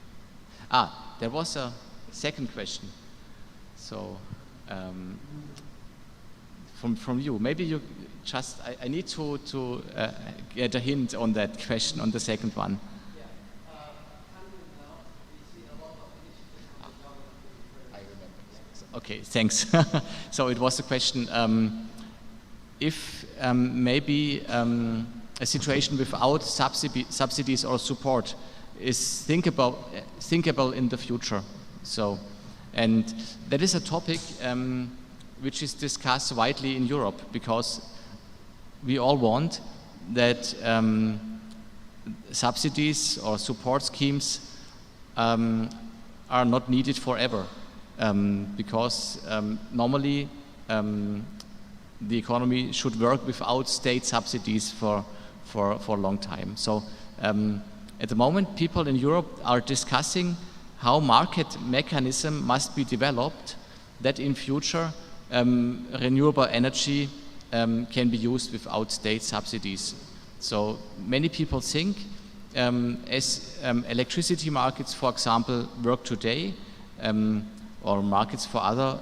There was a second question. So from you, maybe you just, I need to get a hint on that question, on the second one. Okay, thanks. So it was a question, if maybe a situation without subsidies or support is thinkable in the future. So, and that is a topic which is discussed widely in Europe, because we all want that subsidies or support schemes are not needed forever. Because normally the economy should work without state subsidies for a long time. So at the moment, people in Europe are discussing how market mechanism must be developed that in future renewable energy can be used without state subsidies. So many people think as electricity markets, for example, work today, or markets for other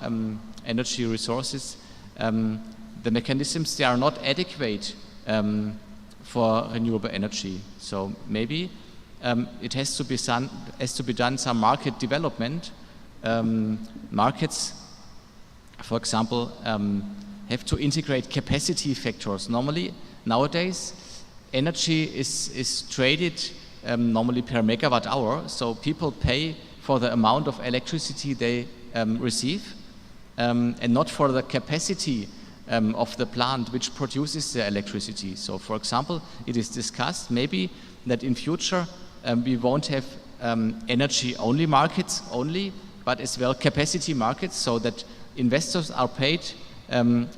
energy resources, the mechanisms, they are not adequate for renewable energy. So maybe it has to be done some market development. Markets, for example, have to integrate capacity factors. Normally, nowadays, energy is traded normally per megawatt hour, so people pay for the amount of electricity they receive, and not for the capacity of the plant which produces the electricity. So for example, it is discussed maybe that in future we won't have energy only markets only, but as well capacity markets, so that investors are paid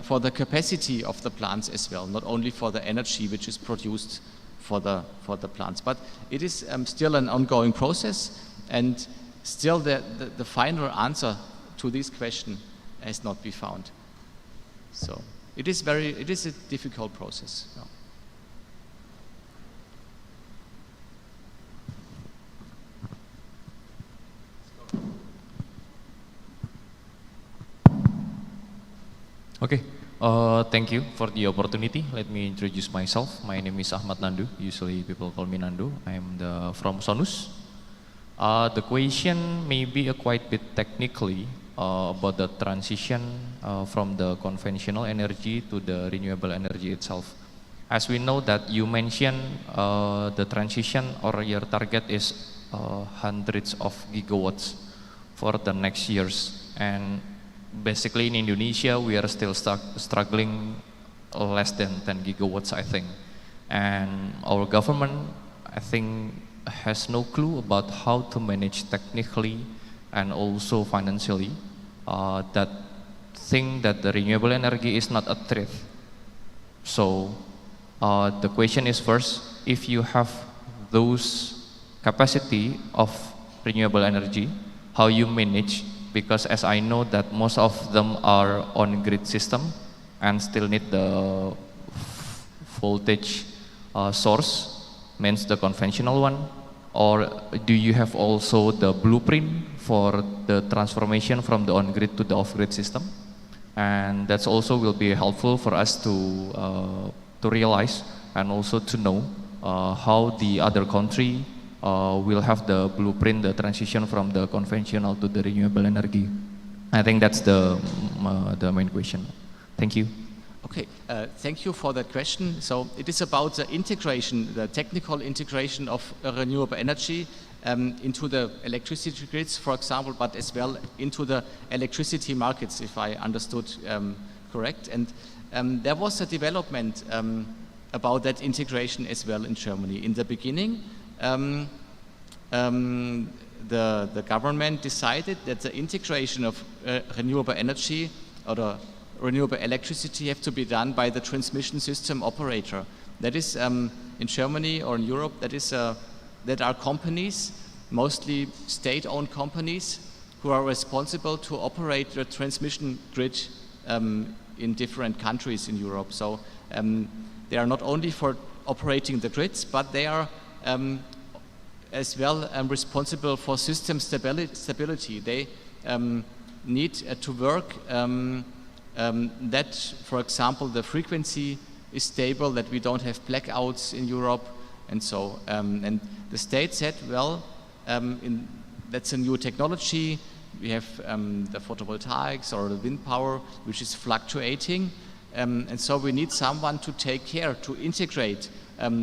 for the capacity of the plants as well, not only for the energy which is produced for the plants. But it is still an ongoing process, and still the final answer to this question has not been found. So it is a difficult process. Yeah. Okay, thank you for the opportunity. Let me introduce myself. My name is Ahmad Nandu. Usually people call me Nandu. I am from Sonus. The question may be quite bit technically about the transition from the conventional energy to the renewable energy itself. As we know that you mentioned the transition, or your target is hundreds of gigawatts for the next years, and basically in Indonesia we are still struggling less than 10 gigawatts, I think, and our government, I think, has no clue about how to manage technically and also financially that thing that the renewable energy is not a threat. So the question is, first, if you have those capacity of renewable energy, how you manage, because as I know that most of them are on grid system and still need the voltage source, means the conventional one, or do you have also the blueprint for the transformation from the on-grid to the off-grid system? And that's also will be helpful for us to realize and also to know how the other country will have the blueprint, the transition from the conventional to the renewable energy. I think that's the main question. Thank you. Okay, thank you for that question. So it is about the integration, the technical integration of renewable energy into the electricity grids, for example, but as well into the electricity markets, if I understood correct. And there was a development about that integration as well in Germany. In the beginning, the government decided that the integration of renewable energy or the renewable electricity have to be done by the transmission system operator. That is in Germany or in Europe, that are companies, mostly state-owned companies, who are responsible to operate the transmission grid in different countries in Europe. So they are not only for operating the grids, but they are as well responsible for system stability. They need to work that, for example, the frequency is stable, that we don't have blackouts in Europe, and so. And the state said, well, that's a new technology. We have the photovoltaics or the wind power, which is fluctuating. And so we need someone to take care, to integrate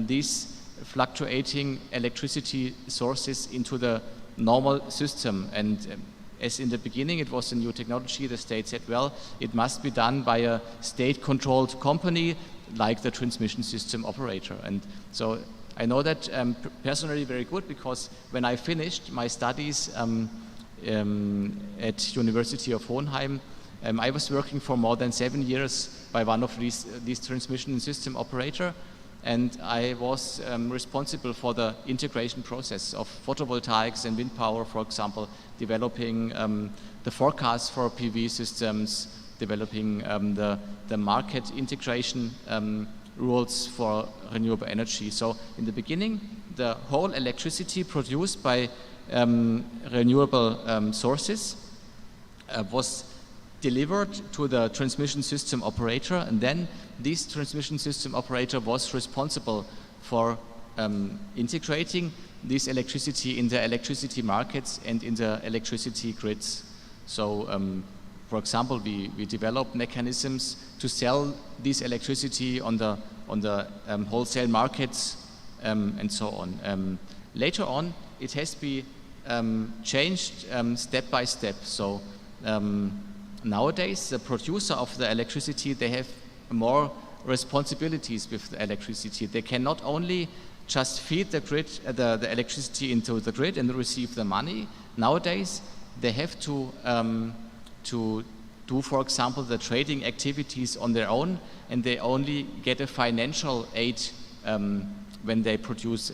these fluctuating electricity sources into the normal system. And as in the beginning it was a new technology, the state said, well, it must be done by a state-controlled company like the transmission system operator. And so I know that personally very good, because when I finished my studies at University of Hohenheim, I was working for more than 7 years by one of these transmission system operator, and I was responsible for the integration process of photovoltaics and wind power, for example, developing the forecast for PV systems, developing the market integration rules for renewable energy. So in the beginning, the whole electricity produced by renewable sources was delivered to the transmission system operator, and then this transmission system operator was responsible for integrating this electricity in the electricity markets and in the electricity grids. So for example, we developed mechanisms to sell this electricity on the wholesale markets and so on. Later on, it has been changed step by step. So nowadays, the producer of the electricity, they have more responsibilities with the electricity. They can not only just feed the grid, the electricity into the grid and receive the money. Nowadays, they have to do, for example, the trading activities on their own, and they only get a financial aid when they produce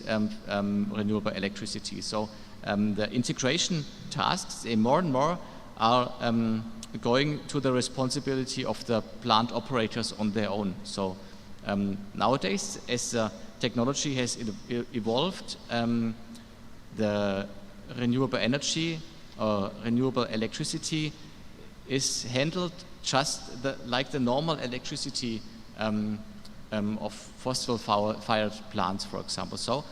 renewable electricity. So the integration tasks, more and more, are going to the responsibility of the plant operators on their own. So nowadays, as the technology has evolved, the renewable energy or renewable electricity is handled just like the normal electricity of fossil-fired plants, for example. So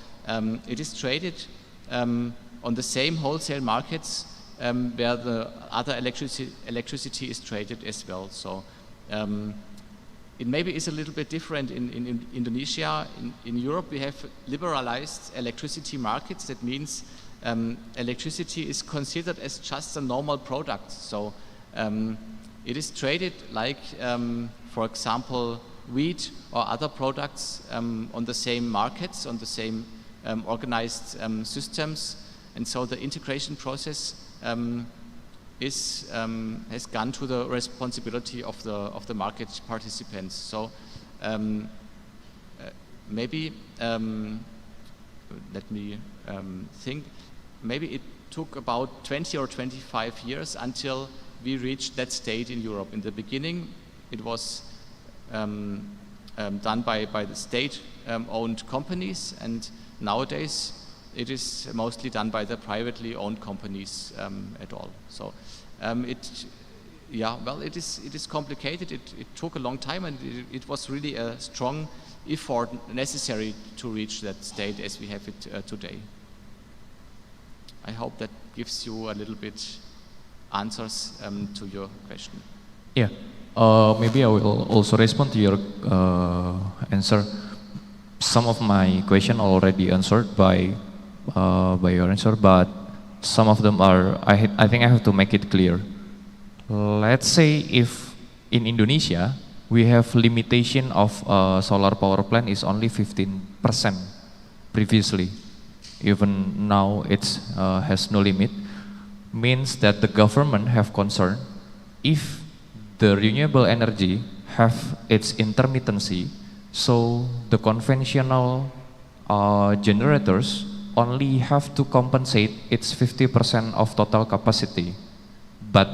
it is traded on the same wholesale markets where the other electricity is traded as well. So it maybe is a little bit different in Indonesia. In Europe, we have liberalized electricity markets. That means electricity is considered as just a normal product. So it is traded like, for example, wheat or other products on the same markets, on the same organized systems. And so the integration process has gone to the responsibility of the market participants. So maybe let me think. maybe it took about 20 or 25 years until we reached that state in Europe. In the beginning, it was done by the state-owned companies, and nowadays it is mostly done by the privately owned companies at all. So it is complicated. It took a long time, and it was really a strong effort necessary to reach that state as we have it today. I hope that gives you a little bit answers to your question. Yeah, maybe I will also respond to your answer. Some of my question already answered by your answer, but some of them are, I think I have to make it clear. Let's say if in Indonesia, we have limitation of solar power plant is only 15% previously. Even now it has no limit, means that the government have concern if the renewable energy have its intermittency, so the conventional generators only have to compensate its 50% of total capacity. But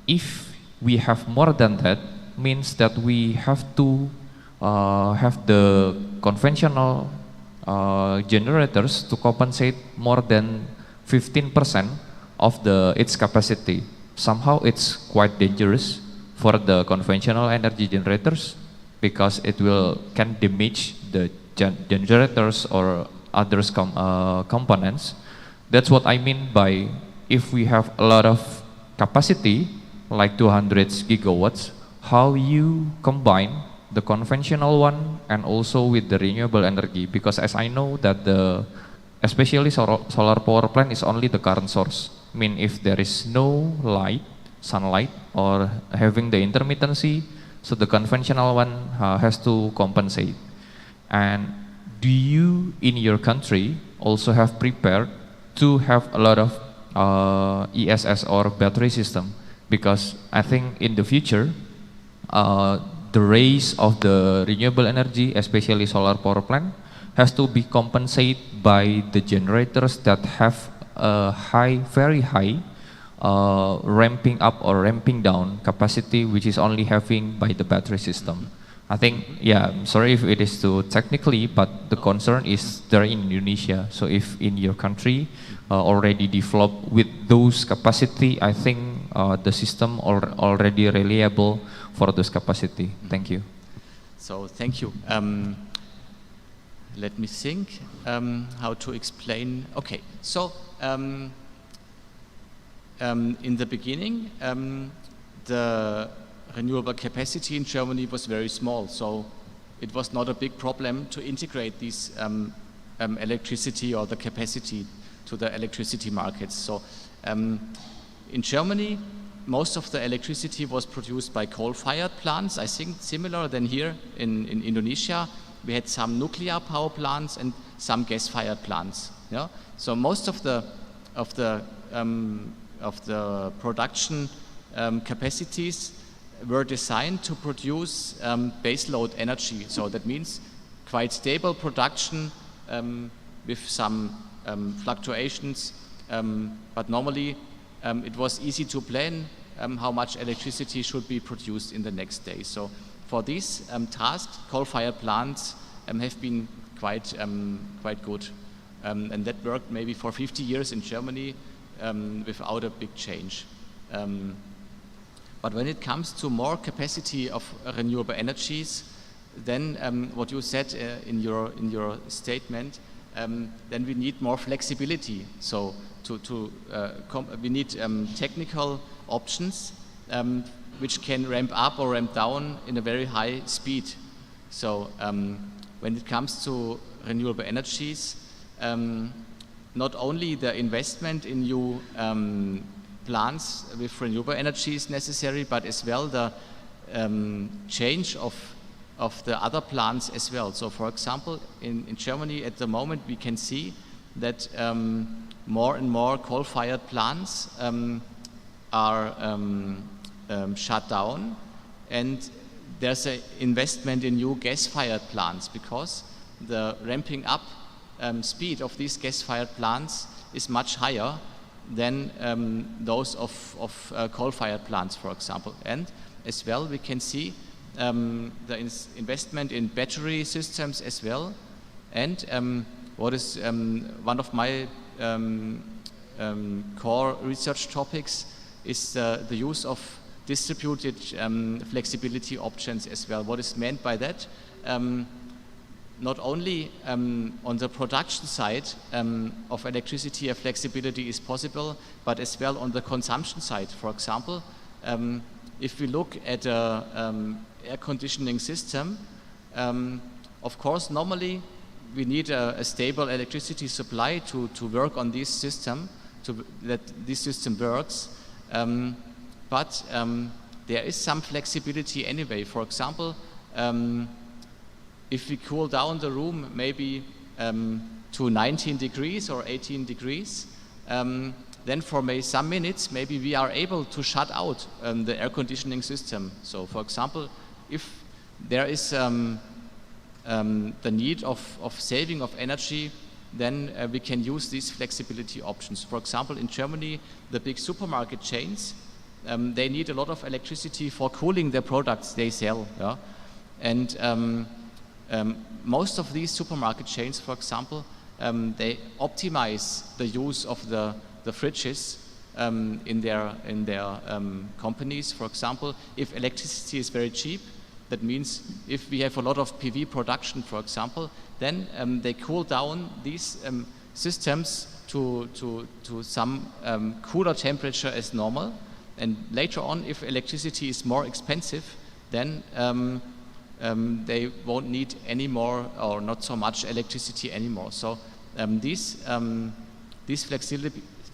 if we have more than that, means that we have to have the conventional generators to compensate more than 15% of its capacity. Somehow it's quite dangerous for the conventional energy generators because it can damage the generators or others components. That's what I mean by if we have a lot of capacity like 200 gigawatts, how you combine the conventional one and also with the renewable energy, because as I know that especially solar power plant is only the current source. I mean, if there is no sunlight or having the intermittency, so the conventional one has to compensate. And do you in your country also have prepared to have a lot of ESS or battery system? Because I think in the future, the raise of the renewable energy, especially solar power plant, has to be compensated by the generators that have a very high ramping up or ramping down capacity, which is only having by the battery system. I think, yeah, I'm sorry if it is too technically, but the concern is there in Indonesia. So if in your country already developed with those capacity, I think the system already reliable for those capacity. Thank you. So thank you. Let me think how to explain. Okay, so in the beginning, the renewable capacity in Germany was very small, so it was not a big problem to integrate these electricity or the capacity to the electricity markets. So in Germany, most of the electricity was produced by coal-fired plants. I think similar than here in Indonesia. We had some nuclear power plants and some gas-fired plants. Yeah? So most of the production capacities were designed to produce baseload energy. So that means quite stable production with some fluctuations, but normally it was easy to plan how much electricity should be produced in the next day. So for these tasks, coal-fired plants have been quite good. And that worked maybe for 50 years in Germany without a big change. But when it comes to more capacity of renewable energies, then what you said in your statement, then we need more flexibility. So we need technical options which can ramp up or ramp down in a very high speed. So when it comes to renewable energies, not only the investment in new plants with renewable energy is necessary, but as well the change of the other plants as well. So for example, in Germany at the moment we can see that more and more coal-fired plants are shut down, and there's an investment in new gas-fired plants because the ramping up speed of these gas-fired plants is much higher than those of coal-fired plants, for example. And as well, we can see the investment in battery systems as well. And what is one of my core research topics is the use of distributed flexibility options as well. What is meant by that? Not only on the production side of electricity, a flexibility is possible, but as well on the consumption side. For example, if we look at an air conditioning system, of course, normally we need a stable electricity supply to work on this system, that this system works. But there is some flexibility anyway. For example, if we cool down the room maybe to 19 degrees or 18 degrees, then for some minutes maybe we are able to shut out the air conditioning system. So for example, if there is the need of saving of energy, then we can use these flexibility options. For example, in Germany, the big supermarket chains, they need a lot of electricity for cooling the products they sell. Yeah? And most of these supermarket chains, for example, they optimize the use of the fridges in their companies. For example, if electricity is very cheap, that means if we have a lot of PV production, for example, then they cool down these systems to some cooler temperature as normal. And later on, if electricity is more expensive, then they won't need any more or not so much electricity anymore. So these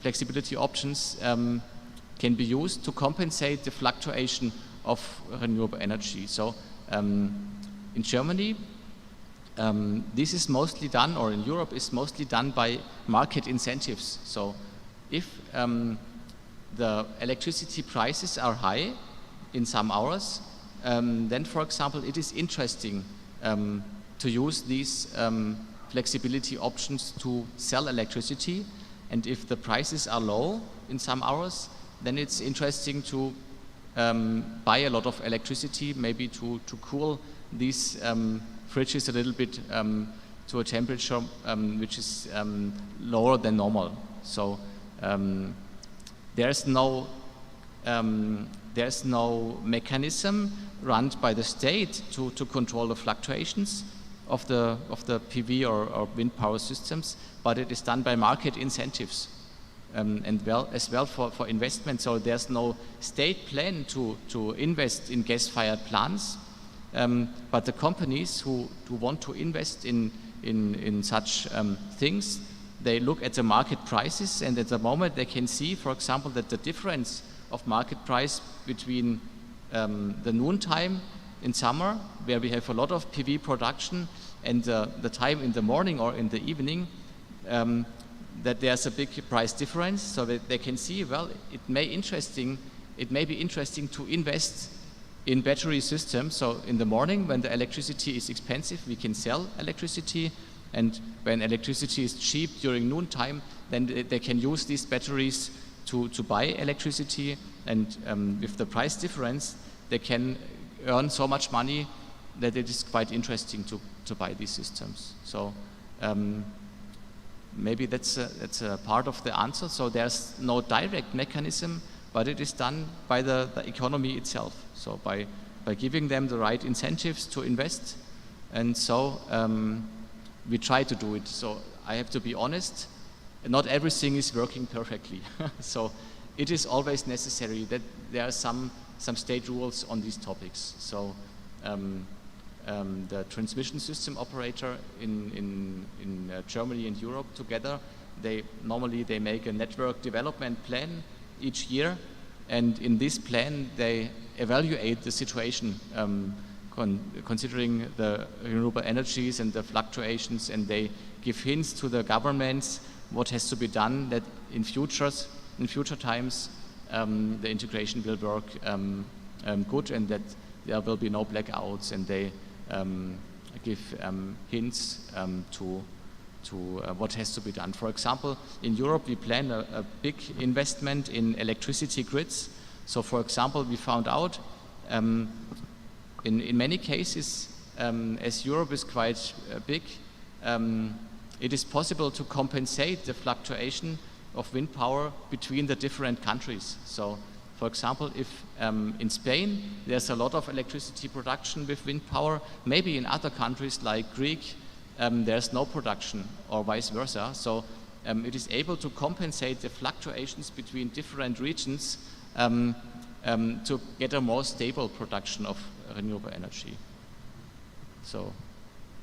flexibility options can be used to compensate the fluctuation of renewable energy. So in Germany, this is mostly done, or in Europe is mostly done by market incentives. So if the electricity prices are high in some hours, then for example it is interesting to use these flexibility options to sell electricity. And if the prices are low in some hours, then it's interesting to buy a lot of electricity, maybe to cool these fridges a little bit to a temperature which is lower than normal. So there's no mechanism run by the state to control the fluctuations of the PV or wind power systems, but it is done by market incentives. And as well for investment. So there's no state plan to invest in gas-fired plants, but the companies who want to invest in such things, they look at the market prices, and at the moment they can see, for example, that the difference of market price between the noon time in summer, where we have a lot of PV production, and the time in the morning or in the evening, that there's a big price difference, so that they can see, well, it may be interesting to invest in battery systems. So in the morning, when the electricity is expensive, we can sell electricity, and when electricity is cheap during noontime, then they can use these batteries to buy electricity, and with the price difference, they can earn so much money that it is quite interesting to buy these systems. So maybe that's a part of the answer. So there's no direct mechanism, but it is done by the economy itself. So by giving them the right incentives to invest, and so we try to do it. So I have to be honest, not everything is working perfectly. So it is always necessary that there are some state rules on these topics. So the transmission system operator in Germany and Europe together, they make a network development plan each year, and in this plan they evaluate the situation considering the renewable energies and the fluctuations, and they give hints to the governments what has to be done that in future times the integration will work good, and that there will be no blackouts, and they give hints what has to be done. For example, in Europe we plan a big investment in electricity grids. So for example, we found out in many cases, as Europe is quite big, it is possible to compensate the fluctuation of wind power between the different countries. So for example, if in Spain there's a lot of electricity production with wind power, maybe in other countries like Greek there's no production, or vice versa. So it is able to compensate the fluctuations between different regions to get a more stable production of renewable energy. So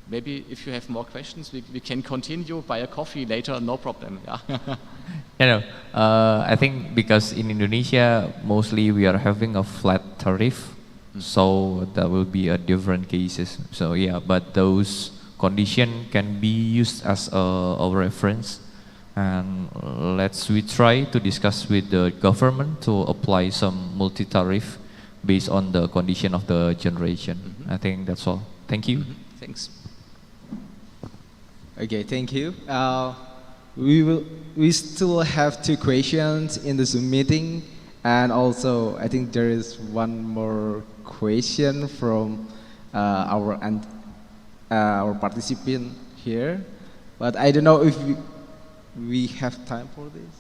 maybe if you have more questions, we can continue by a coffee later, no problem. Yeah. I think because in Indonesia, mostly we are having a flat tariff, so that will be a different cases. So yeah, but those condition can be used as a reference, and we try to discuss with the government to apply some multi-tariff based on the condition of the generation. I think that's all. Thank you. Thanks. Okay, thank you. We still have 2 questions in the Zoom meeting, and also I think there is one more question from our participant here, but I don't know if we have time for this.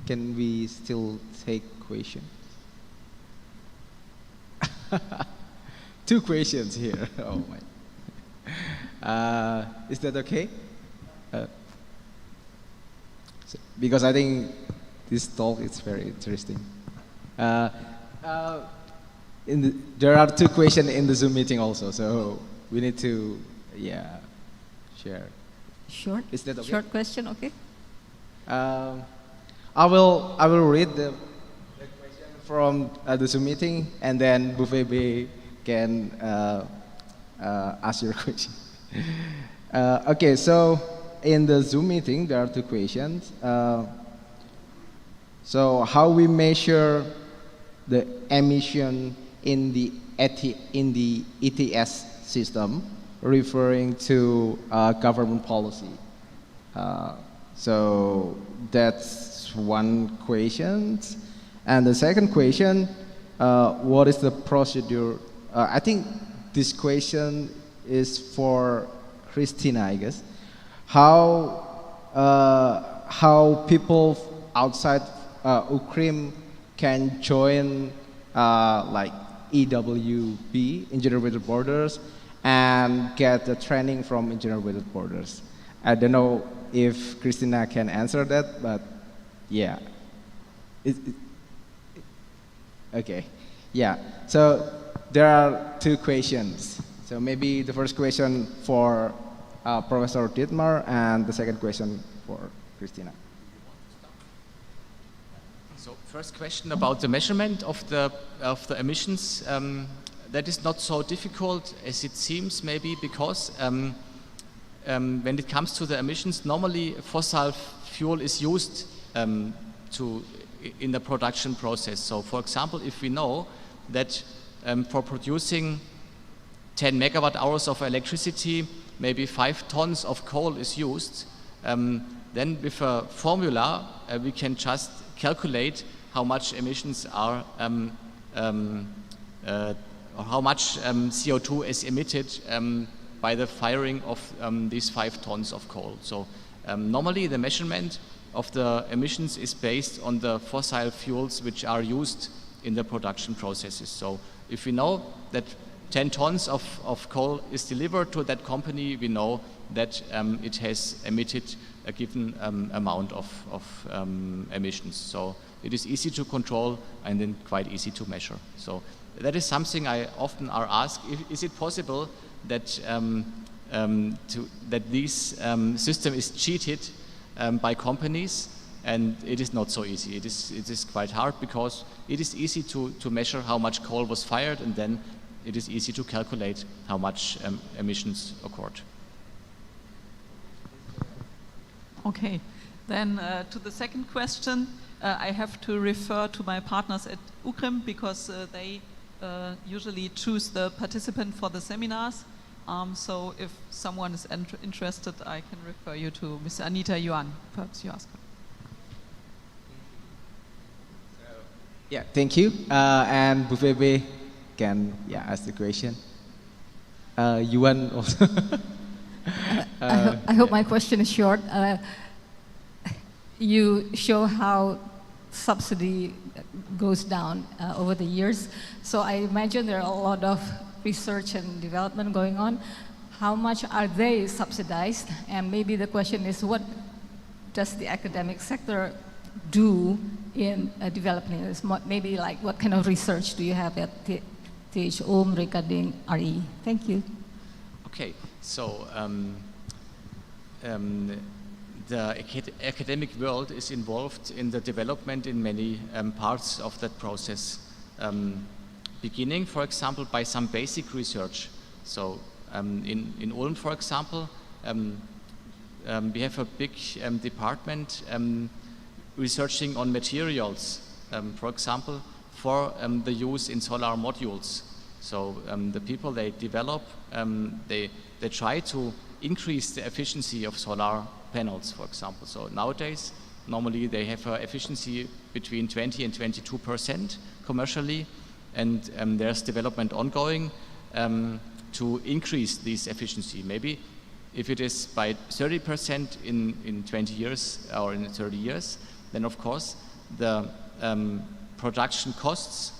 Can we still take questions? 2 questions here. Oh my. Is that okay? Because I think this talk is very interesting. There are 2 questions in the Zoom meeting also, so we need to, share. Short. Is that okay? Short question, okay? I will read the question from the Zoom meeting, and then Bu Feby can ask your question. Okay, so in the Zoom meeting there are 2 questions. So how we measure the emission in the ETS system, referring to government policy. So that's one question. And the second question, what is the procedure? I think this question is for Christina, I guess. How people outside UKRIM can join like EWB, Engineers Without Borders, and get the training from Engineers Without Borders. I don't know if Christina can answer that, but yeah. Okay, yeah. So there are 2 questions. So maybe the first question for Professor Dietmar, and the second question for Christina. So first question about the measurement of the emissions. That is not so difficult as it seems, maybe, because when it comes to the emissions, normally fossil fuel is used in the production process. So for example, if we know that for producing 10 megawatt hours of electricity, maybe 5 tons of coal is used, then with a formula we can just calculate how much emissions are or how much CO2 is emitted by the firing of these 5 tons of coal. So normally the measurement of the emissions is based on the fossil fuels which are used in the production processes. So if we know that 10 tons of coal is delivered to that company, we know that it has emitted a given amount of emissions. So it is easy to control and then quite easy to measure. So that is something I often are asked, is it possible that that this system is cheated by companies? And it is not so easy. It is quite hard, because it is easy to measure how much coal was fired, and then it is easy to calculate how much emissions occurred. Okay, then to the second question, I have to refer to my partners at UKRIM, because they usually choose the participant for the seminars. So if someone is interested, I can refer you to Ms. Anita Yuan. Perhaps you ask her. Yeah, thank you. And Bu Febe can ask the question. Yuan also. I hope my question is short. You show how subsidy goes down over the years. So I imagine there are a lot of research and development going on. How much are they subsidized? And maybe the question is, what does the academic sector do in developing this? Maybe like what kind of research do you have at TH Ulm regarding RE? Thank you. Okay, so the academic world is involved in the development in many parts of that process. Beginning, for example, by some basic research. So in Ulm, for example, we have a big department researching on materials, for example, for the use in solar modules. So the people, they develop, they try to increase the efficiency of solar panels, for example. So nowadays, normally they have an efficiency between 20 and 22% commercially, and there's development ongoing to increase this efficiency. Maybe if it is by 30% in 20 years or in 30 years, then of course the production costs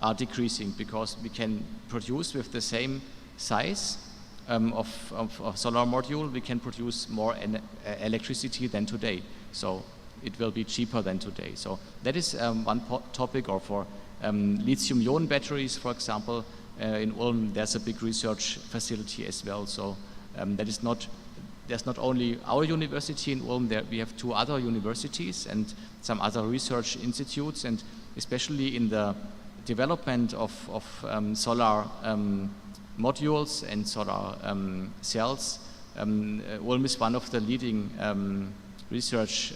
are decreasing because we can produce with the same size of solar module, we can produce more electricity than today. So it will be cheaper than today. So that is one topic. Or for lithium-ion batteries, for example, in Ulm, there's a big research facility as well. So there's not only our university in Ulm, we have 2 other universities and some other research institutes, and especially in the development of solar modules and solar cells, Ulm is one of the leading research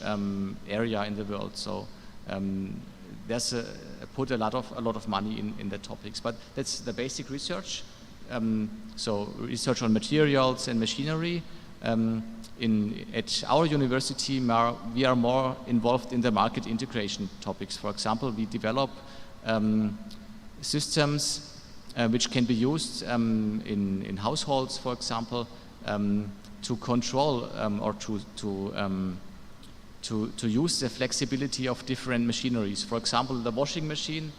area in the world. So there's put a lot of money in the topics, but that's the basic research. So research on materials and machinery. At our university, we are more involved in the market integration topics. For example, we develop systems which can be used in households, for example, to control or to use the flexibility of different machineries. For example, the washing machine,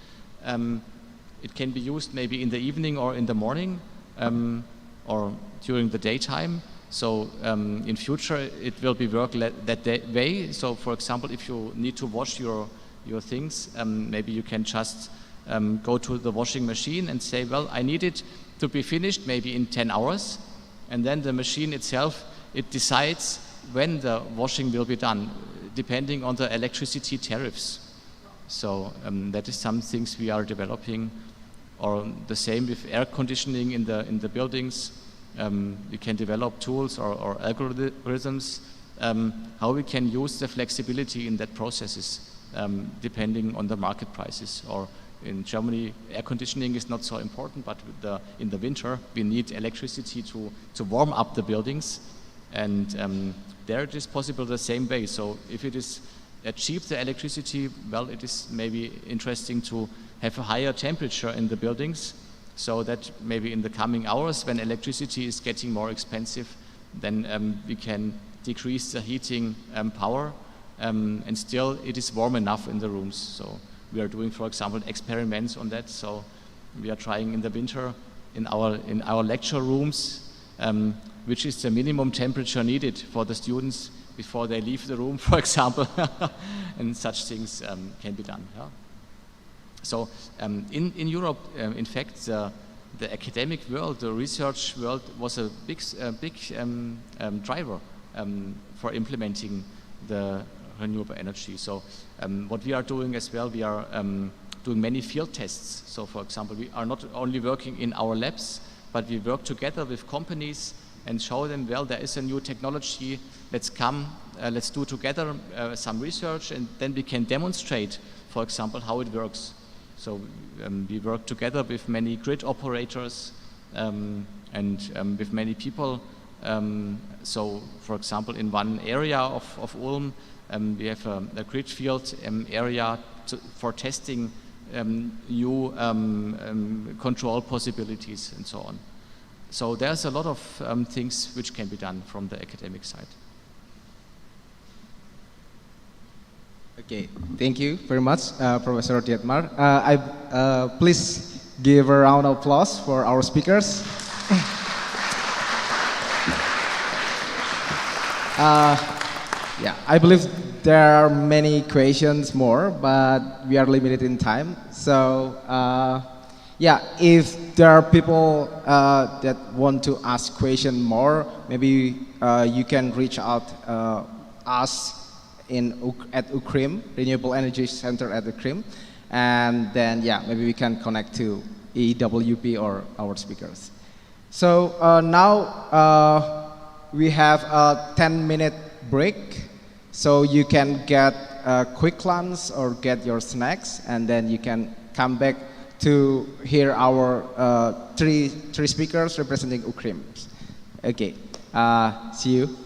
it can be used maybe in the evening or in the morning or during the daytime. So in future, it will be work that way. So for example, if you need to wash your things, maybe you can just go to the washing machine and say, well, I need it to be finished maybe in 10 hours. And then the machine itself, it decides when the washing will be done, depending on the electricity tariffs. So that is some things we are developing. Or the same with air conditioning in the buildings. We can develop tools or algorithms, how we can use the flexibility in that processes, depending on the market prices. Or in Germany, air conditioning is not so important, but in the winter, we need electricity to warm up the buildings. And there it is possible the same way. So if it is cheap, the electricity, well, it is maybe interesting to have a higher temperature in the buildings, so that maybe in the coming hours, when electricity is getting more expensive, then we can decrease the heating power, and still it is warm enough in the rooms. So we are doing, for example, experiments on that. So we are trying in the winter in our lecture rooms, which is the minimum temperature needed for the students before they leave the room, for example, and such things can be done. Yeah? So in Europe, in fact, the academic world, the research world was a big driver for implementing the renewable energy. So what we are doing as well, we are doing many field tests. So for example, we are not only working in our labs, but we work together with companies and show them, well, there is a new technology, let's do together some research, and then we can demonstrate, for example, how it works. So we work together with many grid operators, and with many people. So, for example, in one area of Ulm, we have a grid field area for testing new control possibilities and so on. So there's a lot of things which can be done from the academic side. Okay, thank you very much, Professor Dietmar. Please give a round of applause for our speakers. Yeah, I believe there are many questions more, but we are limited in time. So, yeah, if there are people that want to ask question more, maybe you can reach out us at UKRIM, Renewable Energy Center at UKRIM, and then yeah, maybe we can connect to EWP or our speakers. So now we have a 10-minute break, so you can get a quick lunch or get your snacks, and then you can come back to hear our three speakers representing UKRIM. Okay, see you.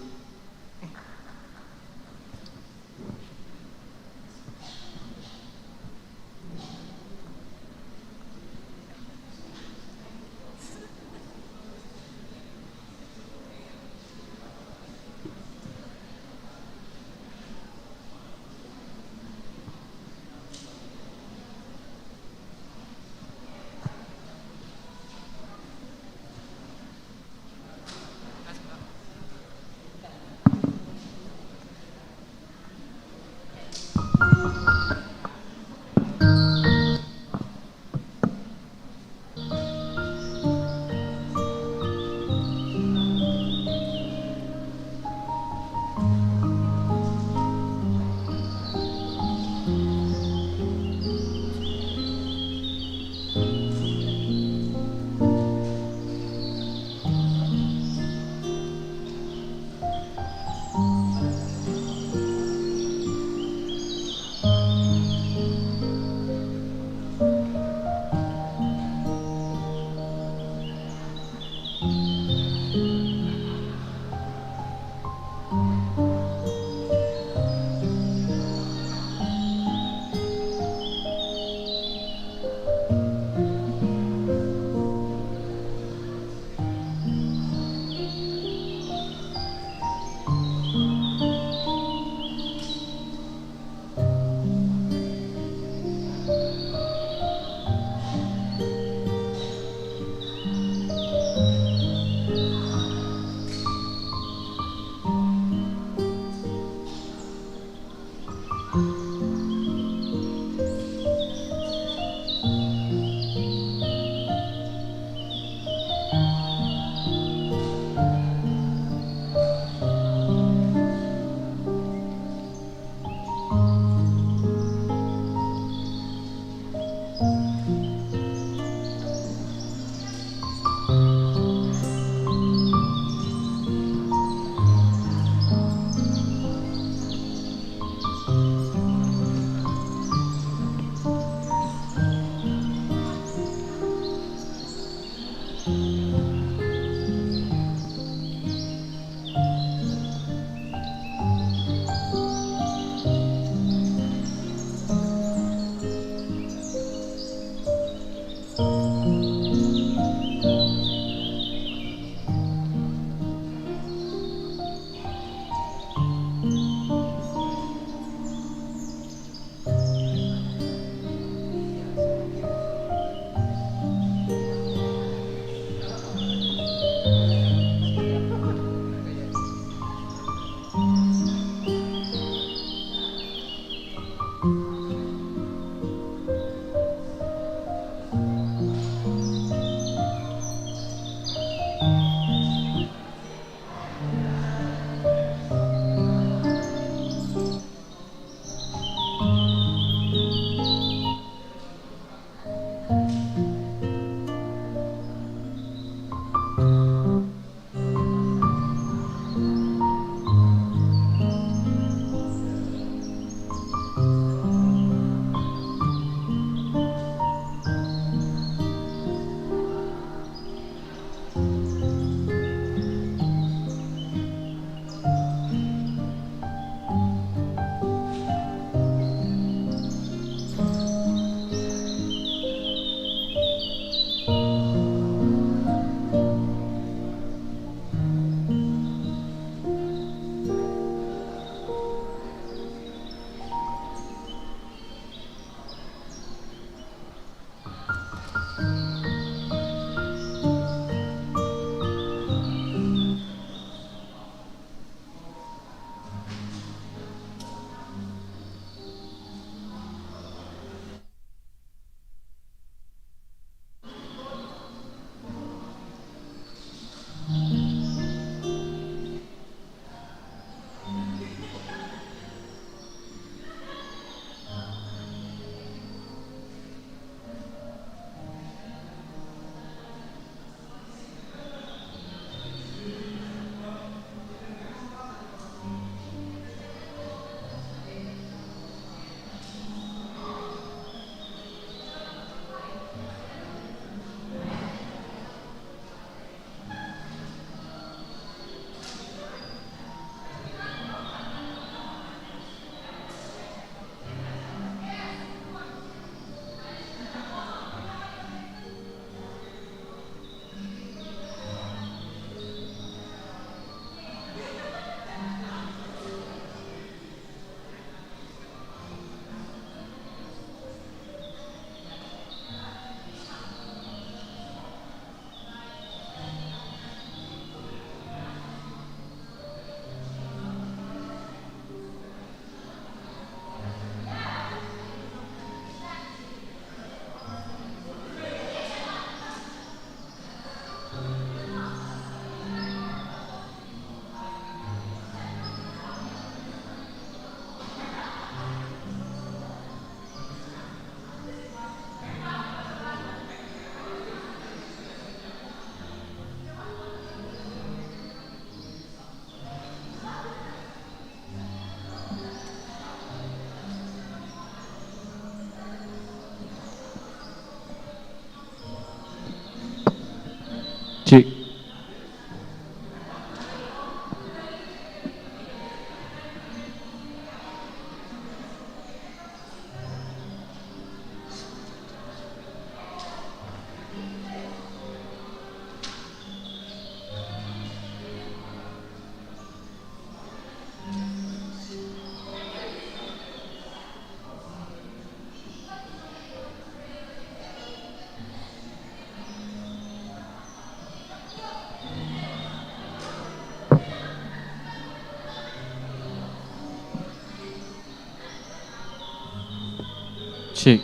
check,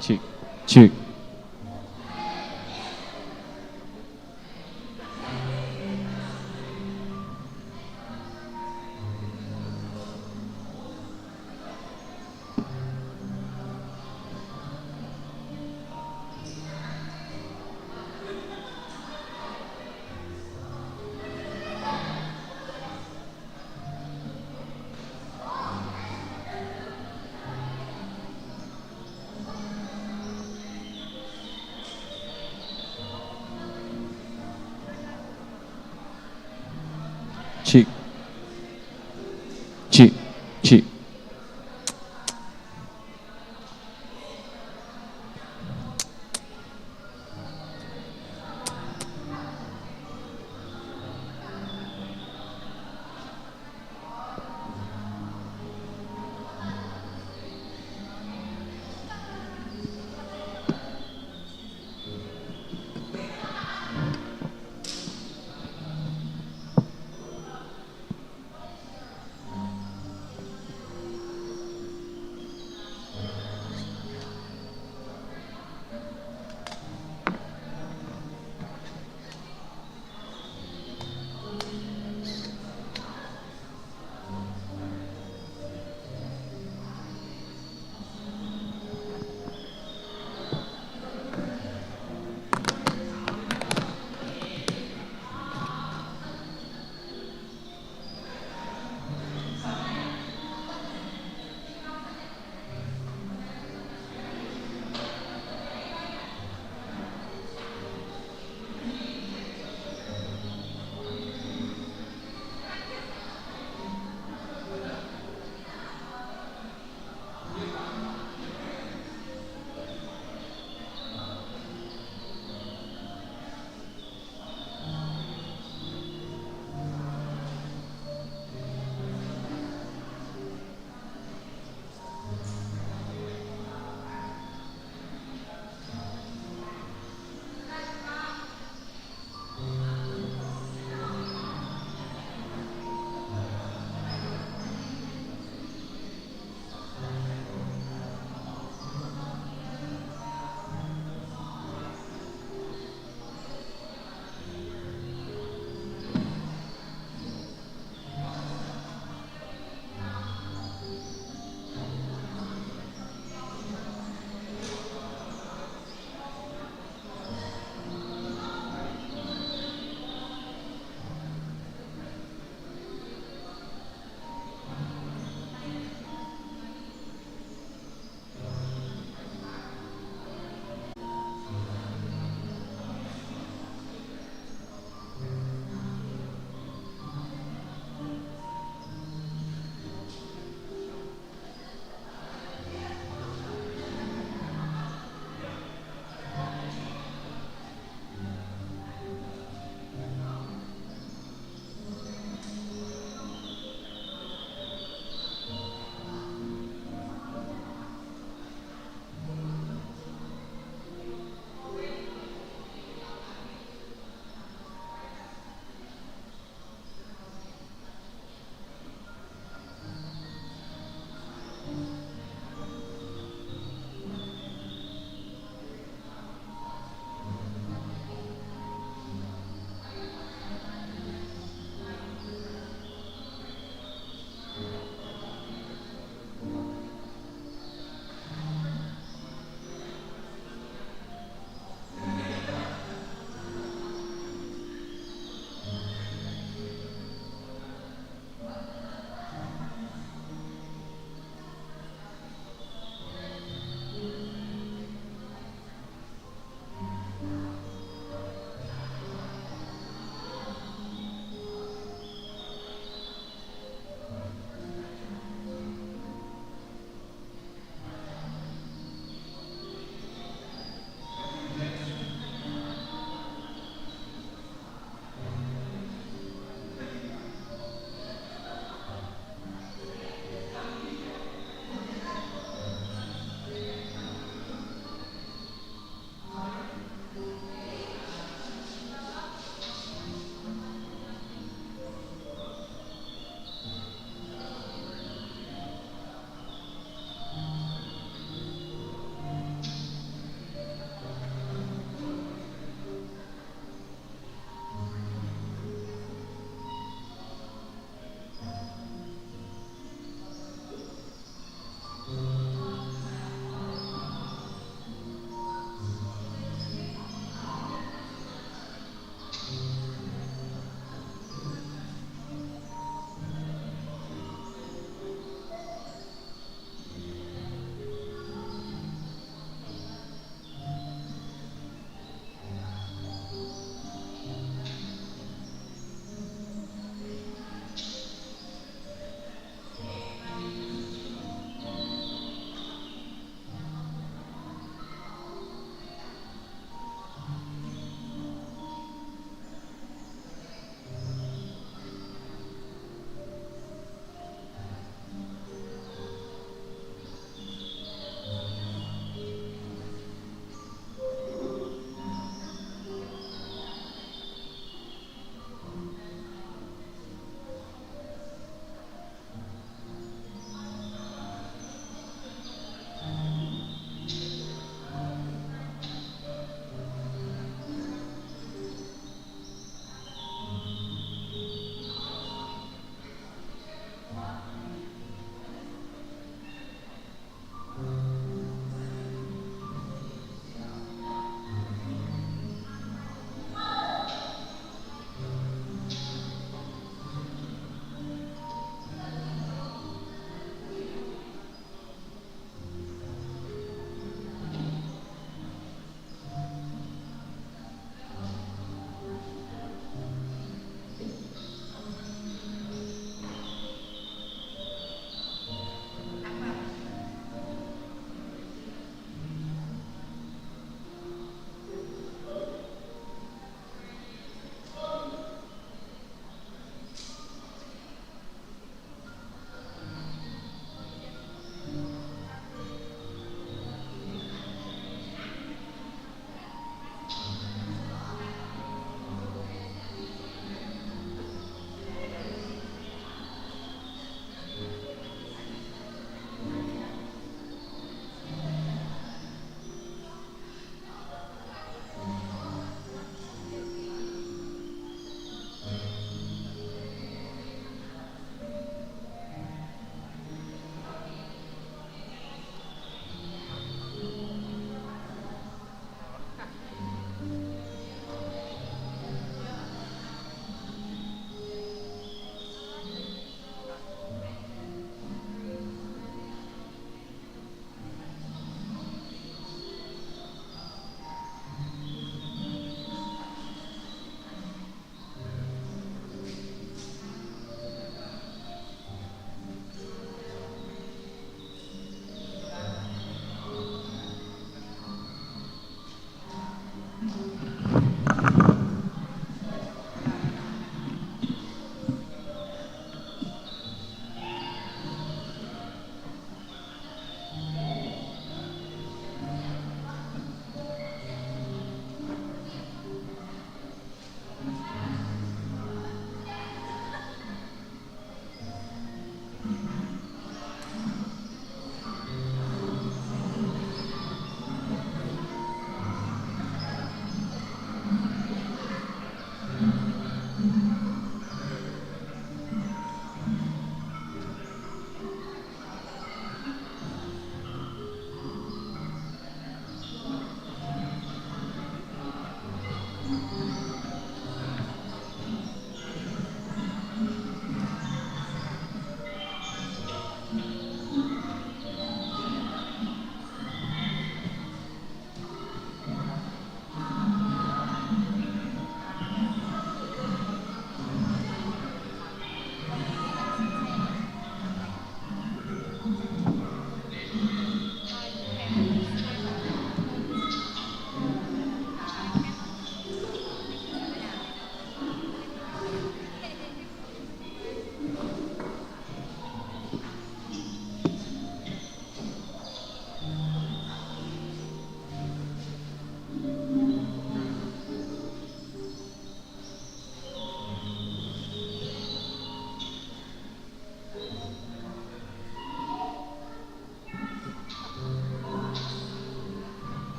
check, check.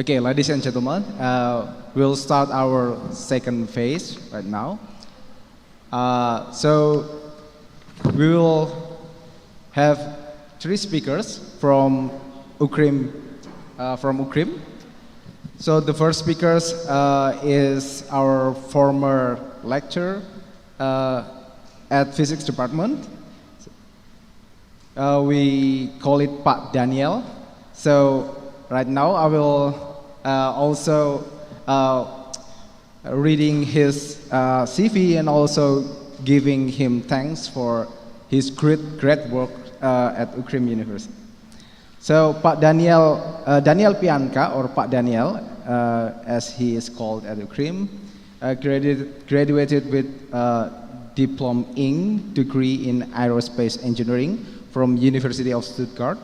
Okay, ladies and gentlemen, we'll start our second phase right now. So we will have 3 speakers from UKRIM. So the first speaker is our former lecturer at physics department. We call it Pak Daniel. So right now I will also reading his CV and also giving him thanks for his great work at UKRIM University. So Pak Daniel, Daniel Pianka, or Pak Daniel, as he is called at UKRIM, graduated with Diplom Ing degree in aerospace engineering from University of Stuttgart.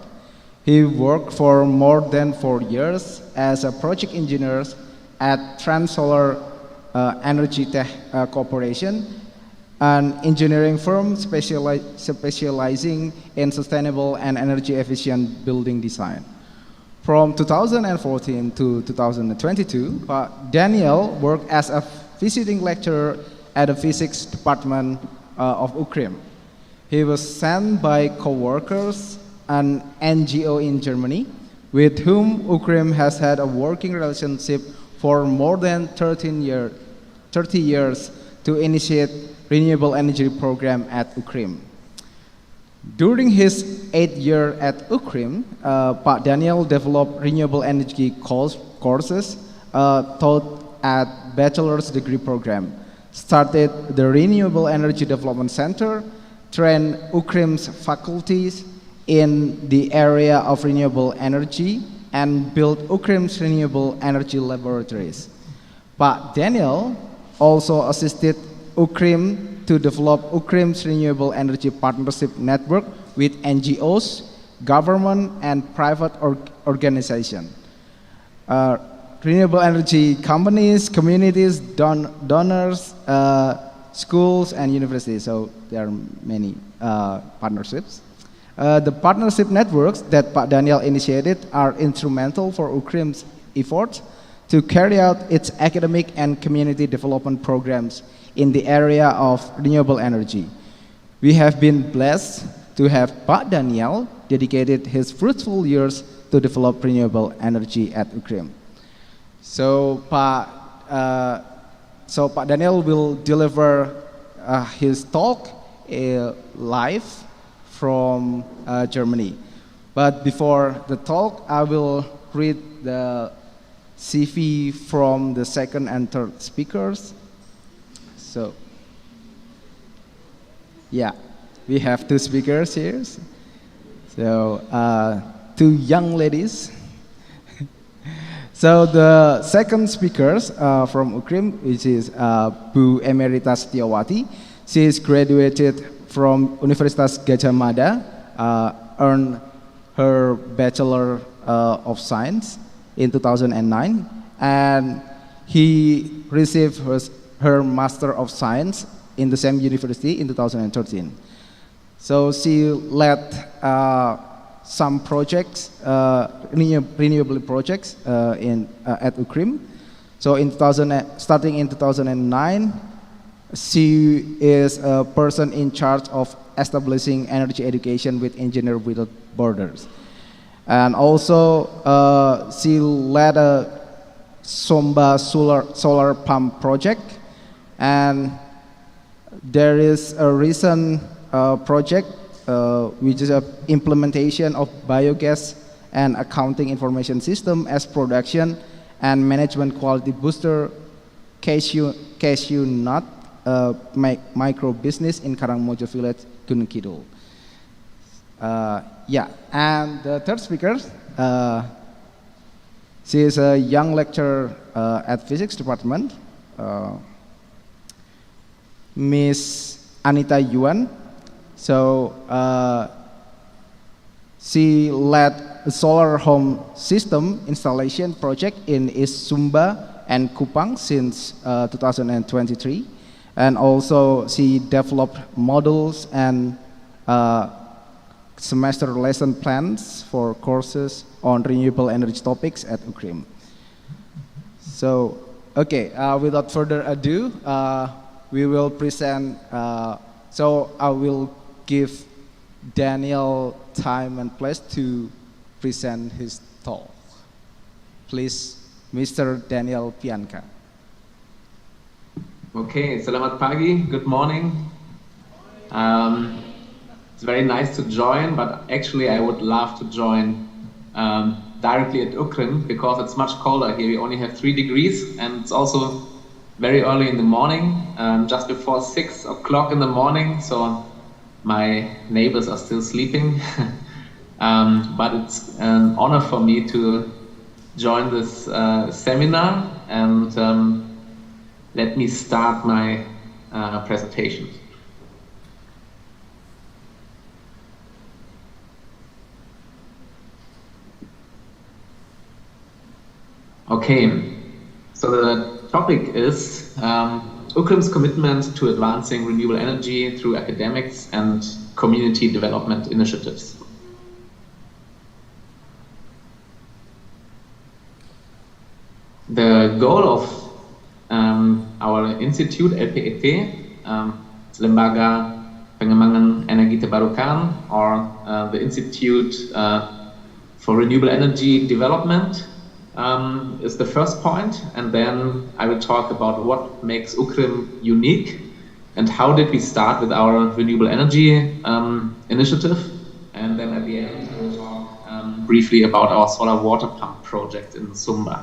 He worked for more than 4 years as a project engineer at Transolar Energy Tech Corporation, an engineering firm specializing in sustainable and energy efficient building design. From 2014 to 2022, Daniel worked as a visiting lecturer at the physics department of UKRIM. He was sent by co-workers, an NGO in Germany, with whom UKRIM has had a working relationship for more than 30 years to initiate renewable energy program at UKRIM. During his 8th year at UKRIM, Pak Daniel developed renewable energy courses taught at bachelor's degree program, started the Renewable Energy Development Center, trained UKRIM's faculties in the area of renewable energy, and built UKRIM's renewable energy laboratories. Pak Daniel also assisted UKRIM to develop UKRIM's renewable energy partnership network with NGOs, government, and private organizations. Renewable energy companies, communities, donors, schools, and universities. So there are many partnerships. The partnership networks that Pak Daniel initiated are instrumental for UKRIM's efforts to carry out its academic and community development programs in the area of renewable energy. We have been blessed to have Pak Daniel dedicated his fruitful years to develop renewable energy at UKRIM. So Pak Daniel will deliver his talk live from Germany. But before the talk, I will read the CV from the second and third speakers. So, yeah, we have 2 speakers here. So, 2 young ladies. So the second speakers from UKRIM, which is Bu Emerita Setiawati. She is graduated from Universitas Gadjah Mada, earned her Bachelor of Science in 2009, and he received her Master of Science in the same university in 2013. So she led some projects, renewable projects at UKRIM. So starting in 2009, she is a person in charge of establishing energy education with Engineers Without Borders. And also, she led a Somba solar pump project. And there is a recent project which is an implementation of biogas and accounting information system as production and management quality booster cashew nut micro business in Karangmojo Village, Gunung Kidul. Yeah, and the third speaker, she is a young lecturer at physics department, Miss Anita Yuan. So she led a solar home system installation project in East Sumba and Kupang since 2023. And also she developed models and semester lesson plans for courses on renewable energy topics at UKRIM. So, okay, without further ado, we will present, so I will give Daniel time and place to present his talk. Please, Mr. Daniel Pianka. Okay, selamat pagi, good morning. It's very nice to join, but actually I would love to join directly at UKRIM because it's much colder here. We only have 3 degrees and it's also very early in the morning, just before 6 o'clock in the morning, so my neighbors are still sleeping. But it's an honor for me to join this seminar, and let me start my presentation. Okay, so the topic is UKRIM's commitment to advancing renewable energy through academics and community development initiatives. The goal of our institute, LPET, Lembaga Pengembangan Energi Terbarukan, or the Institute for Renewable Energy Development, is the first point, and then I will talk about what makes UKRIM unique and how did we start with our renewable energy initiative, and then at the end I will talk briefly about our solar water pump project in Sumba.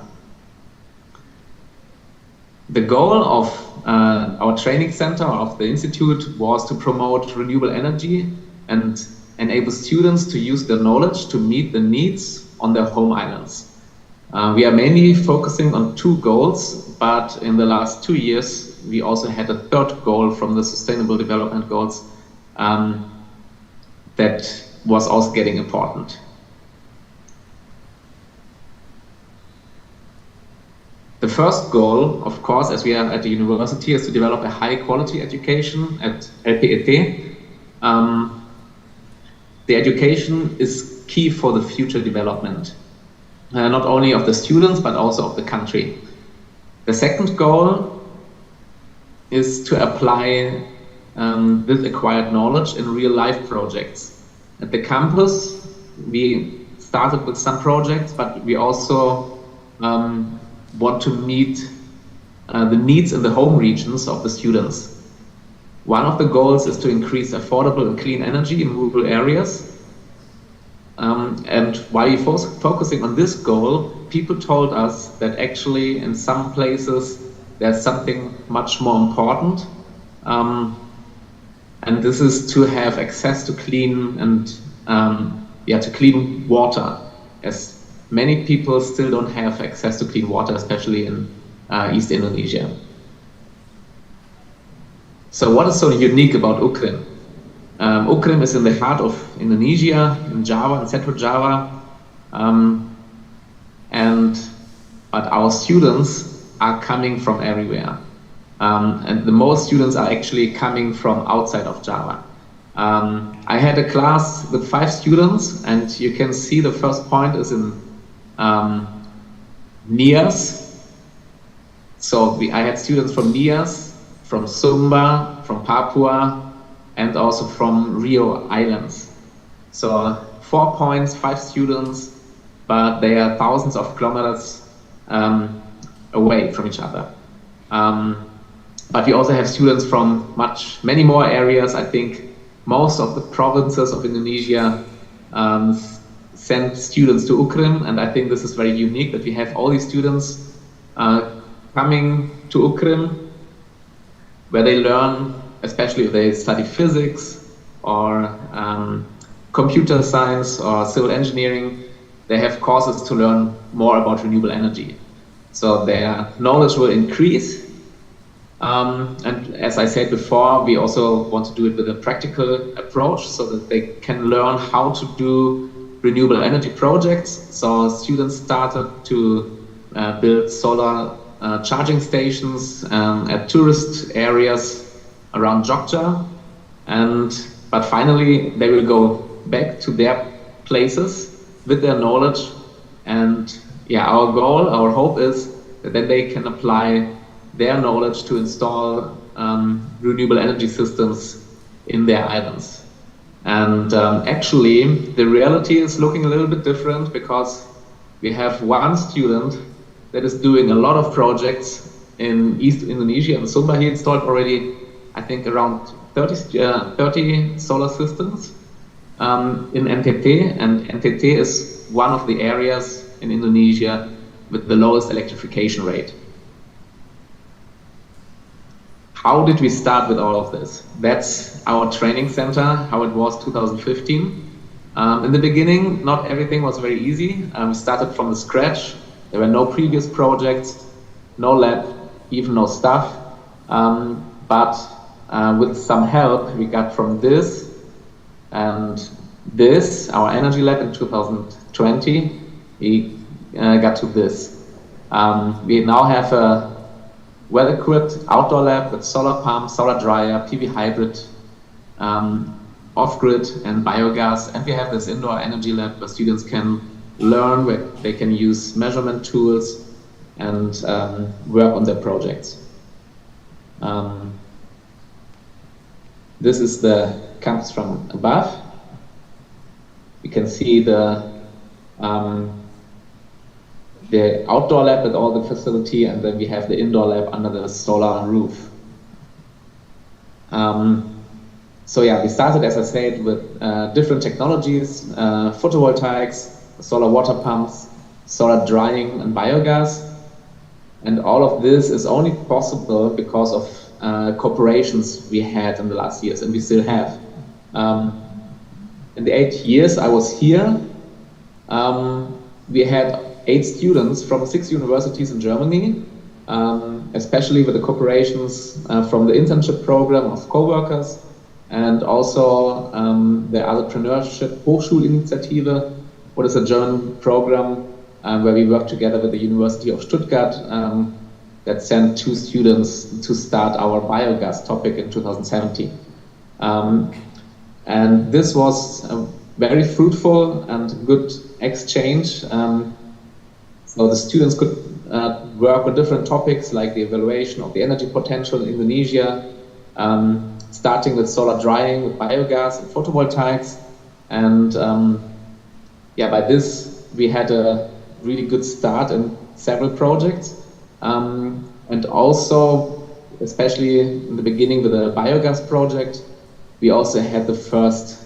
The goal of our training center, of the institute, was to promote renewable energy and enable students to use their knowledge to meet the needs on their home islands. We are mainly focusing on 2 goals, but in the last 2 years we also had a 3rd goal from the Sustainable Development Goals that was also getting important. The first goal, of course, as we are at the university, is to develop a high-quality education at LPET. The education is key for the future development, not only of the students, but also of the country. The second goal is to apply this acquired knowledge in real-life projects. At the campus, we started with some projects, but we also want to meet the needs in the home regions of the students. One of the goals is to increase affordable and clean energy in rural areas. And while we're focusing on this goal, people told us that actually in some places there's something much more important. And this is to have access to clean and to clean water, as many people still don't have access to clean water, especially in East Indonesia. So what is so unique about UKRIM? UKRIM is in the heart of Indonesia, in Java, in Central Java, but our students are coming from everywhere. And the most students are actually coming from outside of Java. I had a class with 5 students, and you can see the first point is in Nias. So I had students from Nias, from Sumba, from Papua, and also from Rio Islands. So 4 points, 5 students, but they are thousands of kilometers away from each other. But we also have students from many more areas. I think most of the provinces of Indonesia send students to UKRIM, and I think this is very unique that we have all these students coming to UKRIM, where they learn, especially if they study physics or computer science or civil engineering, they have courses to learn more about renewable energy. So their knowledge will increase. And as I said before, we also want to do it with a practical approach so that they can learn how to do renewable energy projects. So students started to build solar charging stations at tourist areas around Jogja, but finally they will go back to their places with their knowledge. And yeah, our goal, our hope is that then they can apply their knowledge to install renewable energy systems in their islands. And actually, the reality is looking a little bit different, because we have one student that is doing a lot of projects in East Indonesia. In Sumba, he installed already, I think, around 30 solar systems in NTT, and NTT is one of the areas in Indonesia with the lowest electrification rate. How did we start with all of this? That's our training center, how it was 2015. In the beginning, not everything was very easy. We started from the scratch. There were no previous projects, no lab, even no staff. But with some help, we got from this and this, our energy lab in 2020, we got to this. We now have a well-equipped outdoor lab with solar pump, solar dryer, PV hybrid, off-grid and biogas. And we have this indoor energy lab where students can learn, where they can use measurement tools and work on their projects. This is the campus from above. You can see the outdoor lab with all the facility, and then we have the indoor lab under the solar roof. So yeah, we started, as I said, with different technologies, photovoltaics, solar water pumps, solar drying and biogas. And all of this is only possible because of cooperations we had in the last years, and we still have. In the 8 years I was here, we had 8 students from 6 universities in Germany, especially with the cooperations from the internship program of co-workers, and also the Entrepreneurship Hochschulinitiative, what is a German program where we work together with the University of Stuttgart that sent 2 students to start our biogas topic in 2017. And this was a very fruitful and good exchange. So the students could work on different topics like the evaluation of the energy potential in Indonesia, starting with solar drying, with biogas and photovoltaics. And yeah, by this we had a really good start in several projects. And also, especially in the beginning with the biogas project, we also had the first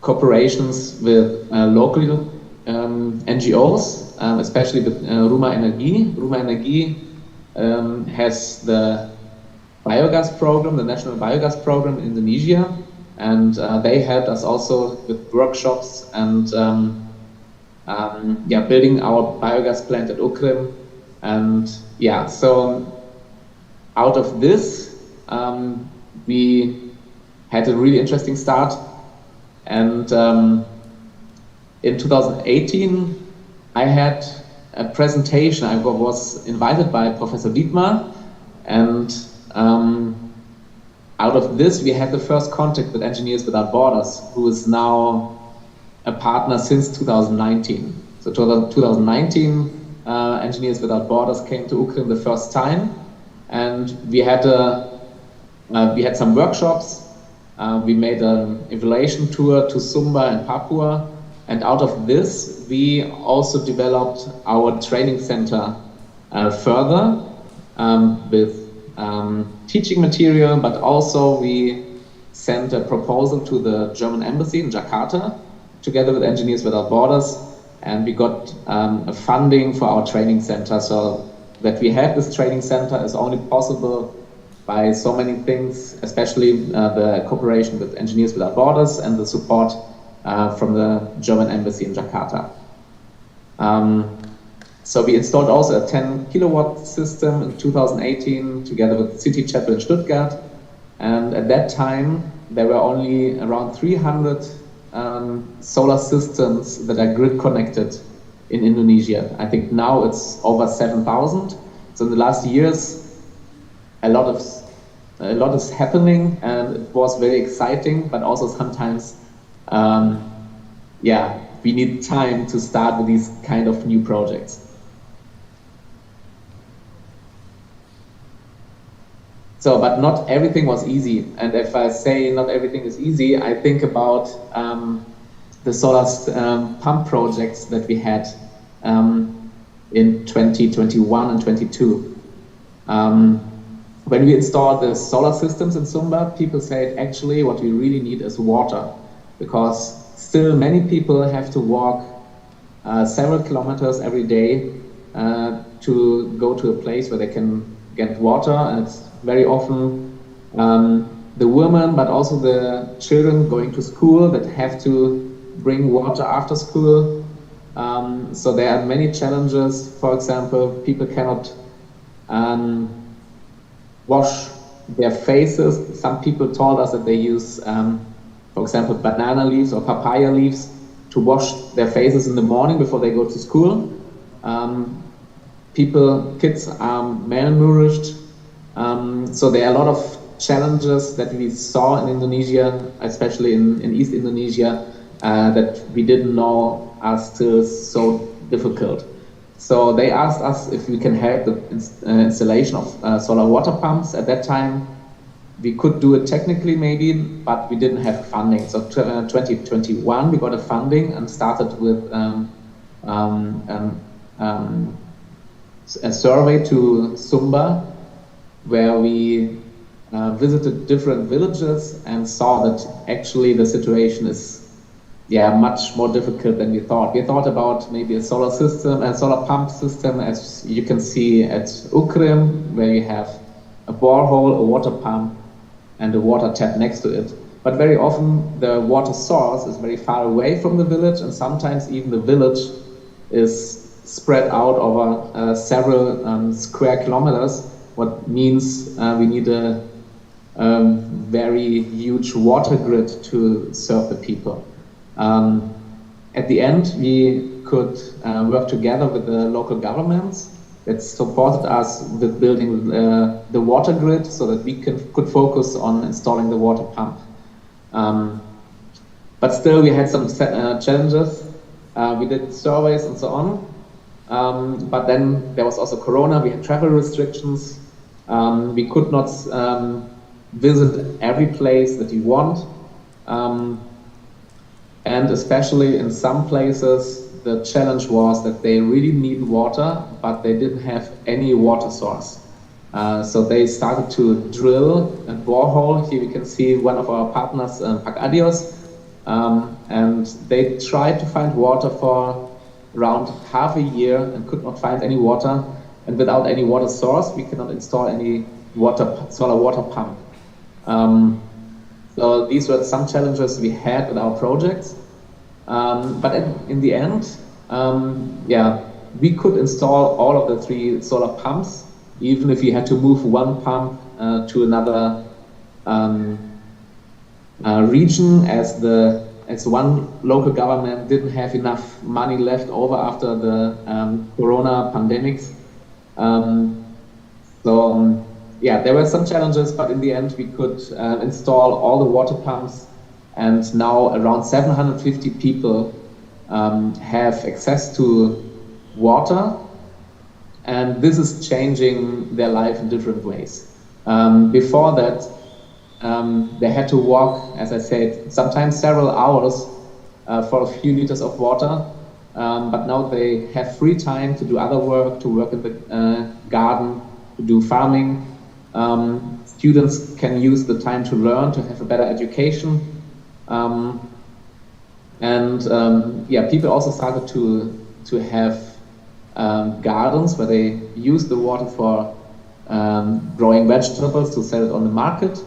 cooperations with local NGOs, especially with Rumah Energi. Rumah Energi has the biogas program, the national biogas program in Indonesia, and they helped us also with workshops and yeah, building our biogas plant at Ukrim. And yeah, so out of this, we had a really interesting start. And in 2018, I had a presentation. I was invited by Professor Dietmar, and out of this, we had the first contact with Engineers Without Borders, who is now a partner since 2019. So 2019, Engineers Without Borders came to Ukrim the first time, and we had some workshops. We made an evaluation tour to Sumba and Papua, and out of this, we also developed our training center further with teaching material, but also we sent a proposal to the German embassy in Jakarta together with Engineers Without Borders, and we got a funding for our training center. So that we have this training center is only possible by so many things, especially the cooperation with Engineers Without Borders and the support from the German embassy in Jakarta. So we installed also a 10 kilowatt system in 2018 together with City Chapel in Stuttgart. And at that time, there were only around 300 solar systems that are grid connected in Indonesia. I think now it's over 7,000. So in the last years, a lot is happening, and it was very exciting, but also sometimes, yeah, we need time to start with these kind of new projects. So, but not everything was easy. And if I say not everything is easy, I think about the solar pump projects that we had in 2021 and 22. When we installed the solar systems in Sumba, people said actually what we really need is water, because still many people have to walk several kilometers every day to go to a place where they can get water, and it's very often the women, but also the children going to school that have to bring water after school. So there are many challenges. For example, people cannot wash their faces. Some people told us that they use, for example, banana leaves or papaya leaves to wash their faces in the morning before they go to school. Kids are malnourished. So there are a lot of challenges that we saw in Indonesia, especially in East Indonesia, that we didn't know are still so difficult. So they asked us if we can help the installation of solar water pumps. At that time, we could do it technically maybe, but we didn't have funding. So 2021, we got a funding and started with a survey to Sumba, where we visited different villages and saw that actually the situation is much more difficult than we thought. We thought about maybe a solar pump system, as you can see at Ukrim, where you have a borehole, a water pump, and a water tap next to it. But very often the water source is very far away from the village, and sometimes even the village is spread out over several square kilometers, what means we need a very huge water grid to serve the people. At the end, we could work together with the local governments that supported us with building the water grid so that we could focus on installing the water pump. But still, we had some challenges. We did surveys and so on. But then there was also Corona. We had travel restrictions. We could not visit every place that we want. And especially in some places, the challenge was that they really need water, but they didn't have any water source. So they started to drill a borehole. Here we can see one of our partners, Pak Adios, and they tried to find water for around half a year and could not find any water. And without any water source, we cannot install any solar water pump. So these were some challenges we had with our projects. But in the end, we could install all of the 3 solar pumps, even if we had to move one pump to another region, as one local government didn't have enough money left over after the Corona pandemics. There were some challenges, but in the end we could install all the water pumps, and now around 750 people have access to water, and this is changing their life in different ways. Before that, they had to walk, as I said, sometimes several hours for a few liters of water, but now they have free time to do other work, to work in the garden, to do farming. Students can use the time to learn, to have a better education. People also started to have gardens where they use the water for growing vegetables to sell it on the market.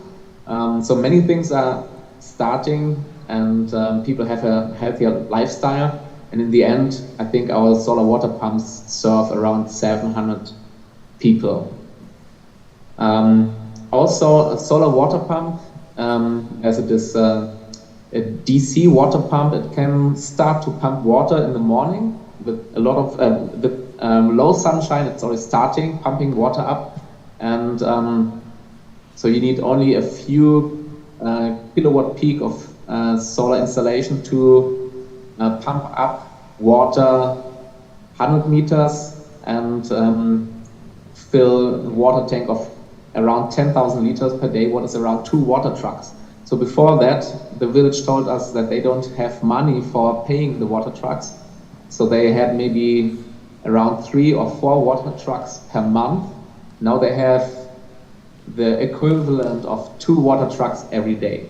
So many things are starting, and people have a healthier lifestyle. And in the end, I think our solar water pumps serve around 700 people. Also, a solar water pump, as it is a DC water pump, it can start to pump water in the morning with a lot of low sunshine. It's already starting pumping water up, and so you need only a few kilowatt peak of solar installation to pump up water 100 meters and fill a water tank of around 10,000 liters per day, what is around 2 water trucks. So before that, the village told us that they don't have money for paying the water trucks. So they had maybe around 3 or 4 water trucks per month. Now they have the equivalent of 2 water trucks every day.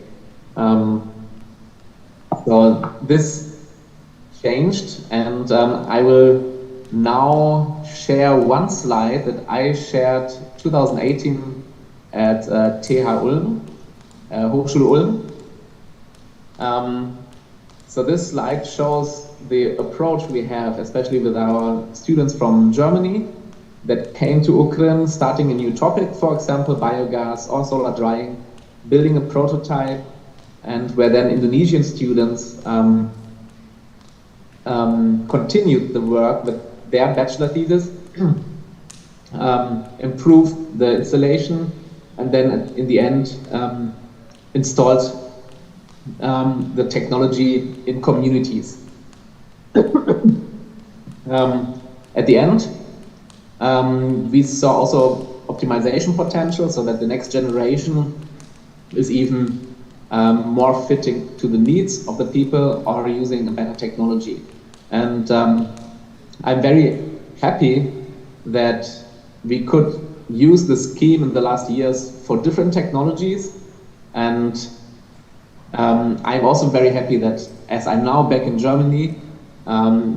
So this changed, and I will now share one slide that I shared 2018 at TH Ulm, Hochschule Ulm. So this slide shows the approach we have, especially with our students from Germany that came to UKRIM, starting a new topic, for example, biogas or solar drying, building a prototype, and where then Indonesian students continued the work with their bachelor thesis, improved the installation, and then in the end installed the technology in communities. At the end, we saw also optimization potential, so that the next generation is even more fitting to the needs of the people or using a better technology. And I'm very happy that we could use the scheme in the last years for different technologies. And I'm also very happy that as I'm now back in Germany,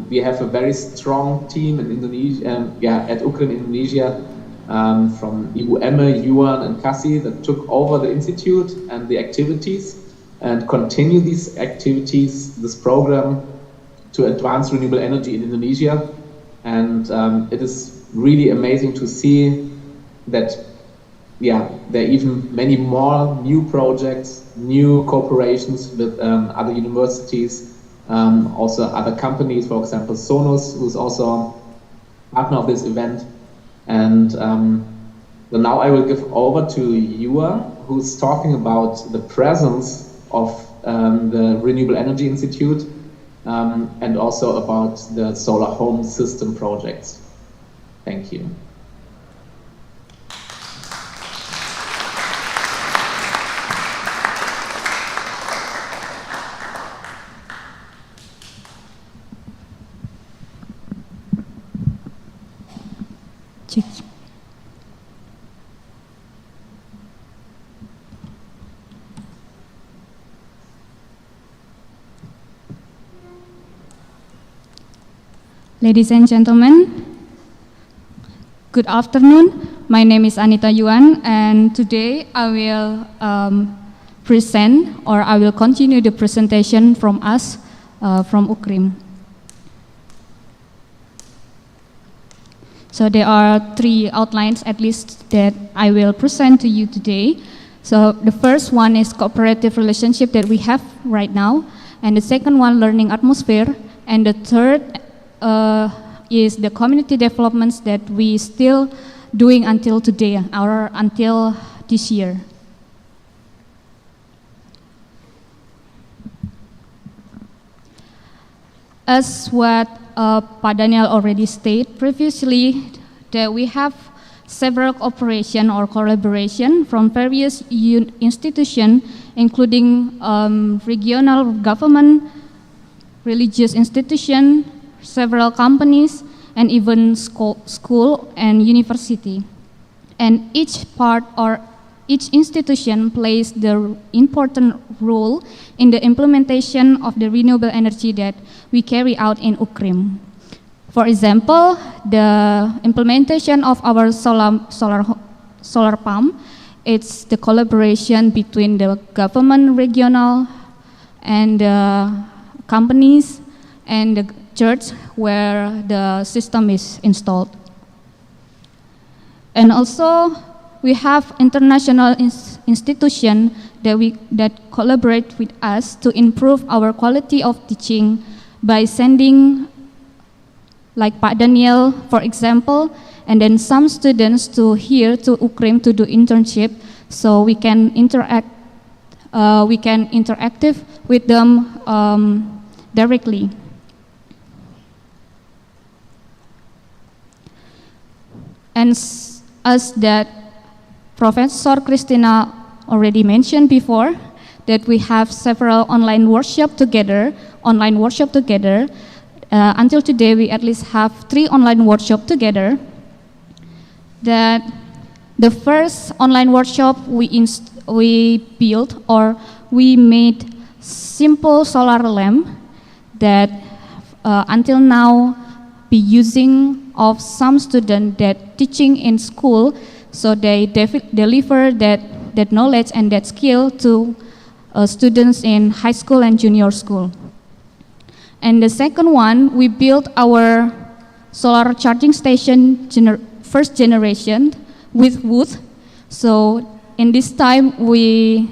we have a very strong team in Indonesia, at UKRIM Indonesia, from Ibu Emme, Yuan, and Kassi that took over the institute and the activities and continue these activities, this program to advance renewable energy in Indonesia. And it is really amazing to see that, there are even many more new projects, new cooperations with other universities, also other companies, for example, Sonos, who's also partner of this event. And so now I will give over to Yuan, who's talking about the presence of the Renewable Energy Institute and also about the solar home system projects. Thank you. Ladies and gentlemen, good afternoon. My name is Anita Yuan, and today I will present, or I will continue the presentation from us, from UKRIM. So there are 3 outlines at least that I will present to you today. So the first one is cooperative relationship that we have right now, and the second one, learning atmosphere, and the third is the community developments that we still doing until today, or until this year. As what Pak Daniel already stated previously, that we have several cooperation or collaboration from various institutions, including regional government, religious institution, several companies, and even school and university. And each part or each institution plays the important role in the implementation of the renewable energy that we carry out in UKRIM. For example, the implementation of our solar pump, it's the collaboration between the government, regional, and the companies, and the church where the system is installed. And also, we have international institutions that collaborate with us to improve our quality of teaching by sending, like Pak Daniel, for example, and then some students to here to UKRIM to do internship, so we can interact, interactive with them directly. And as that Professor Christina already mentioned before that we have several online workshops together. Until today, we at least have 3 online workshops together. That the first online workshop we built or we made simple solar lamp that until now be using of some student that teaching in school, so they deliver that knowledge and that skill to students in high school and junior school. And the second one, we built our solar charging station first generation with wood. So in this time we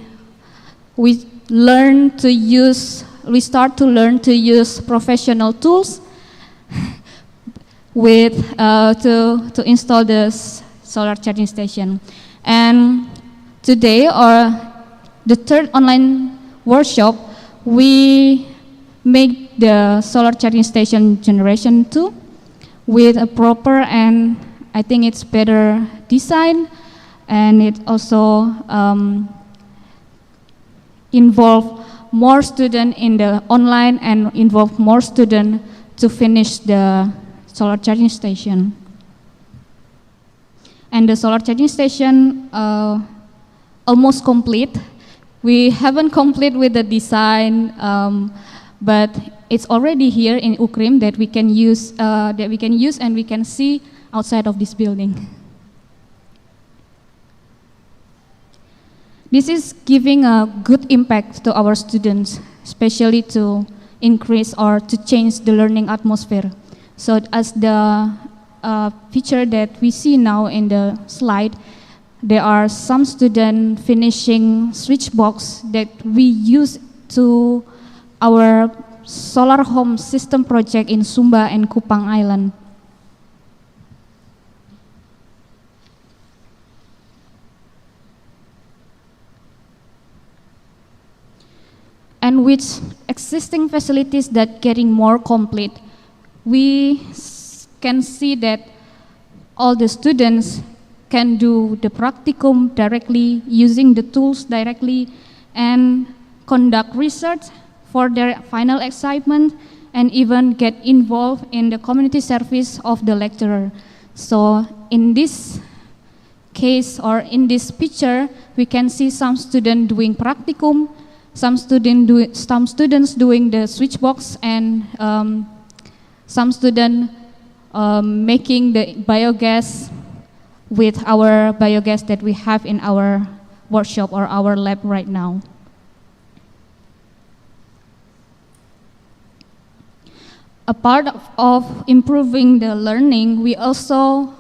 start to learn to use professional tools to install this solar charging station. And today, or the third online workshop, we make the solar charging station generation 2 with a proper, and I think it's better design, and it also involve more students in the online and involve more students to finish the solar charging station. And the solar charging station almost complete. We haven't complete with the design, but it's already here in Ukrim that we can use and we can see outside of this building. This is giving a good impact to our students, especially to increase or to change the learning atmosphere. So as the picture that we see now in the slide, there are some students finishing switch box that we use to our solar home system project in Sumba and Kupang Island. And with existing facilities that getting more complete, we can see that all the students can do the practicum directly, using the tools directly, and conduct research for their final assignment, and even get involved in the community service of the lecturer. So in this case, or in this picture, we can see some students doing practicum, some students doing the switch box, and some students making the biogas with our biogas that we have in our workshop or our lab right now. A part of improving the learning, we also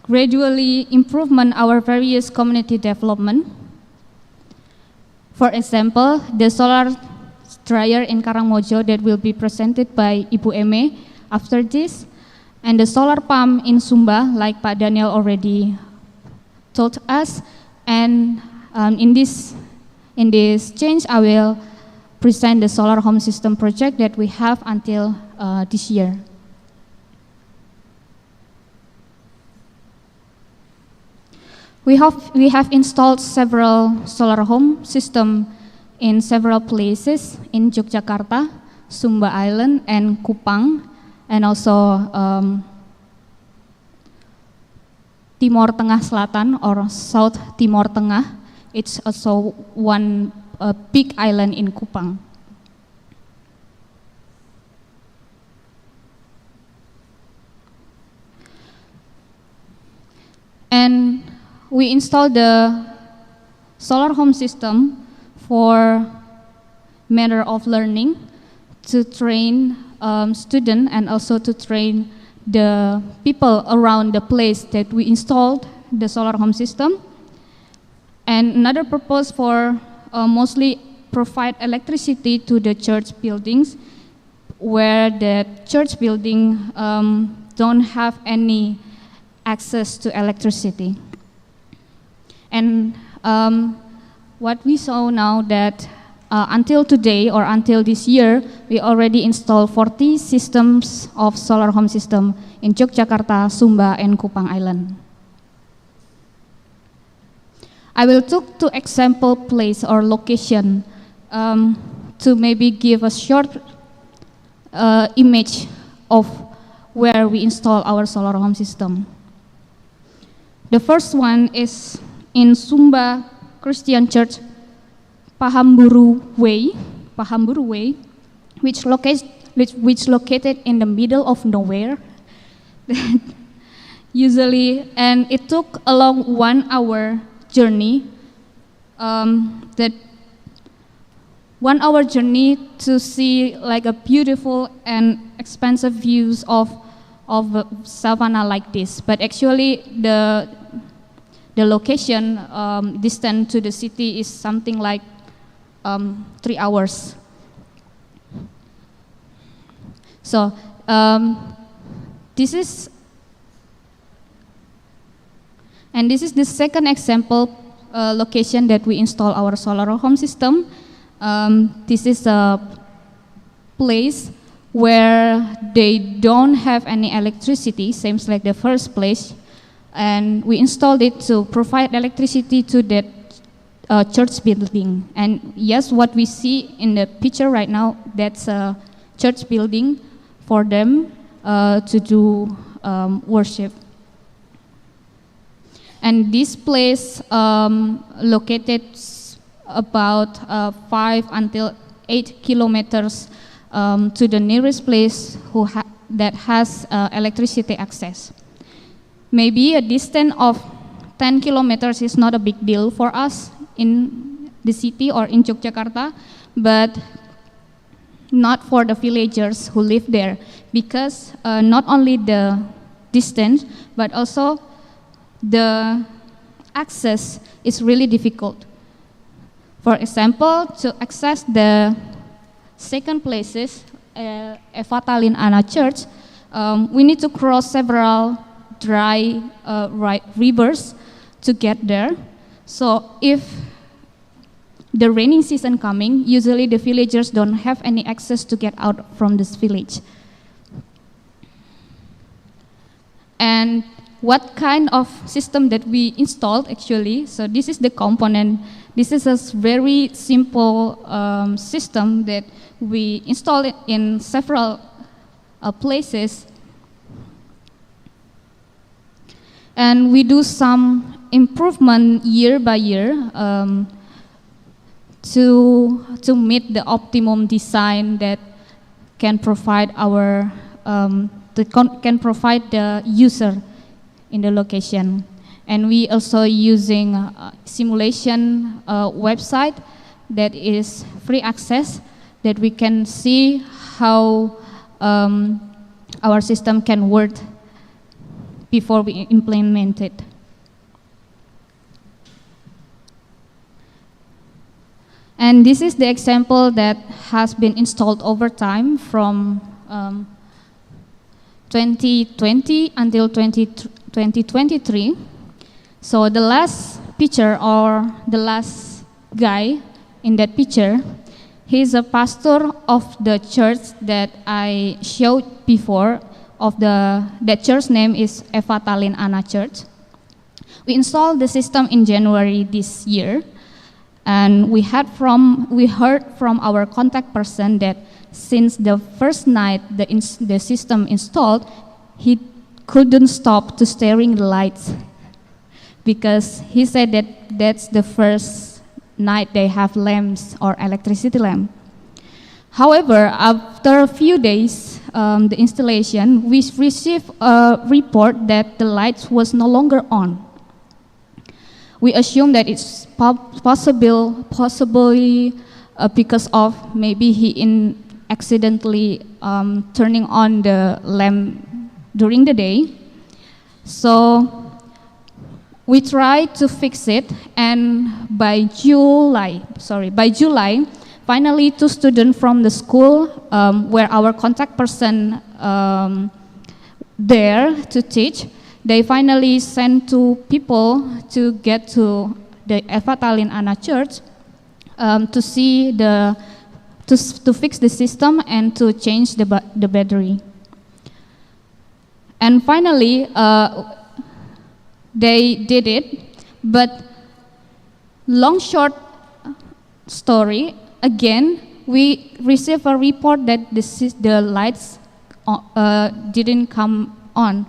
gradually improvement our various community development. For example, the solar dryer in Karangmojo that will be presented by Ibu Eme after this, and the solar pump in Sumba, like Pak Daniel already told us. And in this change, I will present the solar home system project that we have until this year. We have installed several solar home system in several places in Yogyakarta, Sumba Island, and Kupang, and also Timor Tengah Selatan or South Timor Tengah. It's also one big island in Kupang. And we installed the solar home system for matter of learning, to train students and also to train the people around the place that we installed the solar home system. And another purpose for mostly provide electricity to the church buildings, where the church building don't have any access to electricity. And what we saw now that until today or until this year, we already installed 40 systems of solar home system in Yogyakarta, Sumba, and Kupang Island. I will take two example place or location to maybe give a short image of where we install our solar home system. The first one is in Sumba Christian Church, Pahamburu Way, which located in the middle of nowhere. Usually, and it took along 1 hour journey. That 1 hour journey to see like a beautiful and expansive views of savanna like this. But actually, the location distance to the city is something like 3 hours. So this is the second example location that we install our solar home system. This is a place where they don't have any electricity, same like the first place, and we installed it to provide electricity to that church building. And yes, what we see in the picture right now, that's a church building for them to do worship. And this place located about 5 until 8 kilometers to the nearest place that has electricity access. Maybe a distance of 10 kilometers is not a big deal for us in the city or in Yogyakarta, but not for the villagers who live there, because not only the distance, but also the access is really difficult. For example, to access the second places, Evatalin Ana Church, we need to cross several dry rivers to get there. So if the rainy season coming, usually the villagers don't have any access to get out from this village. And what kind of system that we installed actually, so this is the component. This is a very simple system that we installed it in several places. And we do some improvement year by year to meet the optimum design that can provide can provide the user in the location. And we also using simulation website that is free access, that we can see how our system can work before we implement it. And this is the example that has been installed over time from 2020 until 2023. So the last picture, or the last guy in that picture, he's a pastor of the church that I showed before. That church name is Evatalin Ana Church. We installed the system in January this year, and we heard from our contact person that since the first night the system installed, he couldn't stop to staring the lights, because he said that that's the first night they have lamps or electricity lamp. However, after a few days, the installation, we received a report that the lights was no longer on. We assume that it's possibly because of maybe he accidentally turning on the lamp during the day. So we tried to fix it, and by July, finally 2 students from the school where our contact person there to teach, they finally sent 2 people to get to the Evatalin Ana Church to see to fix the system and to change the battery. And finally, they did it, but long short story, again, we received a report that the lights didn't come on.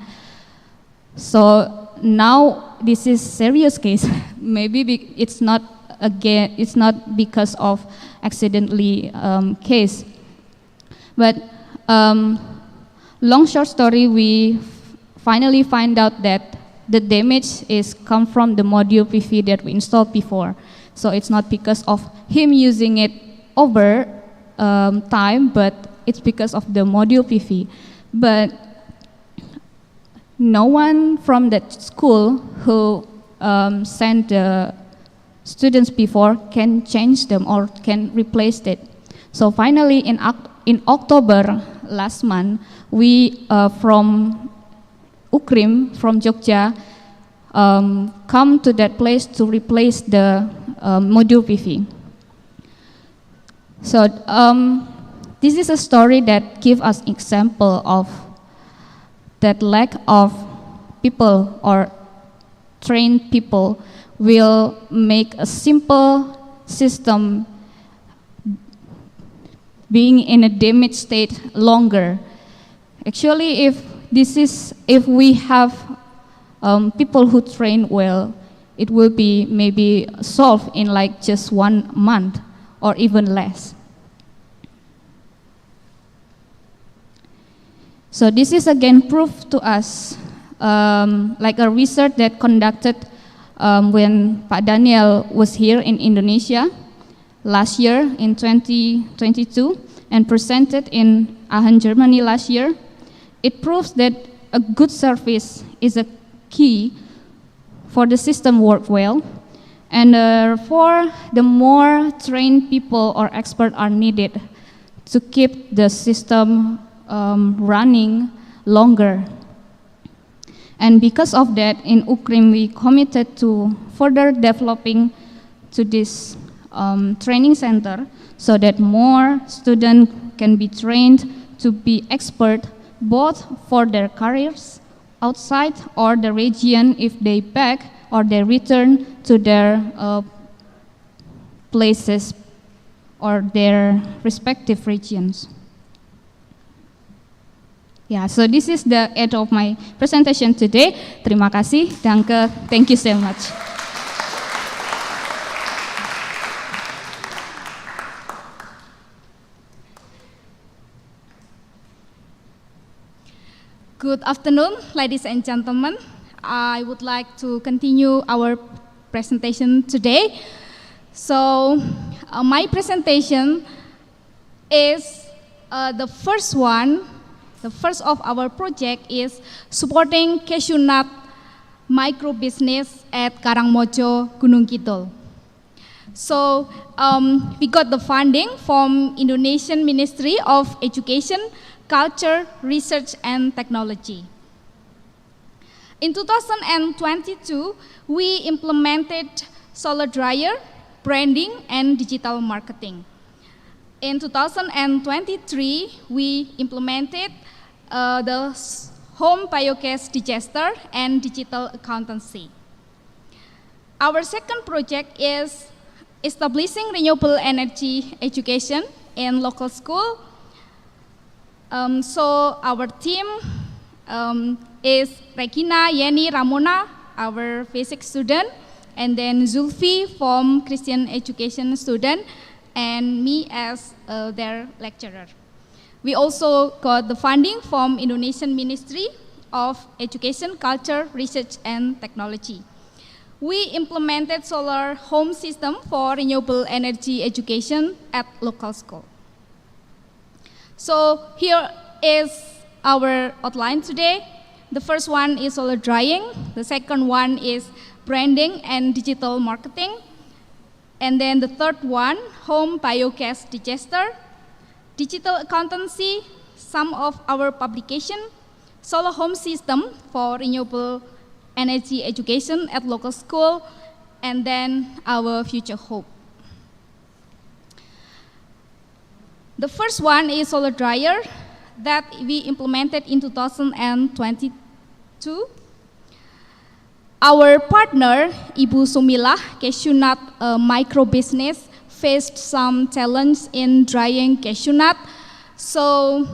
So now this is serious case. Maybe it's not because of accidentally case. But long short story, we finally find out that the damage is come from the module PV that we installed before. So it's not because of him using it over time, but it's because of the module PV. But no one from that school who sent the students before can change them or can replace it. So finally, in October last month, we from UKRIM, from Jogja, come to that place to replace the module PV. So this is a story that gives us example of that lack of people or trained people will make a simple system being in a damaged state longer. Actually, if we have people who train well, it will be maybe solved in like just 1 month or even less. So this is again proof to us, like a research that conducted when Pak Daniel was here in Indonesia last year in 2022 and presented in Aachen, Germany last year. It proves that a good service is a key for the system work well, and for the more trained people or experts are needed to keep the system running longer. And because of that, in UKRIM, we committed to further developing to this training center so that more students can be trained to be expert both for their careers outside or the region if they back or they return to their places or their respective regions. Yeah, so this is the end of my presentation today. Terima kasih, danke, thank you so much. Good afternoon, ladies and gentlemen. I would like to continue our presentation today. So, my presentation is the first one. The first of our project is supporting cashew nut micro business at Karangmojo, Gunung Kidul. So we got the funding from Indonesian Ministry of Education, Culture, Research and Technology. In 2022, we implemented solar dryer, branding and digital marketing. In 2023, we implemented the home biogas digester and digital accountancy. Our second project is establishing renewable energy education in local school. So our team is Regina, Yeni, Ramona, our physics student, and then Zulfi from Christian education student, and me as their lecturer. We also got the funding from Indonesian Ministry of Education, Culture, Research and Technology. We implemented solar home system for renewable energy education at local school. So here is our outline today. The first one is solar drying. The second one is branding and digital marketing. And then the third one, home biogas digester, digital accountancy, some of our publication, solar home system for renewable energy education at local school, and then our future hope. The first one is solar dryer that we implemented in 2022. Our partner, Ibu Sumilah Cashew Nut Micro Business, faced some challenge in drying cashew nut. So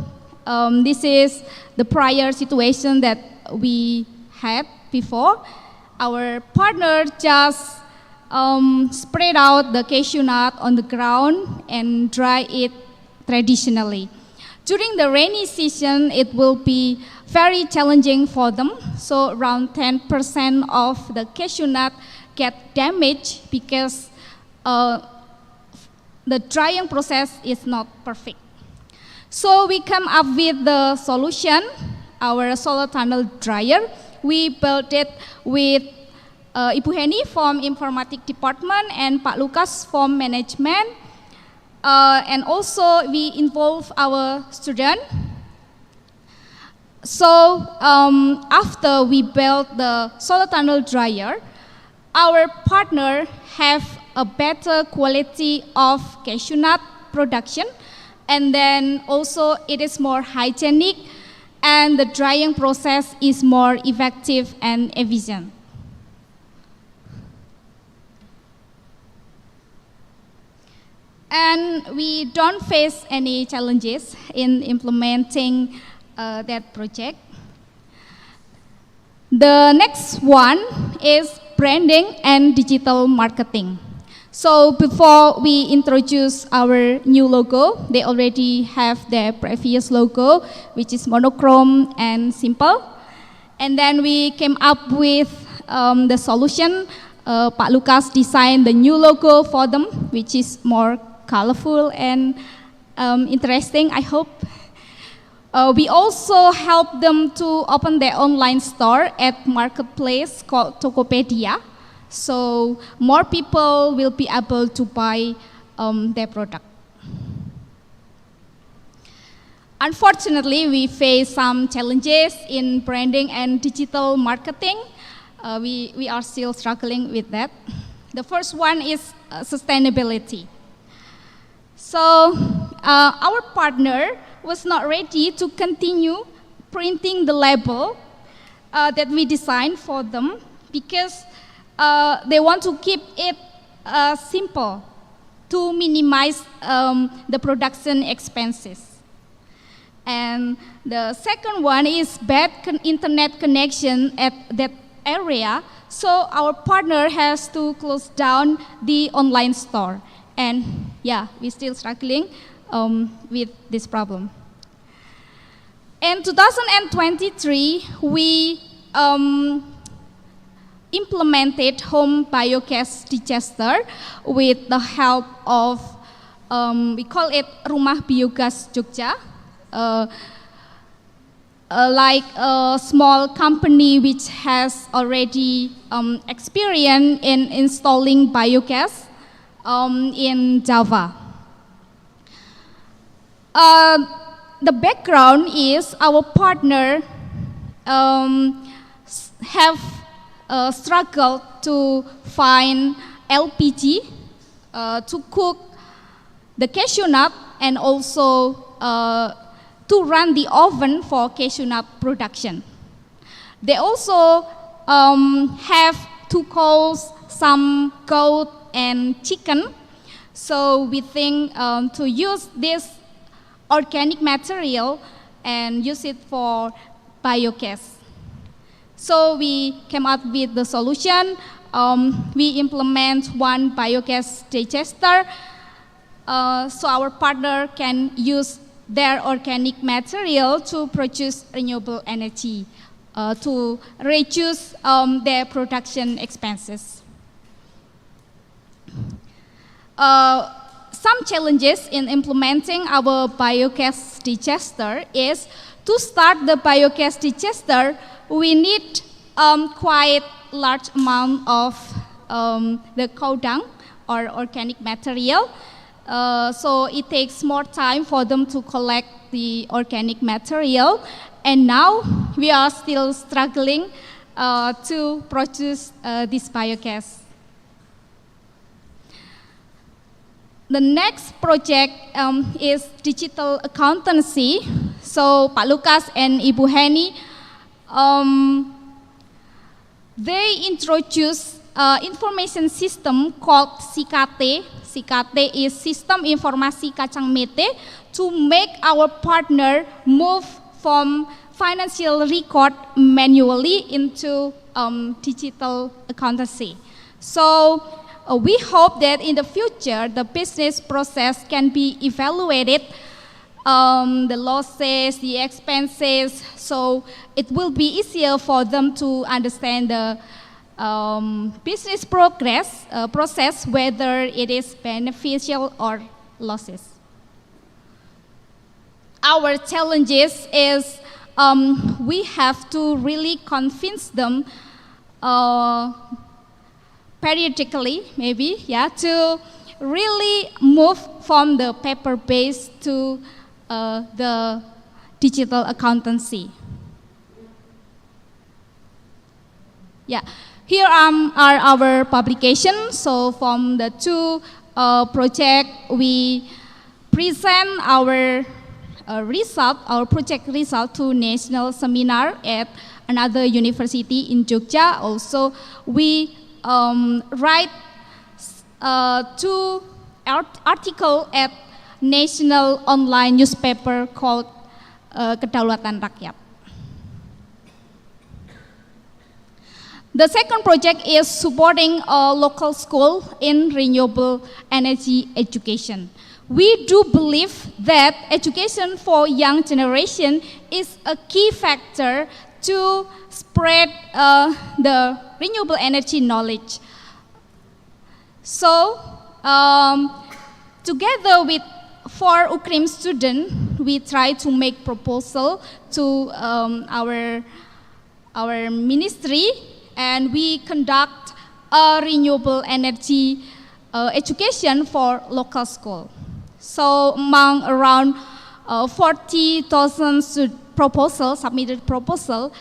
this is the prior situation that we had before. Our partner just spread out the cashew nut on the ground and dry it traditionally. During the rainy season, it will be very challenging for them. So around 10% of the cashew nut get damaged because the drying process is not perfect. So we come up with the solution, our solar tunnel dryer. We built it with Ibu Heni from Informatic Department and Pak Lukas from Management. And also we involve our student. So after we built the solar tunnel dryer, our partner have a better quality of cashew nut production, and then also it is more hygienic and the drying process is more effective and efficient. And we don't face any challenges in implementing that project. The next one is branding and digital marketing. So before we introduce our new logo, they already have their previous logo, which is monochrome and simple. And then we came up with the solution. Pak Lukas designed the new logo for them, which is more colorful and interesting, I hope. We also help them to open their online store at marketplace called Tokopedia. So more people will be able to buy their product. Unfortunately, we face some challenges in branding and digital marketing. We are still struggling with that. The first one is sustainability. So our partner was not ready to continue printing the label that we designed for them because they want to keep it simple to minimize the production expenses. And the second one is bad internet connection at that area, so our partner has to close down the online store. And yeah, we're still struggling with this problem. In 2023, we implemented home biogas digester with the help of, we call it Rumah Biogas Jogja, like a small company which has already experience in installing biogas in Java. The background is our partner have struggled to find LPG to cook the cashew nut and also to run the oven for cashew nut production. They also have to call some goat and chicken. So we think to use this organic material and use it for biogas. So we came up with the solution. We implement one biogas digester so our partner can use their organic material to produce renewable energy to reduce their production expenses. Some challenges in implementing our biogas digester is to start the biogas digester, we need quite large amount of the cow dung or organic material. So it takes more time for them to collect the organic material. And now we are still struggling to produce this biogas. The next project is digital accountancy. So Pak Lukas and Ibu Heni they introduced information system called SIKATE. SIKATE is Sistem Informasi Kacang Mete, to make our partner move from financial record manually into digital accountancy. So we hope that in the future the business process can be evaluated, the losses, the expenses, so it will be easier for them to understand the business process, whether it is beneficial or losses. Our challenges is we have to really convince them periodically, maybe, yeah, to really move from the paper-based to the digital accountancy. Yeah, here are our publications. So from the two projects, we present our our project result to national seminar at another university in Jogja. Also, we write two articles at national online newspaper called Kedaulatan Rakyat. The second project is supporting a local school in renewable energy education. We do believe that education for young generation is a key factor to spread the renewable energy knowledge. So, together with 4 UKRIM students, we try to make proposal to our ministry, and we conduct a renewable energy education for local school. So among around 40,000 submitted proposal,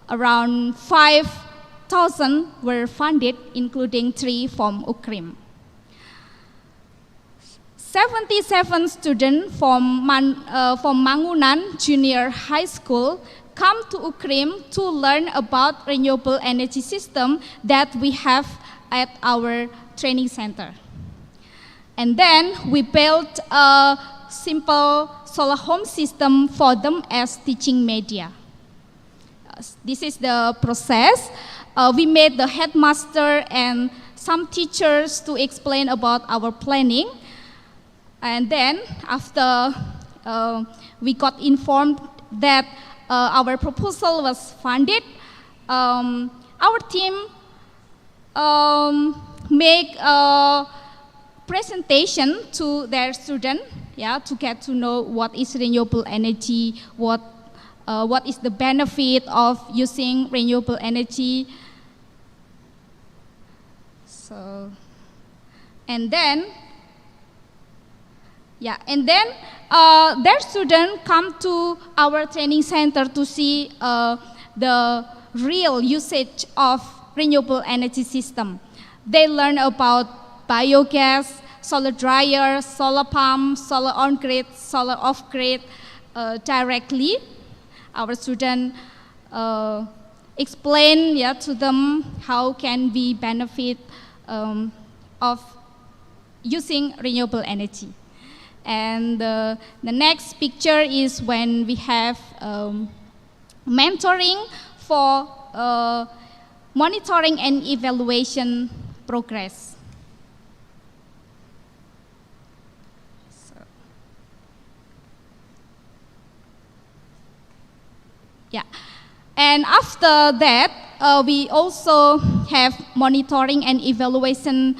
around 5,000 were funded, including 3 from UKRIM. 77 students from Mangunan Junior High School come to UKRIM to learn about renewable energy system that we have at our training center. And then we built a simple solar home system for them as teaching media. This is the process. We made the headmaster and some teachers to explain about our planning. And then after we got informed that our proposal was funded, our team make a presentation to their student, yeah, to get to know what is renewable energy, what is the benefit of using renewable energy. So, and then their students come to our training center to see the real usage of renewable energy system. They learn about biogas, solar dryer, solar pump, solar on-grid, solar off-grid directly. Our students explain to them how can we benefit of using renewable energy. And the next picture is when we have mentoring for monitoring and evaluation progress. Yeah, and after that, we also have monitoring and evaluation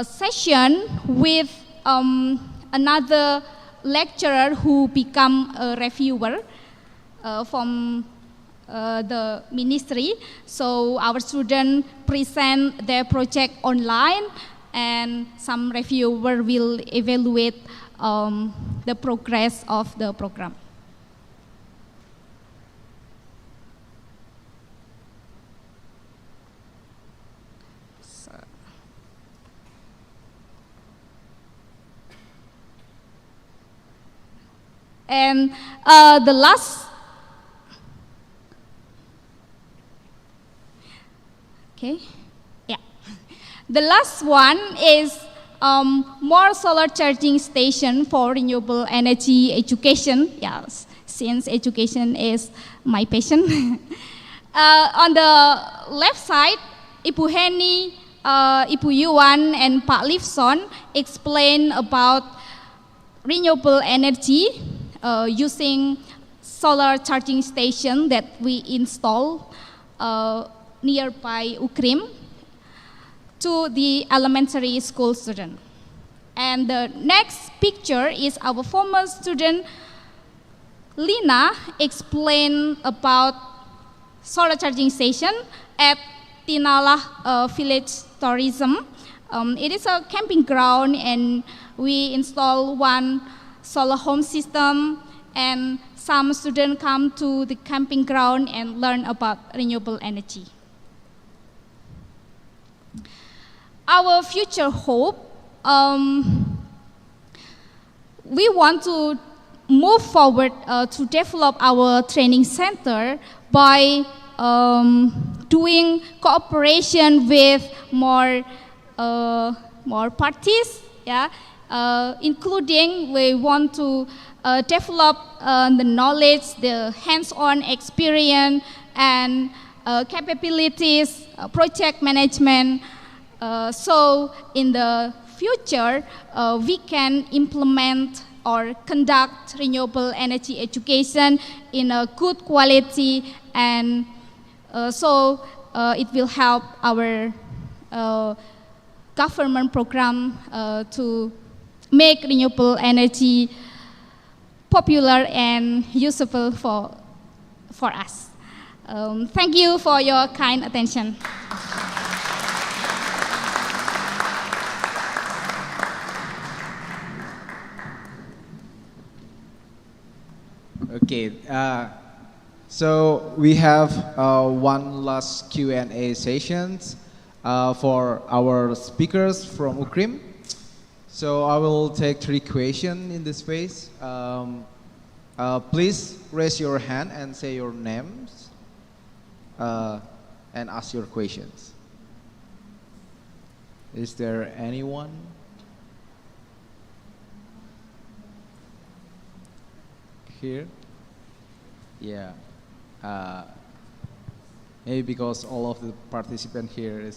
session with another lecturer who become a reviewer from the ministry. So our students present their project online, and some reviewer will evaluate the progress of the program. And Okay. Yeah. The last one is more solar charging station for renewable energy education. Yes, since education is my passion. On the left side, Ibu Heni, Ibu Yuan, and Pak Livson explain about renewable energy using solar charging station that we install nearby Ukrim to the elementary school student. And the next picture is our former student Lina explain about solar charging station at Tinalah Village Tourism. It is a camping ground, and we install one solar home system, and some students come to the camping ground and learn about renewable energy. Our future hope, we want to move forward to develop our training center by doing cooperation with more parties, yeah, including we want to develop the knowledge, the hands-on experience, and capabilities, project management. So in the future, we can implement or conduct renewable energy education in a good quality, and so it will help our government program to make renewable energy popular and useful for us. Thank you for your kind attention. Okay, so we have one last Q&A sessions for our speakers from Ukrim. So I will take 3 questions in this phase. Please raise your hand and say your names and ask your questions. Is there anyone? Here? Yeah. Maybe because all of the participants here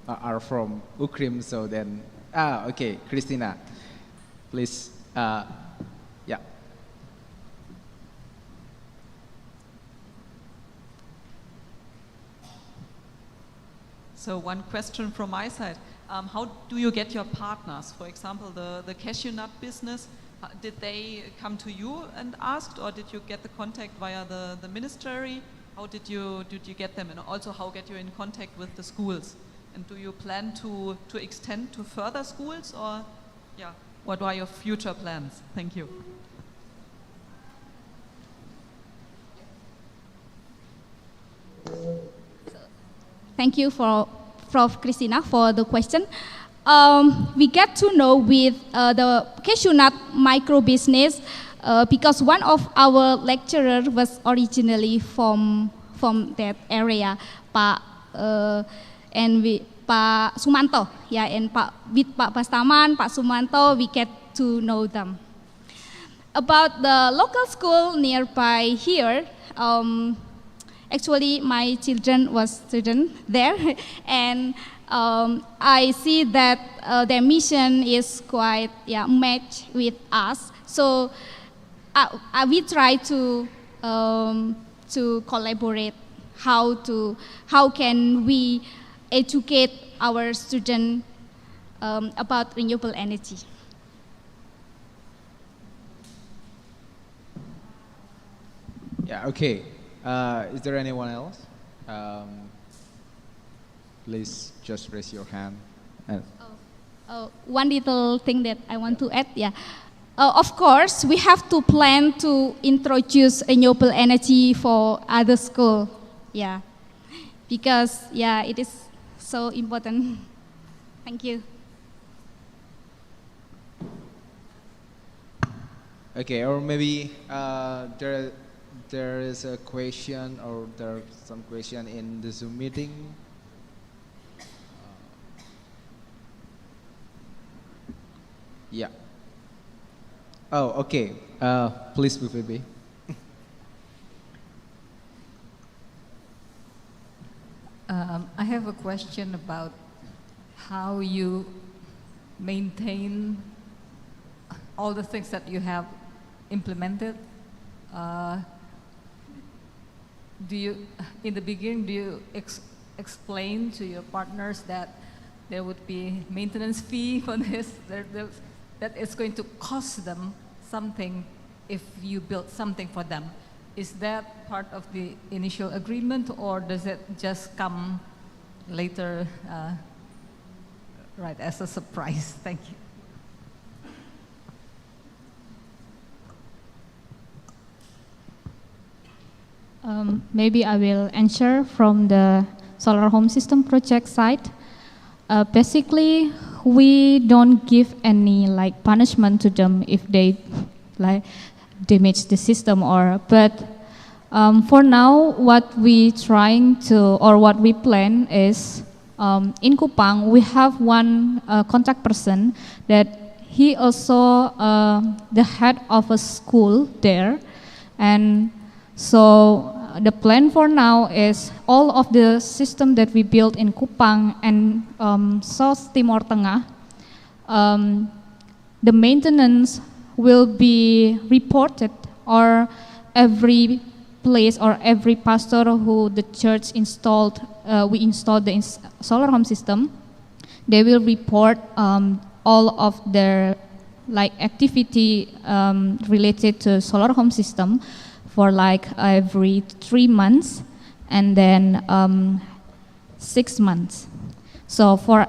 are from Ukrim, so then okay, Christina, please. Yeah. So one question from my side. How do you get your partners? For example, the cashew nut business, did they come to you and asked, or did you get the contact via the ministry? How did you get them? And also, how get you in contact with the schools? And do you plan to extend to further schools, or yeah, what are your future plans? Thank you. Thank you for Prof. Christina for the question. We get to know with the cashew nut micro business because one of our lecturers was originally from that area, Pak Sumanto, yeah, and with Pak Bastaman, Pak Sumanto, we get to know them. About the local school nearby here, actually my children was student there, and I see that their mission is quite match with us. So we try to collaborate. How can we educate our students about renewable energy? Yeah. Okay. Is there anyone else? Please just raise your hand. One little thing that I want to add, yeah. Of course, we have to plan to introduce renewable energy for other school, yeah, because yeah, it is so important. Thank you. Okay, or maybe there is a question, or there's some question in the Zoom meeting. Oh, okay. Please, VPB. I have a question about how you maintain all the things that you have implemented. Do you, in the beginning, do you explain to your partners that there would be maintenance fee for this, that it's going to cost them something if you build something for them? Is that part of the initial agreement, or does it just come later, right, as a surprise? Thank you. Maybe I will answer from the solar home system project side. Basically, we don't give any like punishment to them if they like damage the system, or but for now what we trying to, or what we plan is in Kupang we have one contact person that he also the head of a school there, and so the plan for now is all of the system that we built in Kupang and South Timor Tengah, the maintenance will be reported, or every place or every pastor who the church installed, we installed the solar home system, they will report all of their like activity related to solar home system for like every 3 months, and then 6 months. So for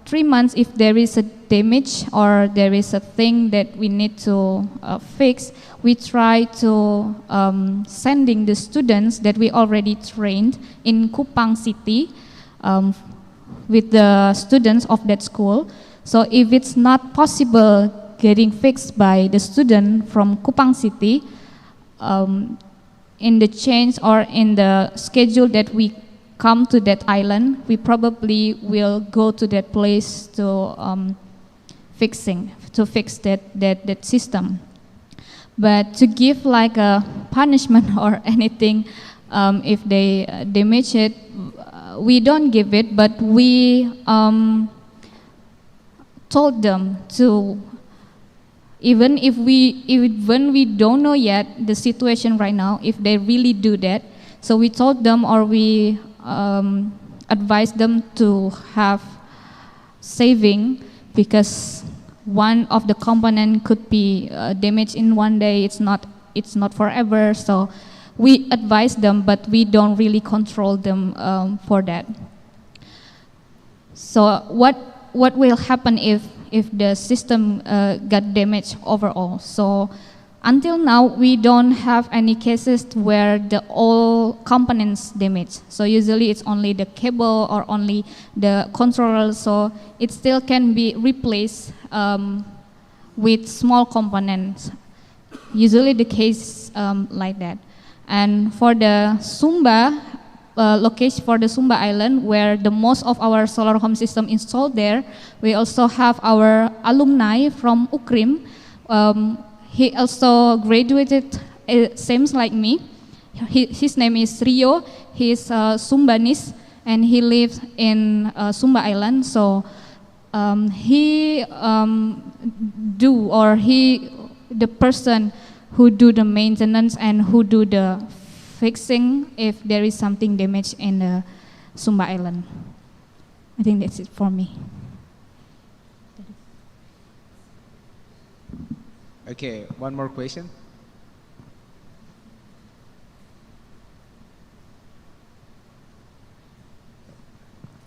3 months, if there is a damage or there is a thing that we need to fix, we try to sending the students that we already trained in Kupang City with the students of that school. So if it's not possible getting fixed by the student from Kupang City, in the change or in the schedule that we come to that island, we probably will go to that place to fix that system. But to give like a punishment or anything, if they damage it, we don't give it, but we told them to, even when we don't know yet the situation right now, if they really do that, so we told them, or we advised them to have saving, because one of the component could be damaged in one day. It's not forever. So we advise them, but we don't really control them for that. So what will happen if the system got damaged overall? So until now, we don't have any cases where all components damaged. So usually it's only the cable or only the controller, so it still can be replaced with small components. Usually the case like that. And for the Sumba location, for the Sumba Island, where the most of our solar home system installed there, we also have our alumni from UKRIM. He also graduated, same like me. His name is Rio. He's Sumbanese, and he lives in Sumba Island. So the person who do the maintenance and who do the fixing if there is something damaged in the Sumba Island. I think that's it for me. Okay, one more question.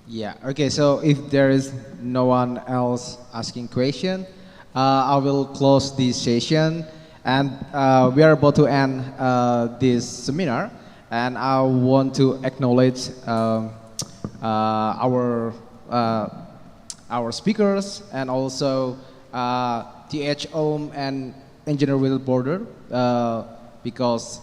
Yeah, okay, so if there is no one else asking question, I will close this session, and we are about to end this seminar, and I want to acknowledge our speakers, and also TH Om and Engineer Will Border, because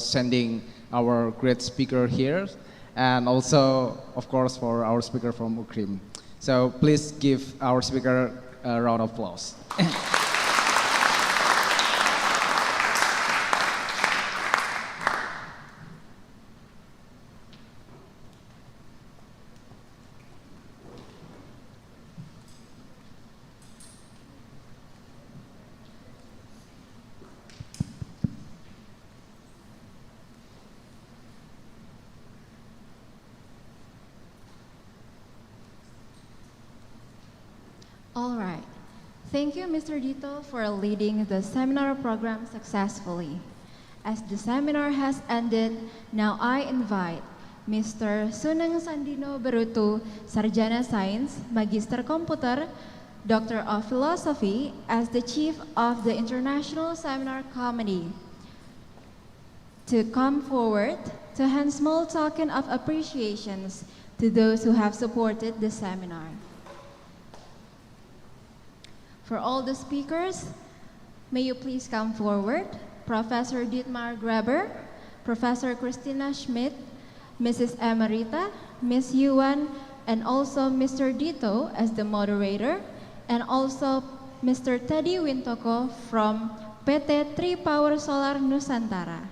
sending our great speaker here, and also of course for our speaker from UKRIM. So please give our speaker a round of applause. All right. Thank you, Mr. Dito, for leading the seminar program successfully. As the seminar has ended, now I invite Mr. Suneng Sandino Berutu, Sarjana Sains, Magister Komputer, Doctor of Philosophy, as the Chief of the International Seminar Committee, to come forward to hand small token of appreciations to those who have supported the seminar. For all the speakers, may you please come forward. Professor Dietmar Graber, Professor Christina Schmidt, Mrs. Emerita, Ms. Yuan, and also Mr. Dito as the moderator, and also Mr. Teddy Wintoko from PT Tri Power Solar Nusantara.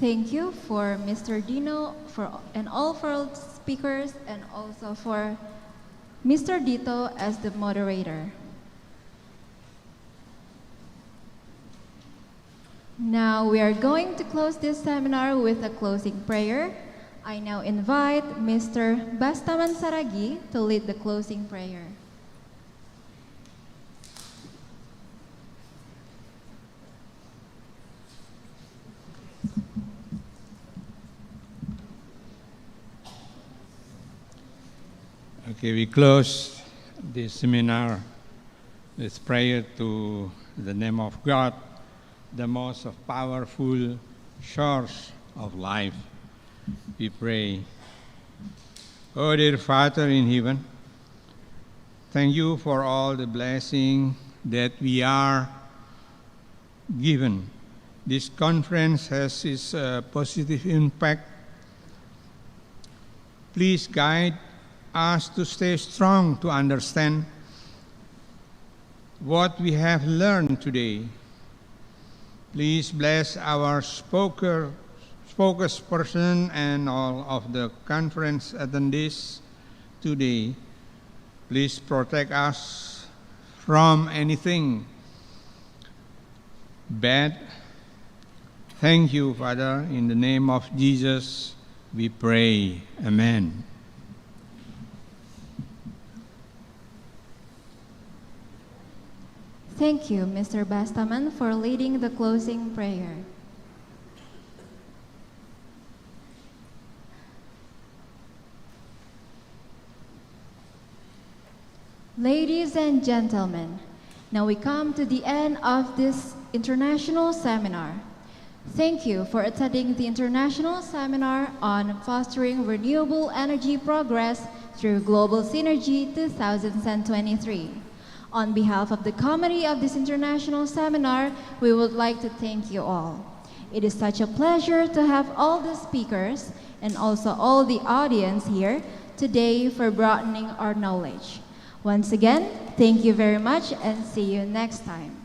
Thank you for Mr. Dino and all for speakers, and also for Mr. Dito as the moderator. Now we are going to close this seminar with a closing prayer. I now invite Mr. Bastaman Saragi to lead the closing prayer. Okay, we close this seminar with prayer to the name of God, the most powerful source of life. We pray. Oh, dear Father in heaven, thank you for all the blessing that we are given. This conference has its positive impact. Please guide us to stay strong, to understand what we have learned today. Please bless our spokesperson and all of the conference attendees today. Please protect us from anything bad. Thank you, Father. In the name of Jesus, we pray. Amen. Thank you, Mr. Bastaman, for leading the closing prayer. Ladies and gentlemen, now we come to the end of this international seminar. Thank you for attending the International Seminar on Fostering Renewable Energy Progress through Global Synergy 2023. On behalf of the committee of this international seminar, we would like to thank you all. It is such a pleasure to have all the speakers and also all the audience here today for broadening our knowledge. Once again, thank you very much and see you next time.